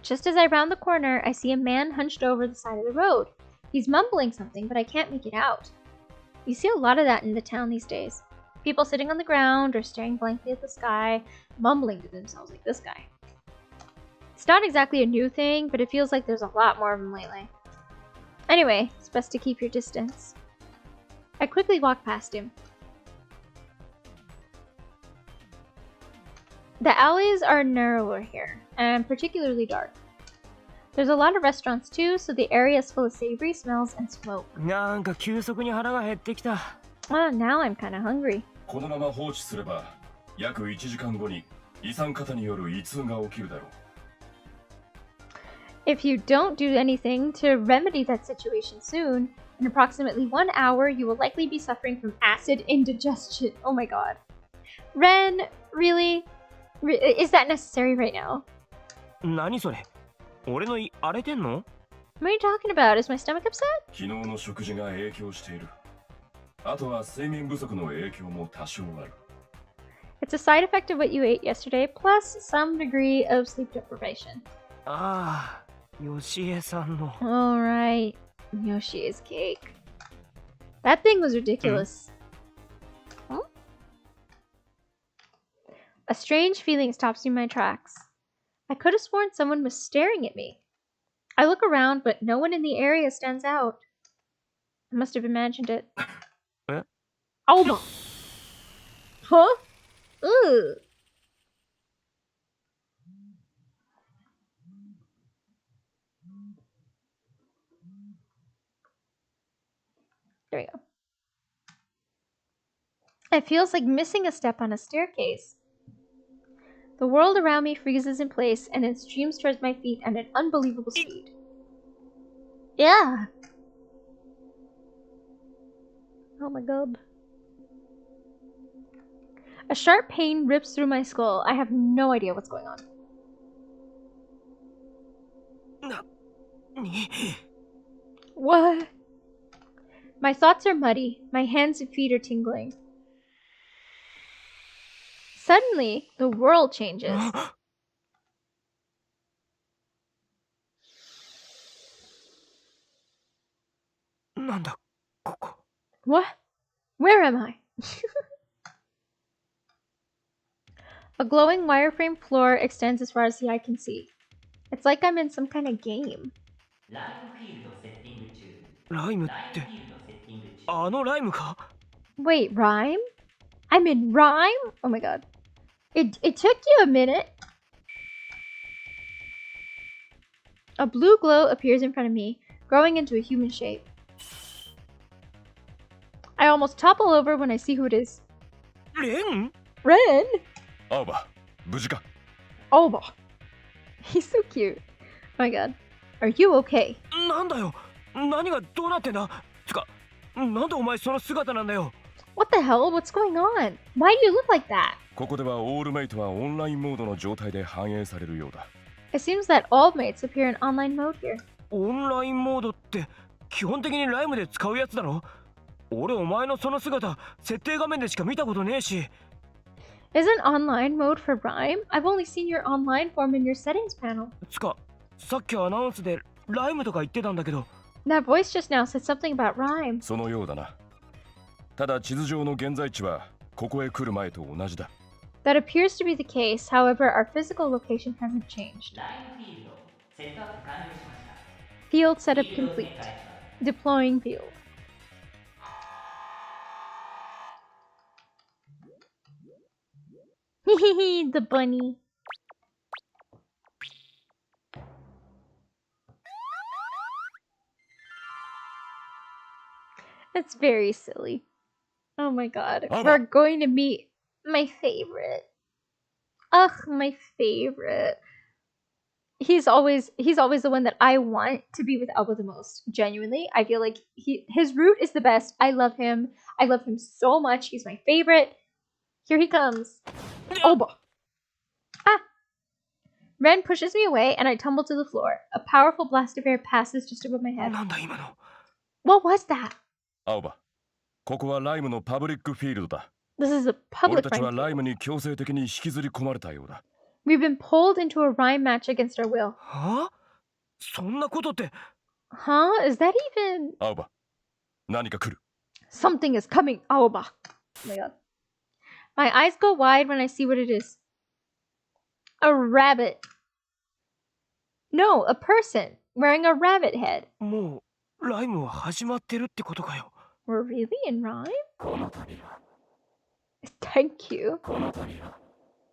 Just as I round the corner, I see a man hunched over the side of the road. He's mumbling something, but I can't make it out. You see a lot of that in the town these days. People sitting on the ground or staring blankly at the sky, mumbling to themselves like this guy. It's not exactly a new thing, but it feels like there's a lot more of them lately. Anyway, it's best to keep your distance. I quickly walk past him. The alleys are narrower here, and particularly dark. There's a lot of restaurants too, so the area is full of savory smells and smoke. なんか急速に腹が減ってきた Well, now I'm kinda hungry. このまま放置すれば約1時間後に胃酸過多による胃痛が起きるだろう If you don't do anything to remedy that situation soon, in approximately 1 hour, you will likely be suffering from acid indigestion. Oh my god. Ren, really? Is that necessary right now? 何それ俺の胃荒れてんの What are you talking about? Is my stomach upset? 昨日の食事が影響しているあとは睡眠不足の影響も多少ある It's a side effect of what you ate yesterday, plus some degree of sleep deprivation. ああヨシエさんの Alright. Yoshi's cake. That thing was ridiculous. Huh? A strange feeling stops me in my tracks. I could have sworn someone was staring at me. I look around, but no one in the area stands out. I must have imagined it. Alba! Huh? Ugh. There we go. It feels like missing a step on a staircase. The world around me freezes in place and then streams towards my feet at an unbelievable speed. Yeah. Oh my god. A sharp pain rips through my skull. I have no idea what's going on. What? My thoughts are muddy. My hands and feet are tingling. Suddenly, the world changes. What? Where am I? A glowing wireframe floor extends as far as the eye can see. It's like I'm in some kind of game. ライムってあのライムか Wait, rhyme? I'm in rhyme? Oh my god. It took you a minute. A blue glow appears in front of me, growing into a human shape. I almost topple over when I see who it is. Ren? Ren? アーバ無事か Alba. He's so cute. Oh my god. Are you okay? なんだよ何がどうなってんだ。つか、なんでお前その姿なんだよ。What the hell? What's going on? Why do you look like that? ここではオールメイトはオンラインモードの状態で反映されるようだ。It seems that all mates appear in online mode here. オンラインモードって基本的にライムで使うやつだろ。俺お前のその姿設定画面でしか見たことねえし。Isn't online mode for Rhyme? I've only seen your online form in your settings panel. つか、さっきアナウンスでライムとか言ってたんだけど。That voice just now said something about Rhyme. そのようだな。ただ地図上の現在地はここへ来る前と同じだ。That appears to be the case, however, our physical location hasn't changed. Field setup complete. Deploying field. Hehehe, the bunny. That's very silly. Oh my god. We're going to meet my favorite. Ugh, my favorite. He's always the one that I want to be with Alba the most. Genuinely, I feel like his route is the best. I love him. I love him so much. He's my favorite. Here he comes. Alba. Ah. Ren pushes me away and I tumble to the floor. A powerful blast of air passes just above my head. What was that? 青葉、ここはライムのパブリックフィールドだ。 This is a 俺 public たちは field. ライムに強制的に引きずり込まれたようだ。We've been pulled into a rhyme match against our will. はあ？そんなことって。Huh? Is that even... 青葉、何か来る。 Something is coming, Aoba. Oh my god. My eyes go wide when I see what it is. A rabbit. No, a person wearing a rabbit head. もうライムは始まってるってことかよ。We're really in rhyme? Thank you.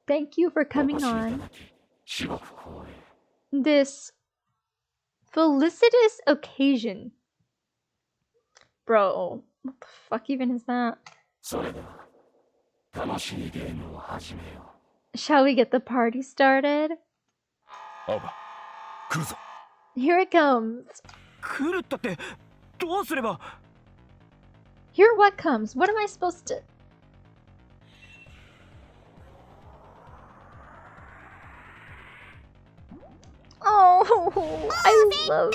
Thank you for coming on this felicitous occasion. Bro, what the fuck even is that? Shall we get the party started? 青葉、来るぞ。 Here it comes. 来るったってどうすれば。 Here what comes? What am I supposed to... Oh, I love...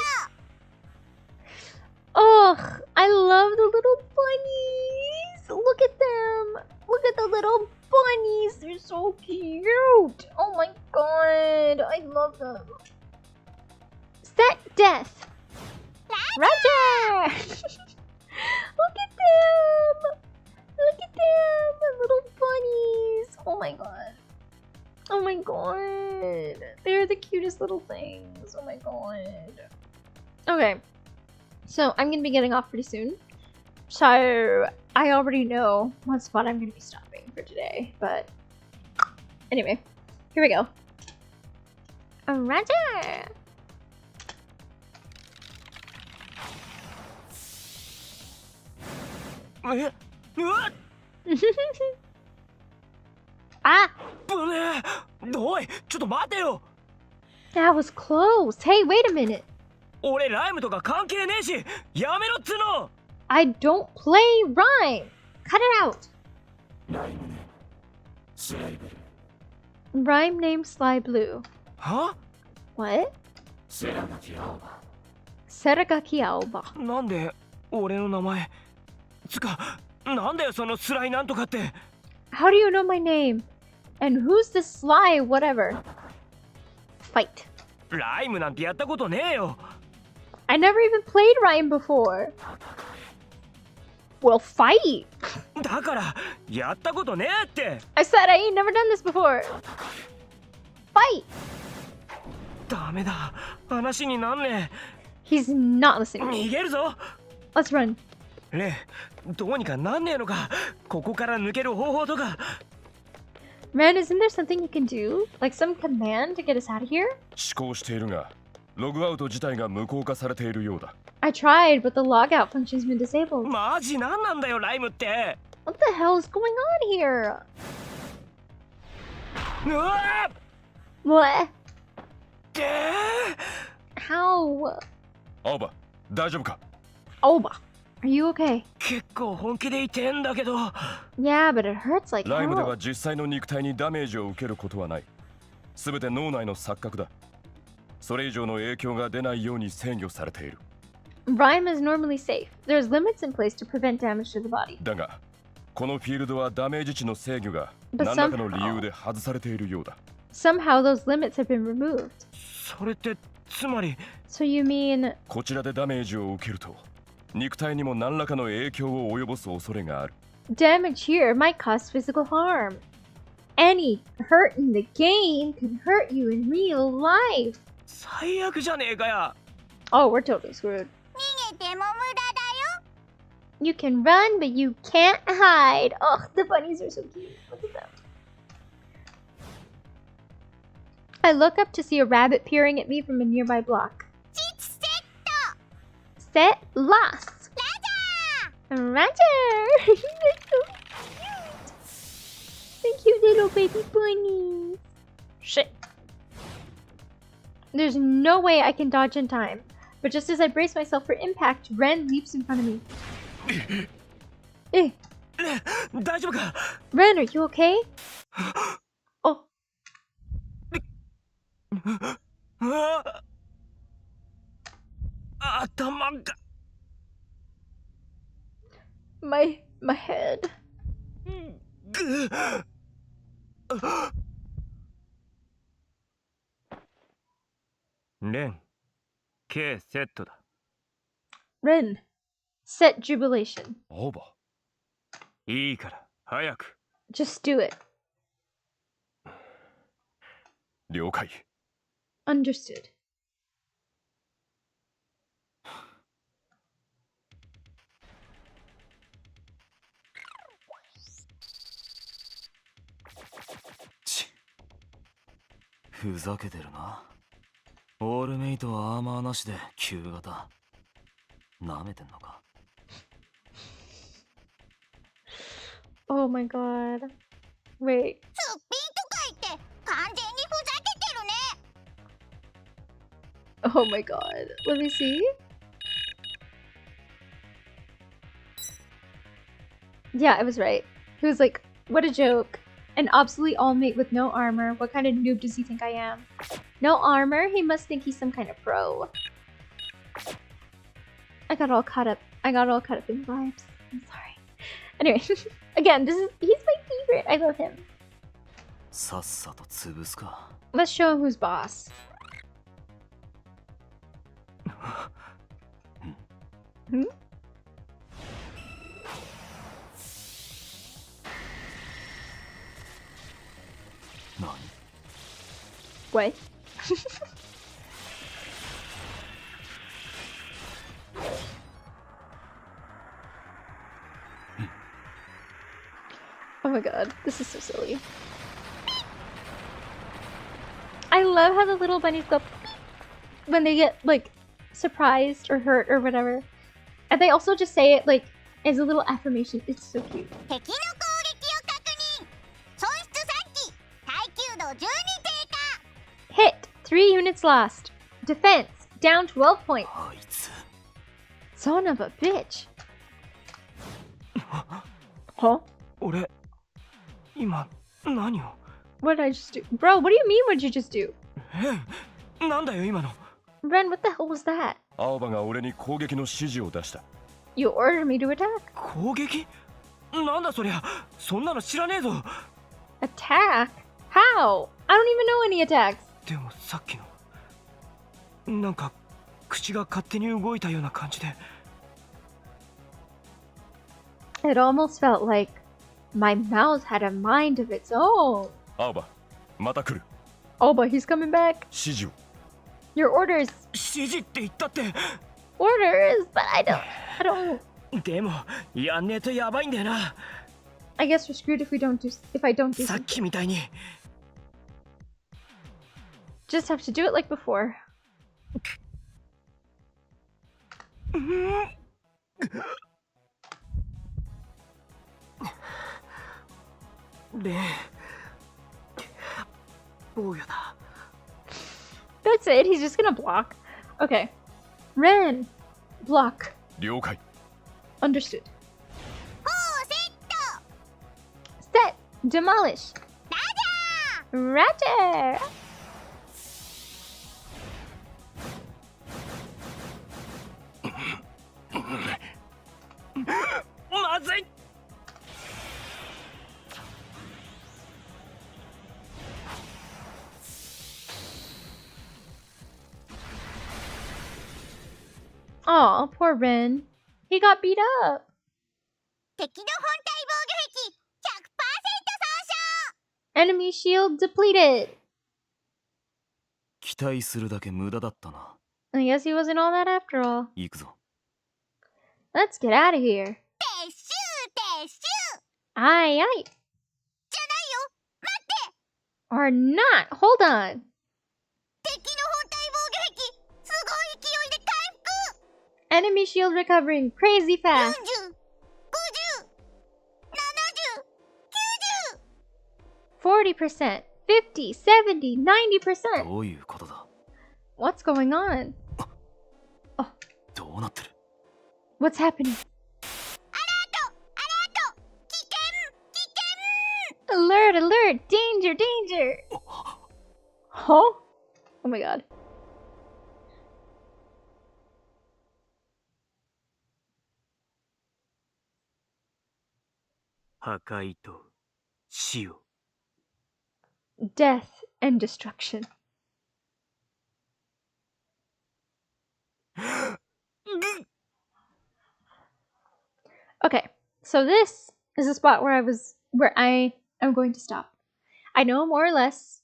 Ugh, I love the little bunnies. Look at them. Look at the little bunnies. They're so cute. Oh my god, I love them. Set death. Roger. Look at them. Look at them, the little bunnies. Oh my god. Oh my god. They're the cutest little things. Oh my god. Okay. So I'm going to be getting off pretty soon. So I already know what spot I'm going to be stopping for today. But anyway, here we go. Roger. Ah! おい、ちょっと待てよ。 That was close. Hey, wait a minute. 俺ライムとか関係ねえし、やめろっつの。 I don't play rhyme. Cut it out. Rhyme name Sly Blue. Huh? What? Seragaki Aoba. なんで俺の名前。つか、なんだよそのスライなんとかって。 How do you know my name? And who's the Sly whatever? Fight. ライムなんてやったことねえよ。 I never even played rhyme before. Well, fight. だからやったことねえって。 I said I ain't never done this before. Fight. ダメだ。話になんねえ。He's not listening. 逃げるぞ。 Let's run. レイ、どうにかなんねえのか。ここから抜ける方法とか。 Man, isn't there something you can do? Like some command to get us out of here? 試行しているが、ログアウト自体が無効化されているようだ。I tried, but the logout function's been disabled. マジなんなんだよライムって。 What the hell is going on here? うわ What? ー How? 青葉、大丈夫か。Aoba, are you okay? 結構本気で痛えんだけど。 Yeah, but it hurts like ライムで hell. は実際の肉体にダメージを受けることはない。すべて脳内の錯覚だ。それ以上の影響が出ないように制御されている。 Rhyme is normally safe. There's limits in place to prevent damage to the body. だが、このフィールドはダメージ値の制御が But 何らかの理由で外されているようだ。 Somehow those limits have been removed. それってつまり So you mean こちらでダメージを受けると、肉体にも何らかの影響を及ぼす恐れがある。 damage here might cause physical harm? Any hurt in the game can hurt you in real life. 最悪じゃねえかや。 Oh, we're totally screwed. 逃げても無駄だよ。 You can run, but you can't hide. Oh, the bunnies are so cute. Look at them. I look up to see a rabbit peering at me from a nearby block. チッチセット。 Set lost. ラジャー。 Roger! You're so cute. Thank you, little baby bunnies. Shit. There's no way I can dodge in time. But just as I brace myself for impact, Ren leaps in front of me. Eh. 大丈夫か。 Ren, are you okay? Oh. 頭が。 My head. レン、K セットだ。 Ren, set jubilation. オーバいいから早く。 Just do it. ー。了解。 Understood. ふざけてるな。オールメイトはアーマーなしで旧型。なめてんのか。 Oh my god. Wait. すっぴんとか言って完全にふざけてるね。 Oh my god. Let me see. Yeah, I was right. He was like, what a joke. An obsolete all-mate with no armor. What kind of noob does he think I am? No armor? He must think he's some kind of pro. I got all caught up in vibes. I'm sorry. Anyway, again, he's my favorite. I love him. さっさと潰すか。 Let's show him who's boss. Hmm? What? Oh my god, this is so silly. I love how the little bunnies go when they get like surprised or hurt or whatever. And they also just say it like as a little affirmation. It's so cute. 敵の攻撃を確認。損失3機。耐久度12低下。 Hit! 3 units lost. Defense! Down 12 points. あいつ。 Son of a bitch. Huh? 俺、今何を。 What did I just do? Bro, what do you mean what'd you just do? なんだよ今の。 Ren, what the hell was that? 青葉が俺に攻撃の指示を出した。 You ordered me to attack. 攻撃なんだそりゃ。そんなの知らねえぞ。 Attack? How? I don't even know any attacks. でもさっきのなんか口が勝手に動いたような感じで。 It almost felt like my mouth had a mind of its own. 青葉、また来る。 Oh, but he's coming back. 指示を。 Your orders. 指示って言ったって。 Orders, but I don't. でもやんねえとやばいんだよな。 I guess we're screwed if I don't do さっ something. きみたいに。 Just have to do it like before. で、坊やだ。 That's it. He's just gonna block. Okay. Ren, block. 了解。 Understood. ほうセット Set. Demolish. Roger. Aw, poor Ren. He got beat up. 敵の本体防御壁 Enemy shield depleted. 期待するだけ無駄だったな。 I guess he wasn't all that after all. 行くぞ。 Let's get out of here. 撤収撤収 Aye, aye. じゃないよ待って Or not. Hold on. 敵の本体防御壁すごい勢いで回復 Enemy shield recovering crazy fast. 40、50、70、90 40%, 50, 70, 90%. どういうことだ。 What's going on? どうなってる。 What's happening? アラート危険危険 Alert, alert, danger, danger. Huh? Oh my god. 破壊と死を。 Death and destruction. Okay, so this is a spot where I am going to stop. I know more or less.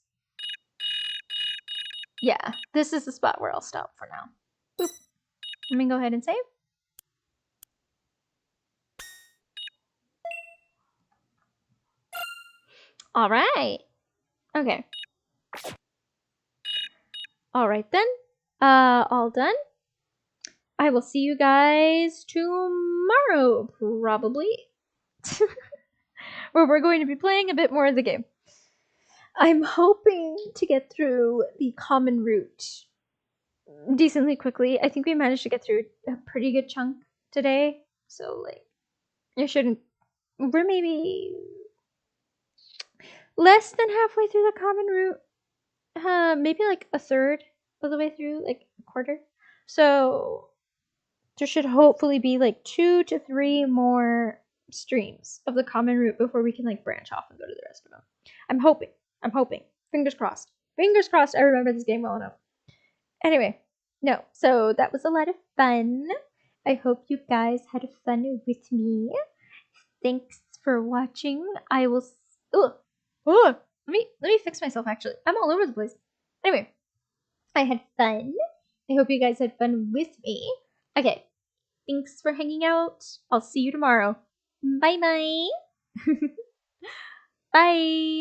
Yeah, this is the spot where I'll stop for now. Boop. Let me go ahead and save. All right. Okay. All right then. All done. I will see you guys tomorrow, probably. Where we're going to be playing a bit more of the game. I'm hoping to get through the common route decently quickly. I think we managed to get through a pretty good chunk today. So, like, we're maybe less than halfway through the common route. Maybe like a third of the way through, like a quarter. So there should hopefully be like 2 to 3 more streams of the common route before we can like branch off and go to the rest of them. I'm hoping. Fingers crossed. Fingers crossed I remember this game well enough. Anyway, no. So that was a lot of fun. I hope you guys had fun with me. Thanks for watching. I will. Let me fix myself. Actually, I'm all over the place. Anyway, I had fun. I hope you guys had fun with me. Okay, thanks for hanging out. I'll see you tomorrow. Bye bye. Bye.